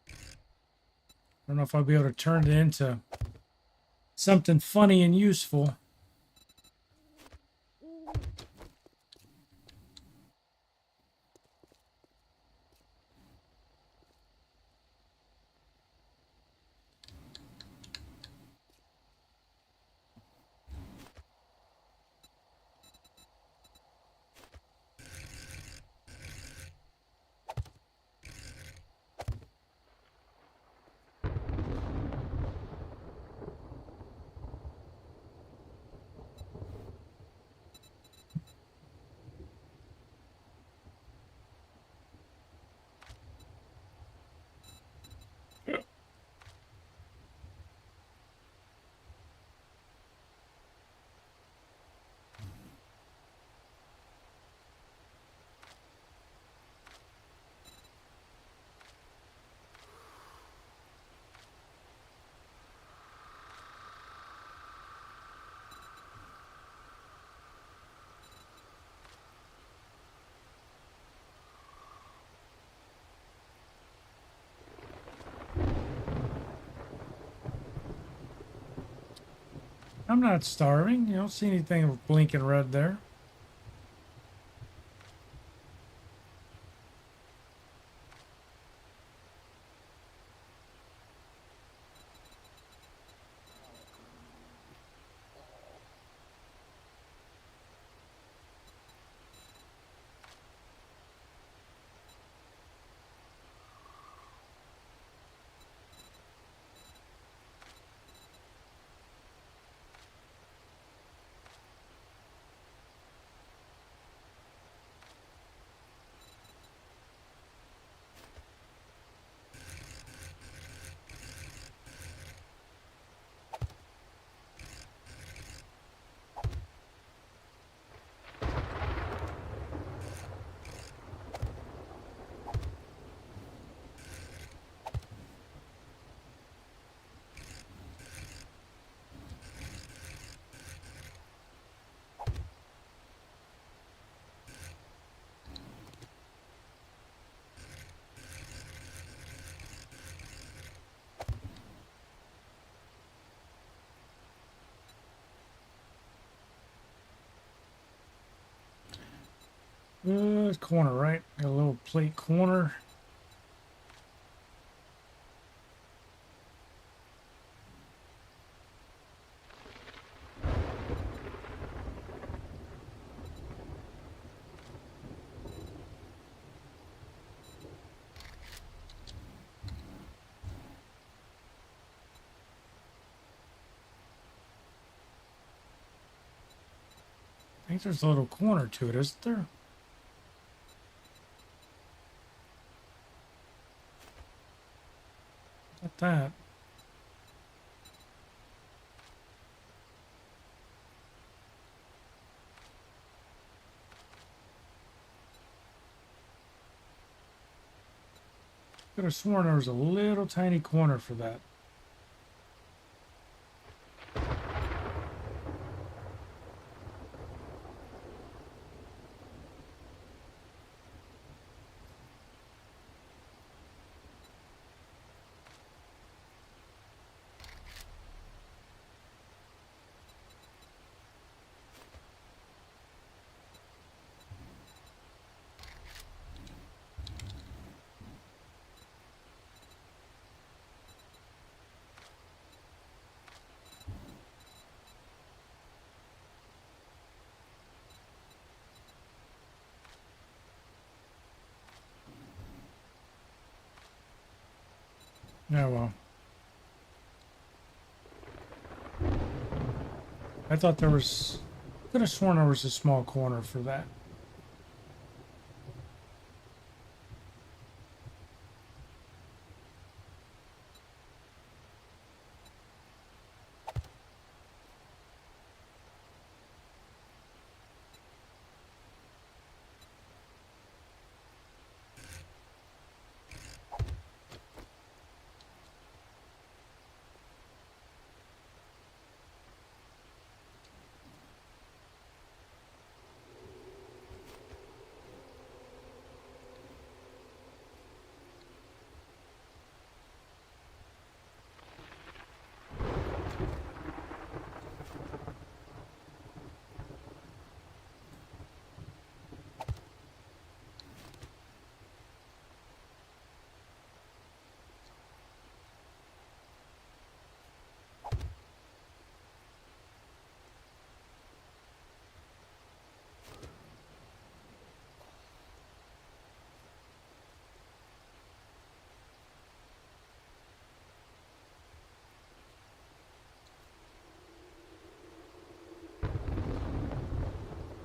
I don't know if I'll be able to turn it into something funny and useful. I'm not starving. You don't see anything blinking red there. Good corner, right? Got a little plate corner. I think there's a little corner to it, isn't there? Not that. Could have sworn there was a little tiny corner for that. Yeah, well. I thought there was... Could have sworn there was a small corner for that.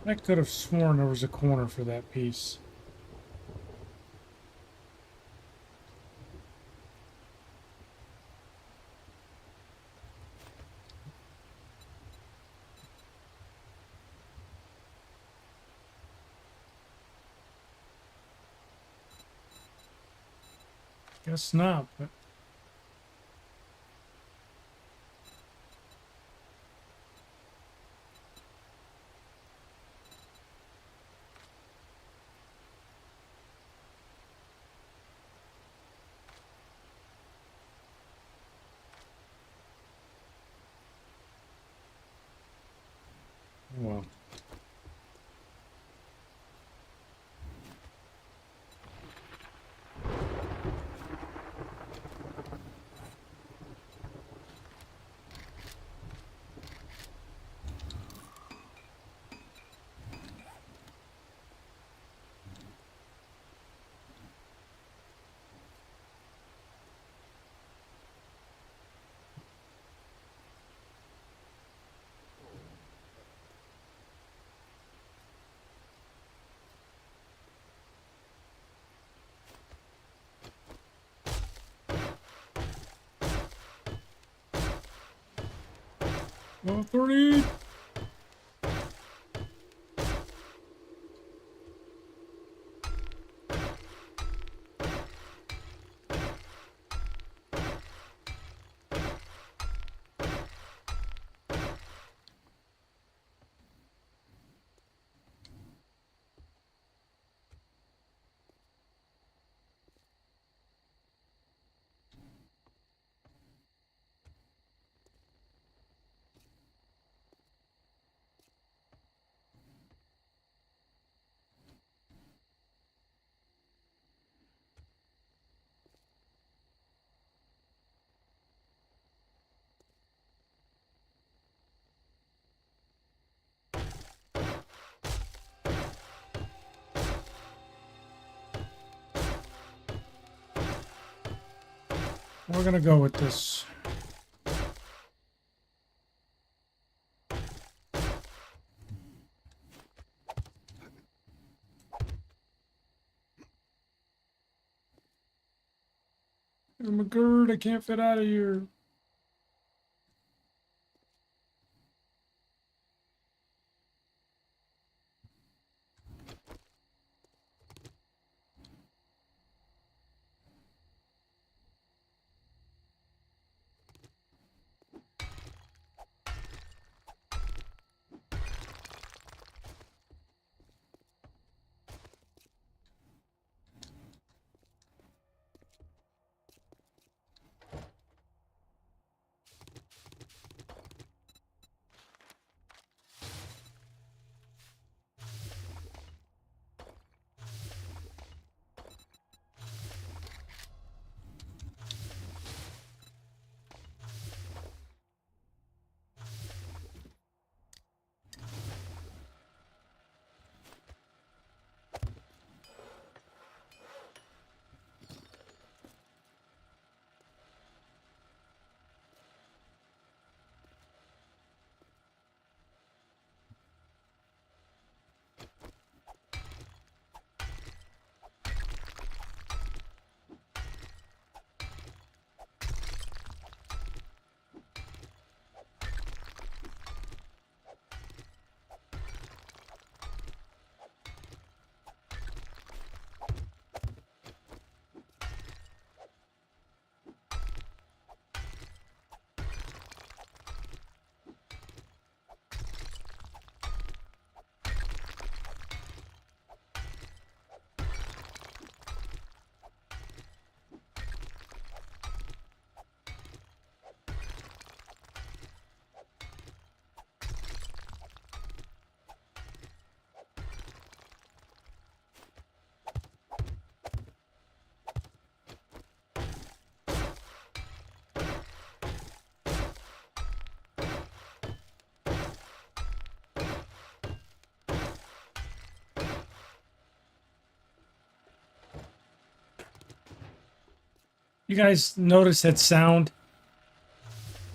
I could have sworn there was a corner for that piece. Guess not, but... Oh, 30. We're gonna go with this. I'm a gird. I can't fit out of here. You guys notice that sound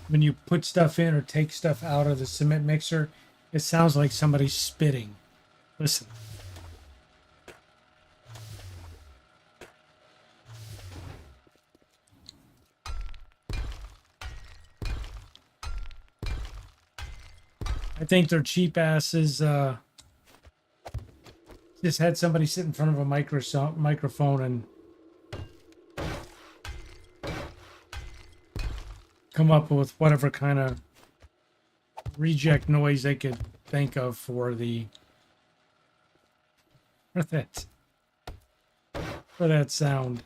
when you put stuff in or take stuff out of the cement mixer? It sounds like somebody's spitting. Listen. I think their cheap asses just had somebody sit in front of a microphone and come up with whatever kind of reject noise they could think of for that sound.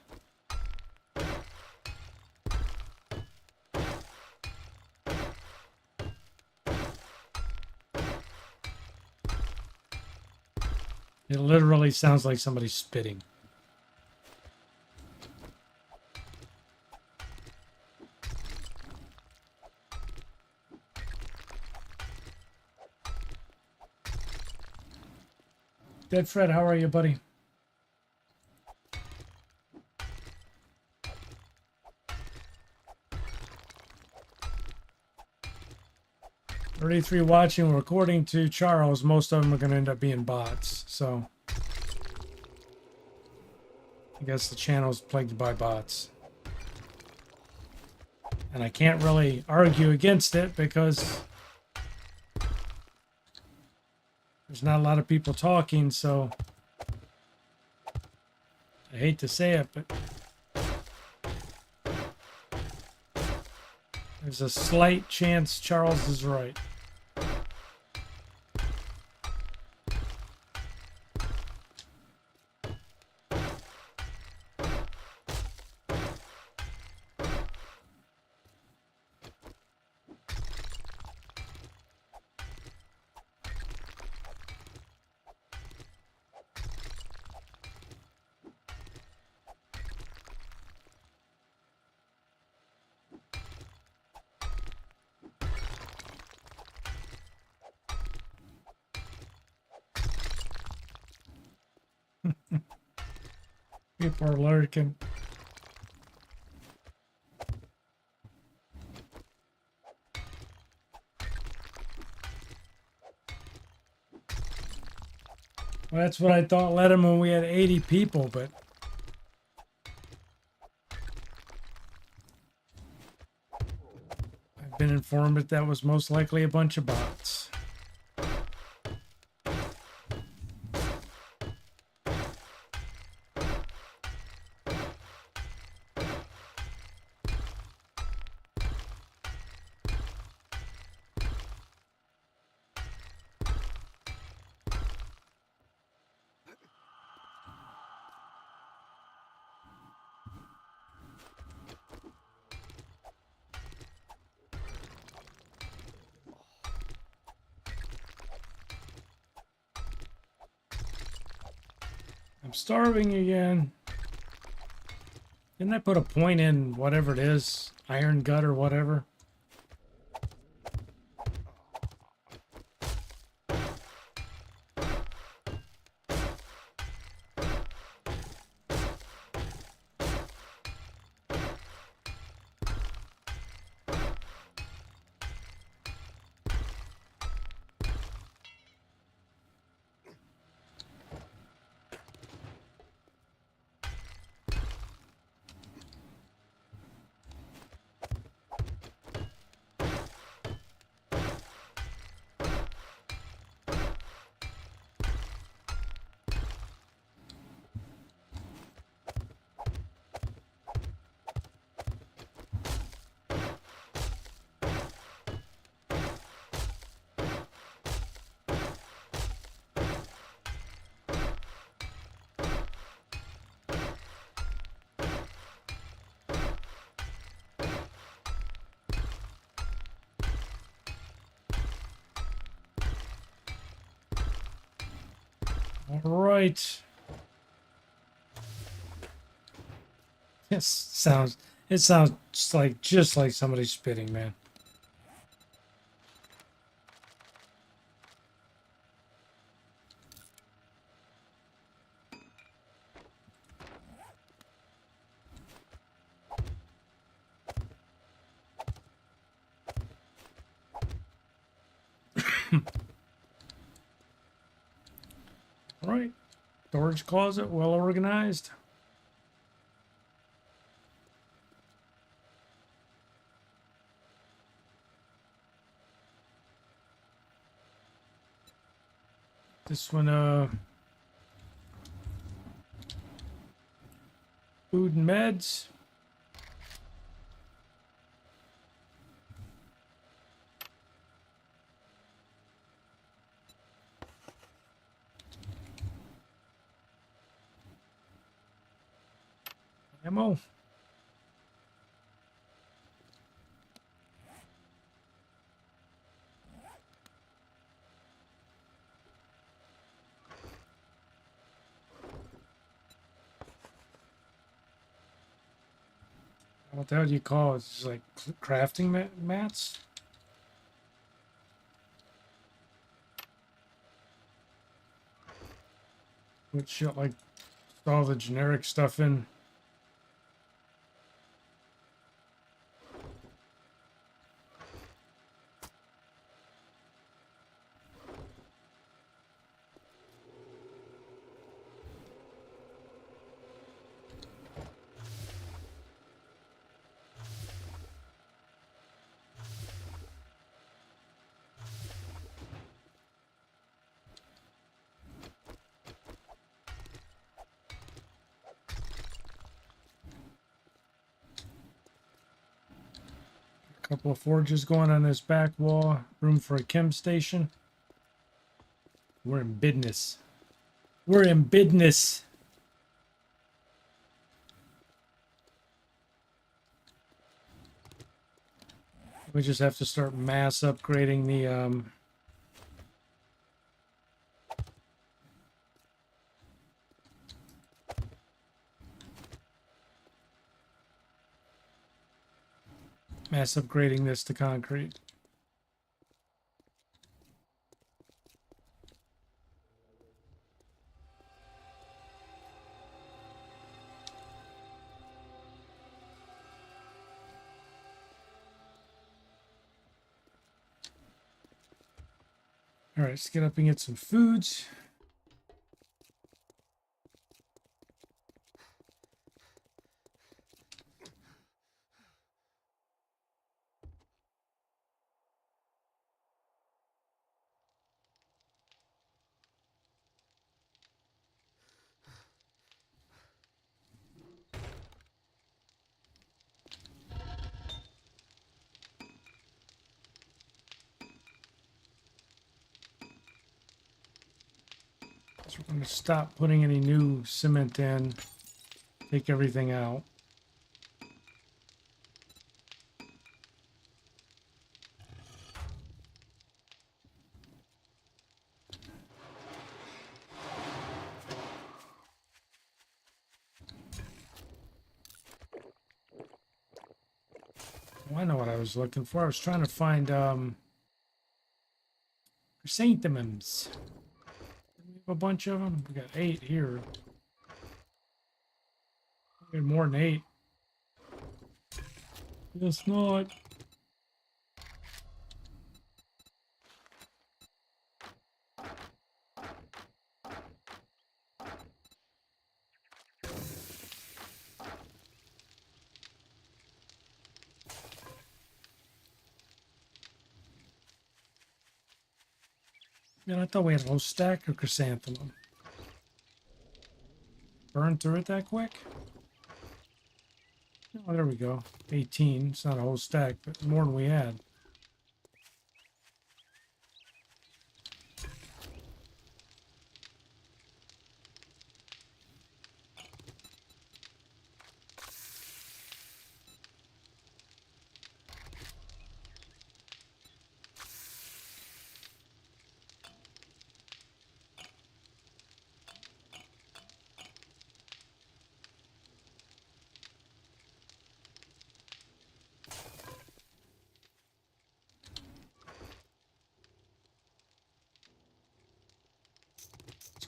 It literally sounds like somebody's spitting. Dead Fred, how are you, buddy? $33 watching. According to Charles, most of them are going to end up being bots. So I guess the channel's plagued by bots. And I can't really argue against it because there's not a lot of people talking, so I hate to say it, but there's a slight chance Charles is right. People are lurking. Well, that's what I thought led him when we had 80 people, but I've been informed that that was most likely a bunch of bots. I'm starving again. Didn't I put a point in whatever it is? Iron gut or whatever? All right. It sounds just like somebody spitting, man. All right. Storage closet, well organized. This one, food and meds. Ammo. What the hell do you call it? It's just like crafting mats? Put shit like all the generic stuff in. Couple of forges going on this back wall. Room for a chem station. We're in business. We're in business. We just have to start mass upgrading the mass upgrading this to concrete. All right, let's get up and get some foods. So we're going to stop putting any new cement in. Take everything out. Oh, I know what I was looking for. I was trying to find chrysanthemums. We have a bunch of them. We got 8 here. We had more than 8. Guess not. Man, I thought we had a whole stack of chrysanthemum. Burn through it that quick? Oh, there we go. 18. It's not a whole stack, but more than we had.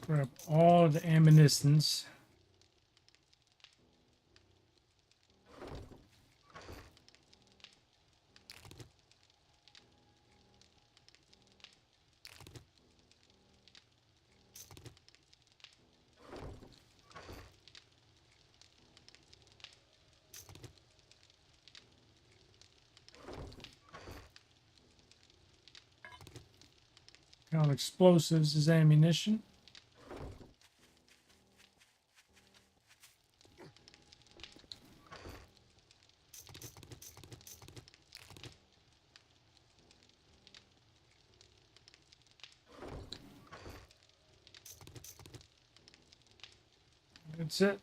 Grab all the ammunitions. Count explosives as ammunition. That's it.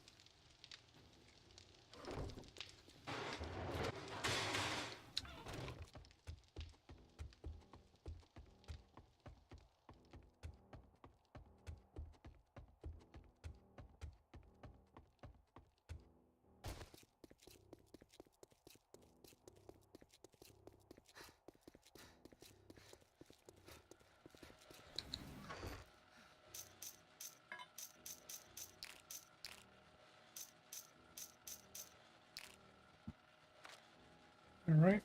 All right.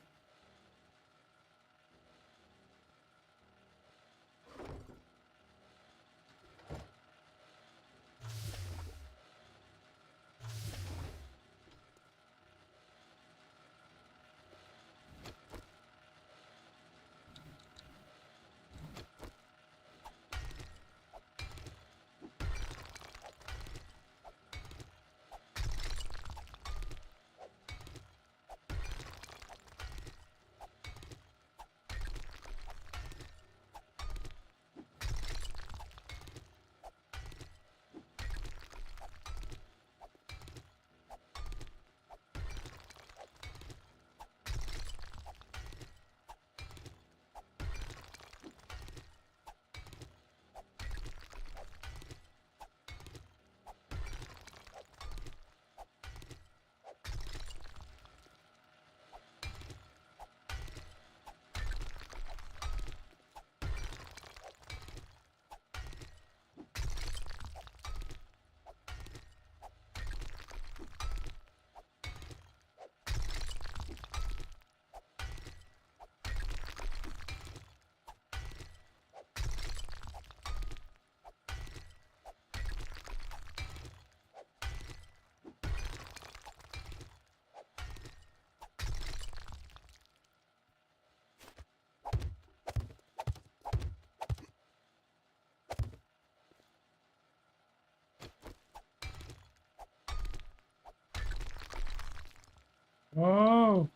Oh,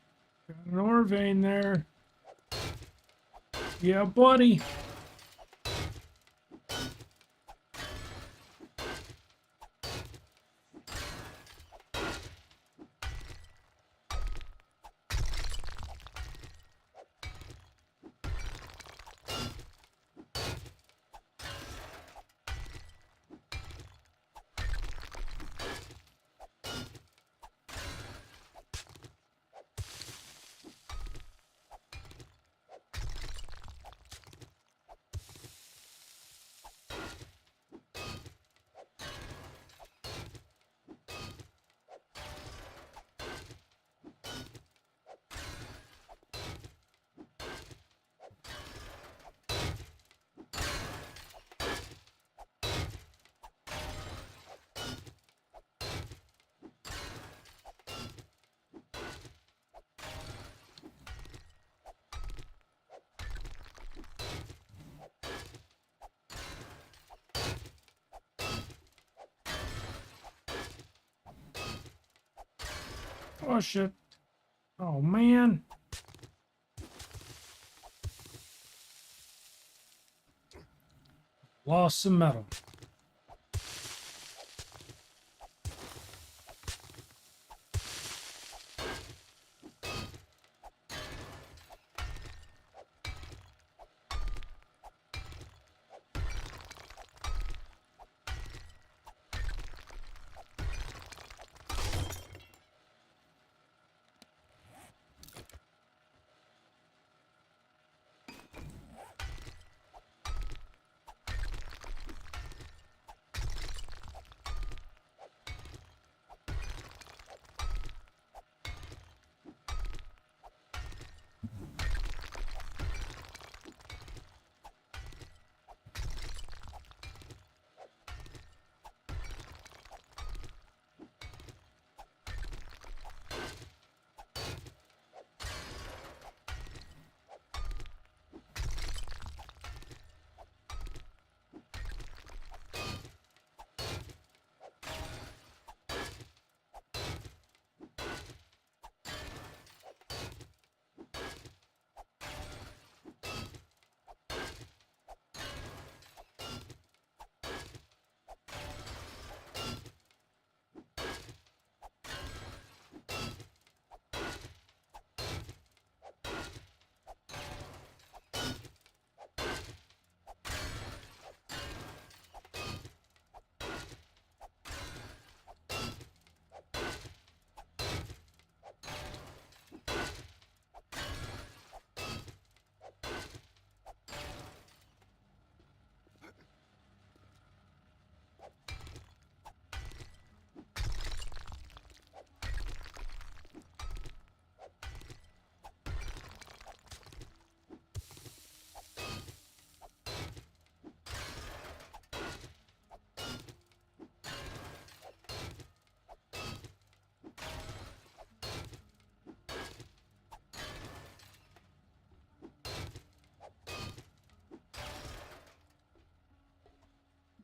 got an ore vein there. Yeah, buddy. Oh, shit. Oh, man. Lost some metal.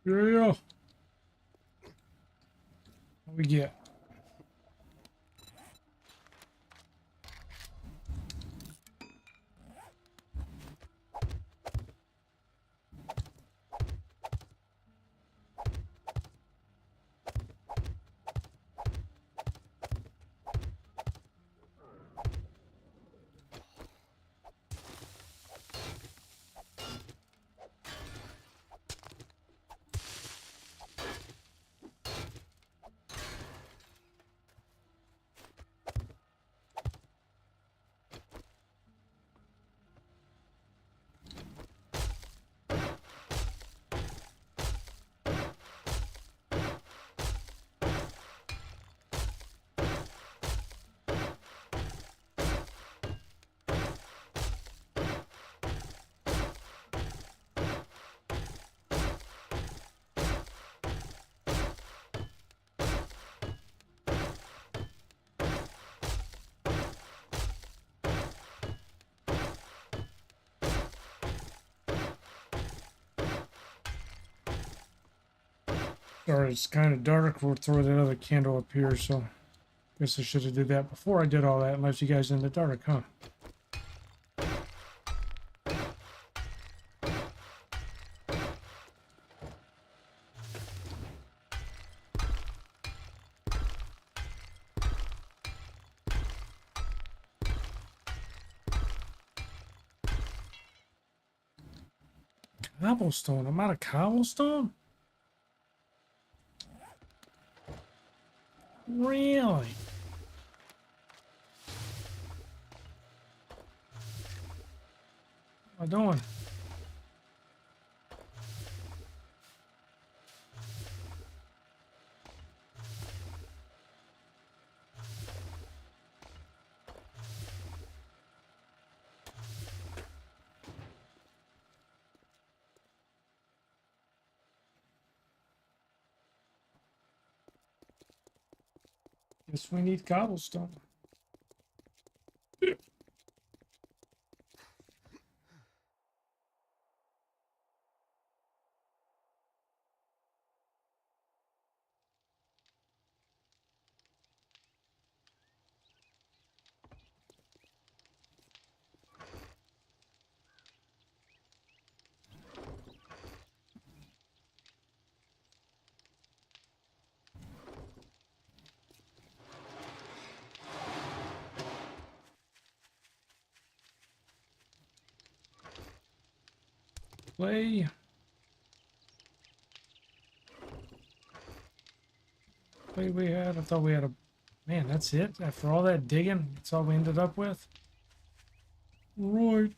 Yeah. What we get? Sorry, it's kind of dark. We'll throw another candle up here, so Guess I should have did that before I did all that, unless you guys in the dark, huh? Cobblestone. I'm out of cobblestone? Really? What am I doing? Guess we need cobblestone. Play. Play we had. I thought we had a... Man, that's it? After all that digging, that's all we ended up with? Right.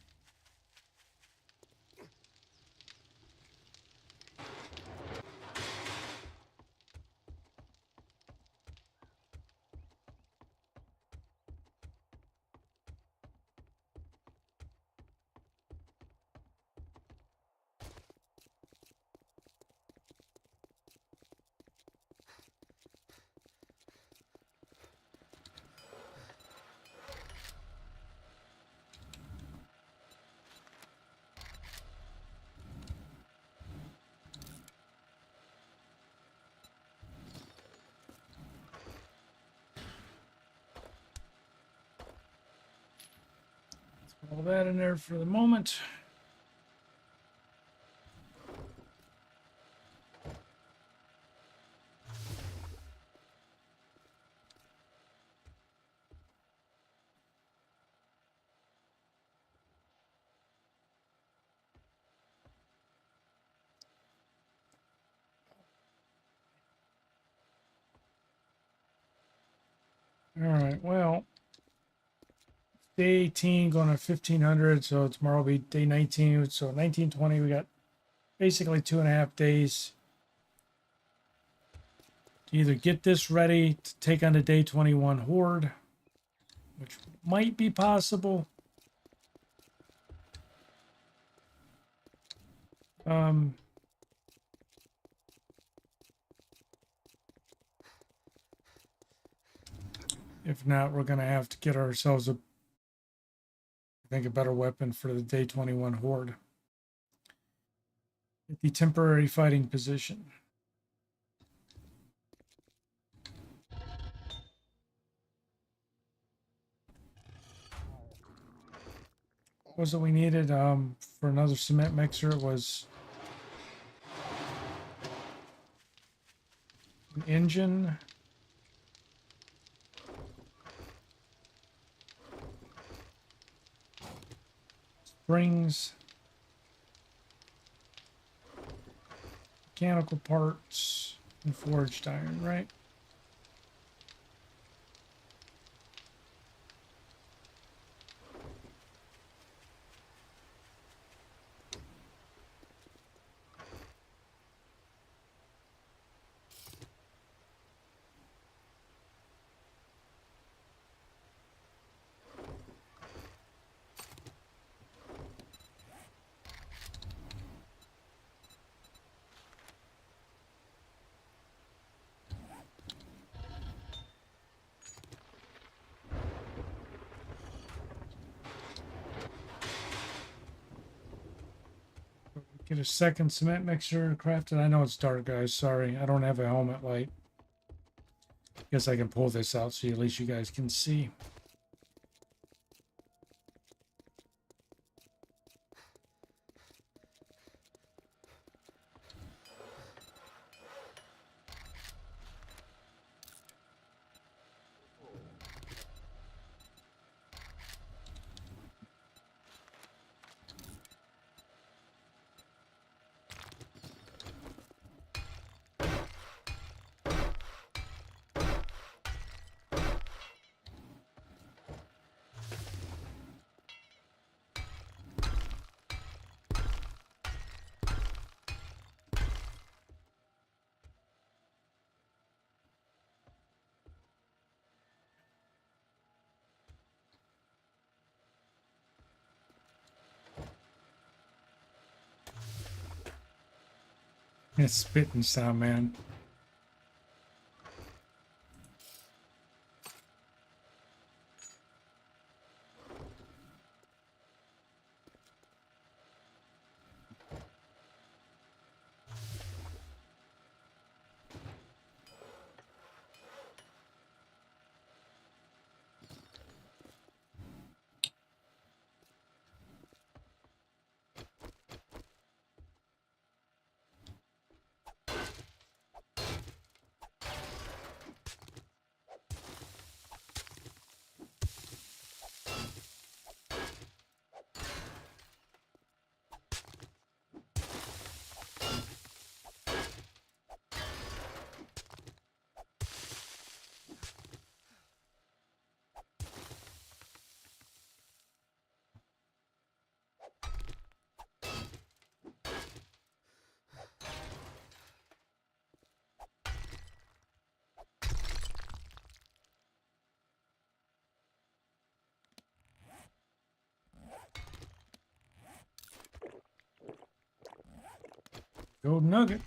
All that in there for the moment. All right, well, day 18 going to 1500, so tomorrow will be day 19. So 1920, we got basically 2.5 days to either get this ready to take on the day 21 Horde, which might be possible. If not, we're going to have to get ourselves I think a better weapon for the day 21 Horde. At the temporary fighting position. What was it we needed for another cement mixer? It was an engine, springs, mechanical parts, and forged iron, right? Get a second cement mixer crafted. I know it's dark, guys. Sorry, I don't have a helmet light. Guess I can pull this out so at least you guys can see. It's spitting sound, man. Gold nugget.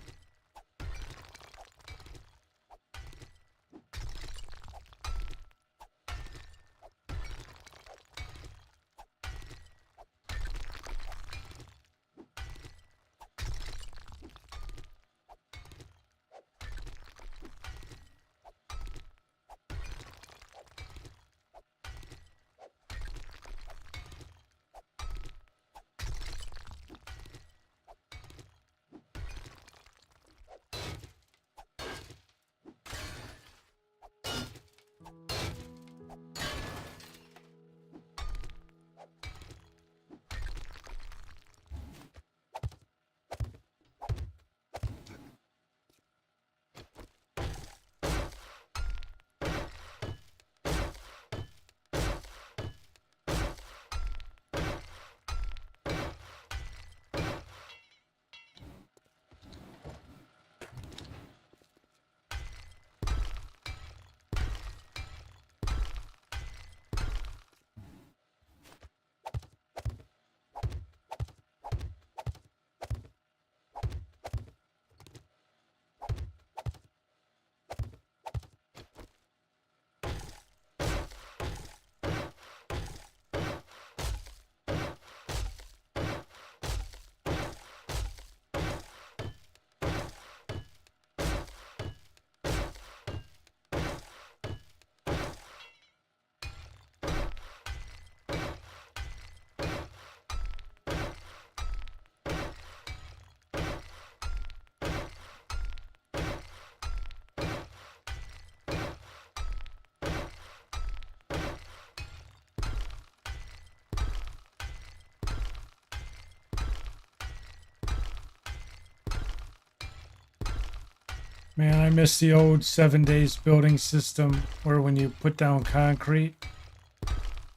Man, I miss the old 7 days building system where when you put down concrete,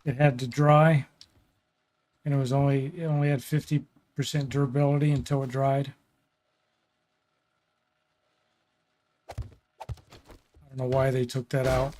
it had to dry, and it only had 50% durability until it dried. I don't know why they took that out.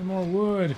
Some more wood.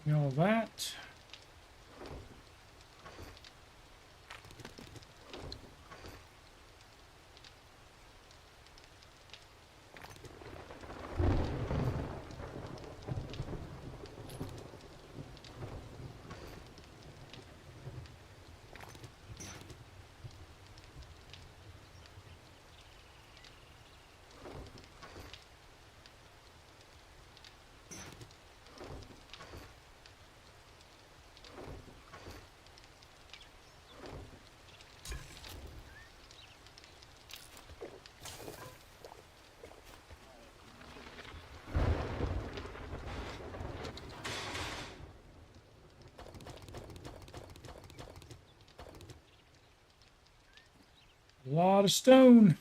All that. A lot of stone.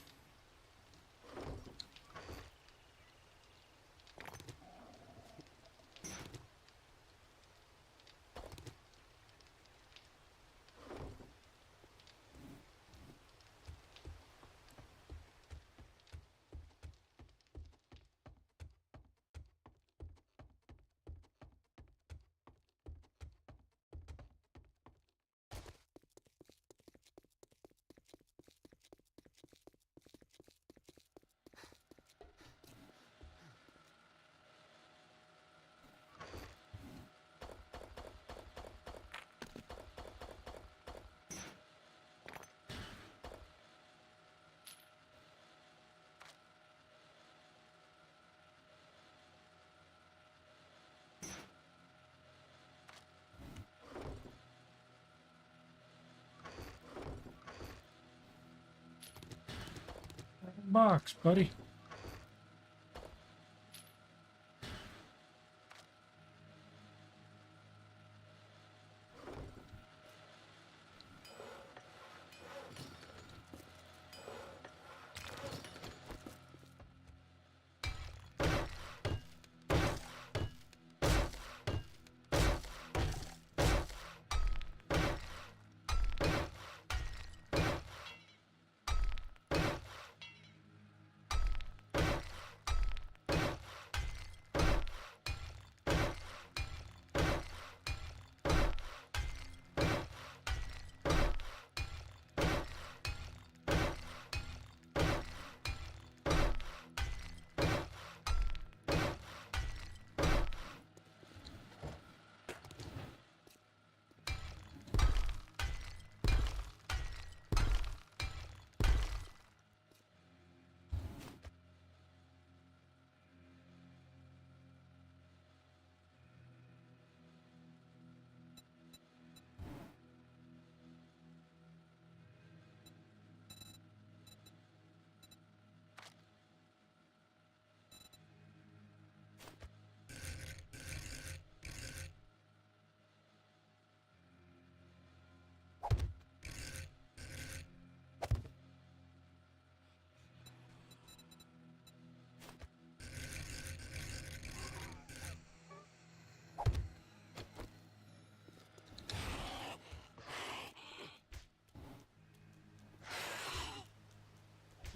Box, buddy.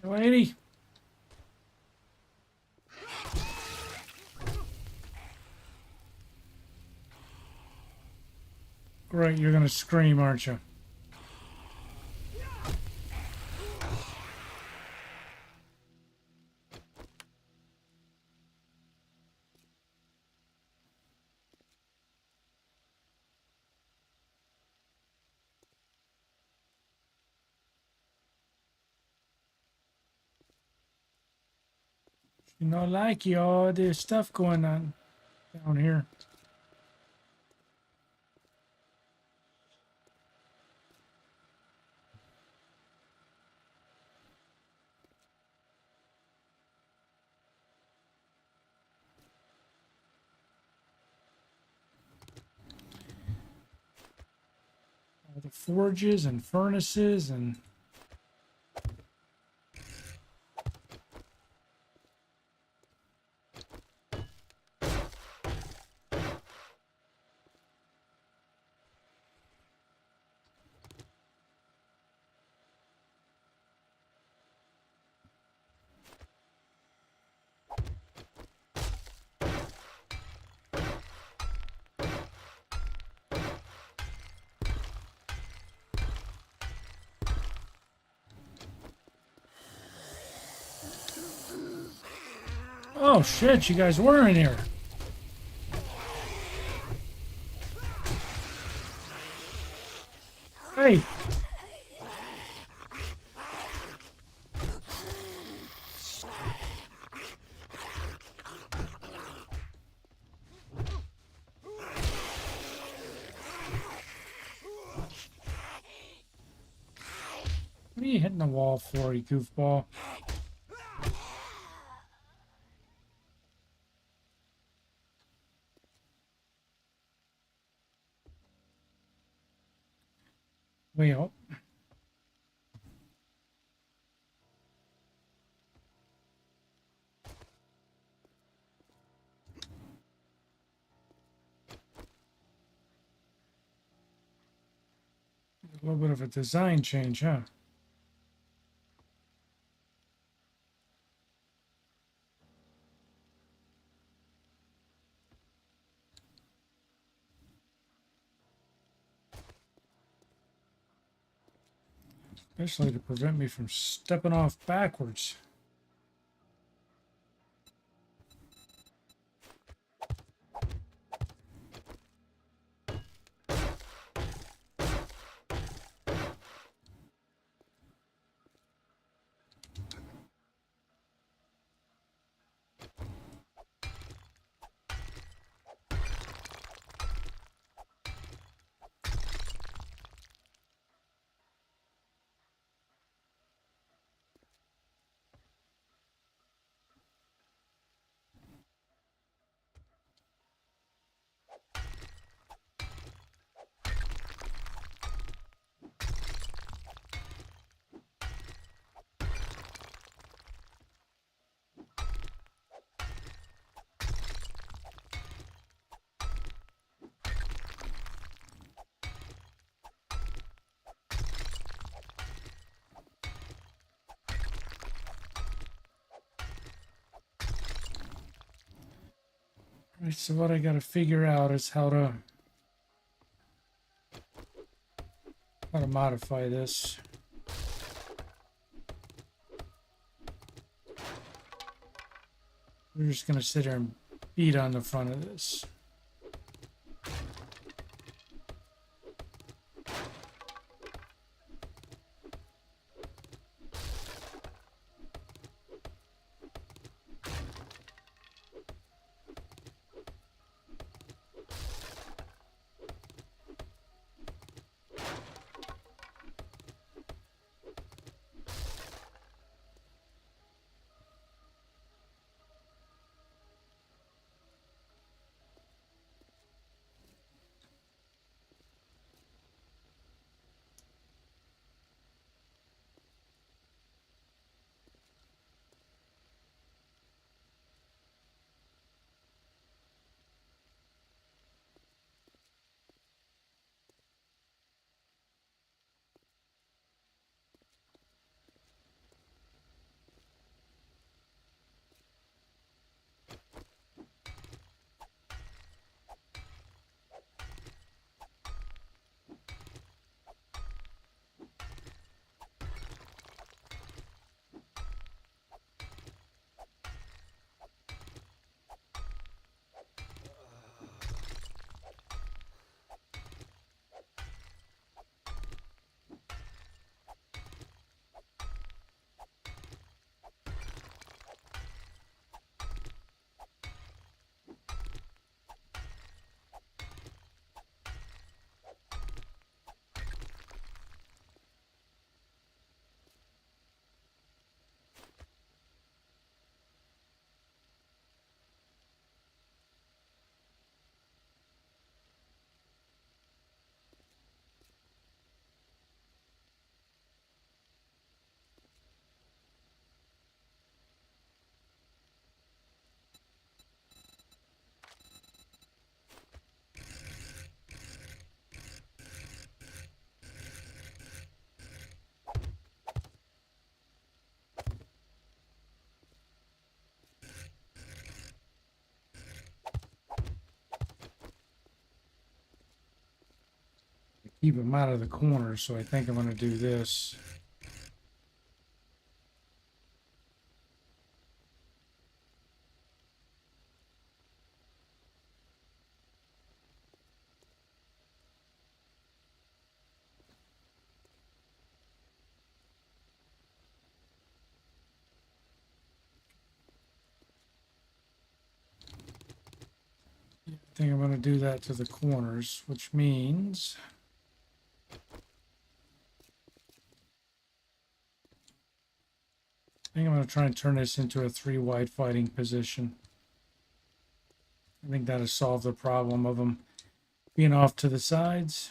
Lady. Great, you're gonna scream, aren't you? You know, like y'all, there's stuff going on down here. All the forges and furnaces and oh shit, you guys were in here. Hey. What are you hitting the wall for, you goofball? Well, a little bit of a design change, huh? Especially to prevent me from stepping off backwards. Alright, so what I gotta figure out is how to modify this. We're just gonna sit here and beat on the front of this. keep them out of the corner, so I think I'm going to do this. I think I'm going to do that to the corners, which means I think I'm going to try and turn this into a 3-wide fighting position. I think that'll solve the problem of them being off to the sides.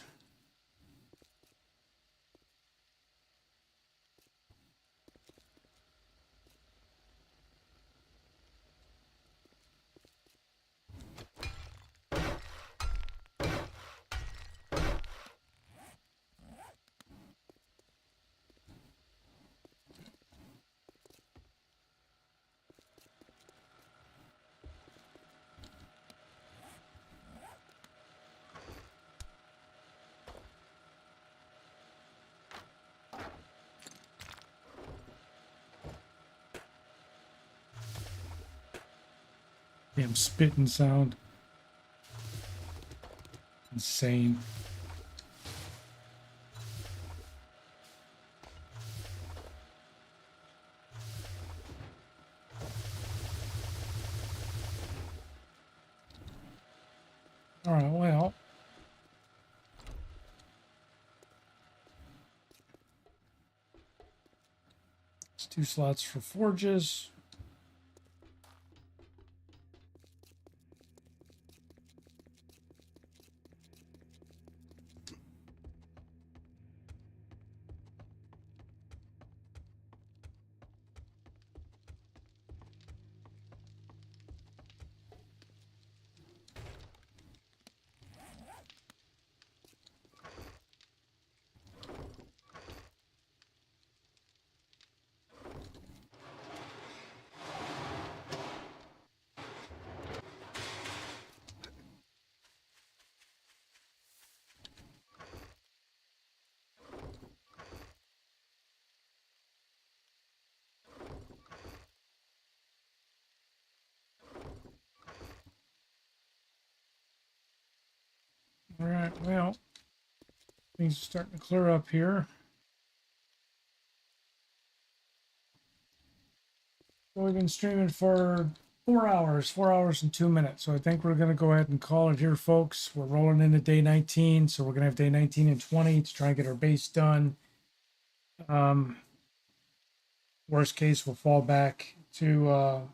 Damn spitting sound. Insane. All right, well. It's 2 slots for forges. All right, well, things are starting to clear up here. So we've been streaming for 4 hours and 2 minutes. So I think we're going to go ahead and call it here, folks. We're rolling into day 19. So we're going to have day 19 and 20 to try and get our base done. Worst case, we'll fall back to,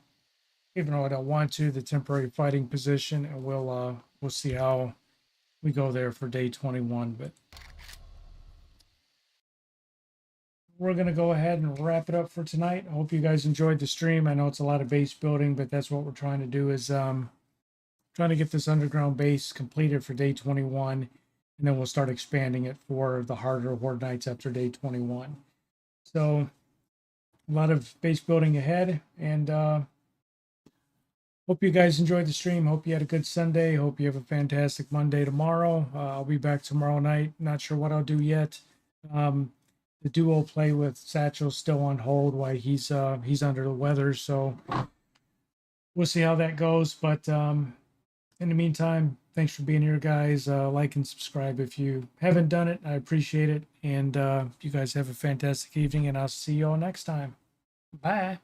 even though I don't want to, the temporary fighting position, and we'll see how we go there for day 21. But we're going to go ahead and wrap it up for tonight. I hope you guys enjoyed the stream. I know it's a lot of base building, but that's what we're trying to do, is trying to get this underground base completed for day 21, and then we'll start expanding it for the harder Horde nights after day 21. So a lot of base building ahead, and hope you guys enjoyed the stream. Hope you had a good Sunday. Hope you have a fantastic Monday tomorrow. I'll be back tomorrow night. Not sure what I'll do yet. The duo play with Satchel's still on hold while he's under the weather, so we'll see how that goes. But in the meantime, thanks for being here, guys. Like and subscribe if you haven't done it. I appreciate it. And you guys have a fantastic evening, and I'll see you all next time. Bye.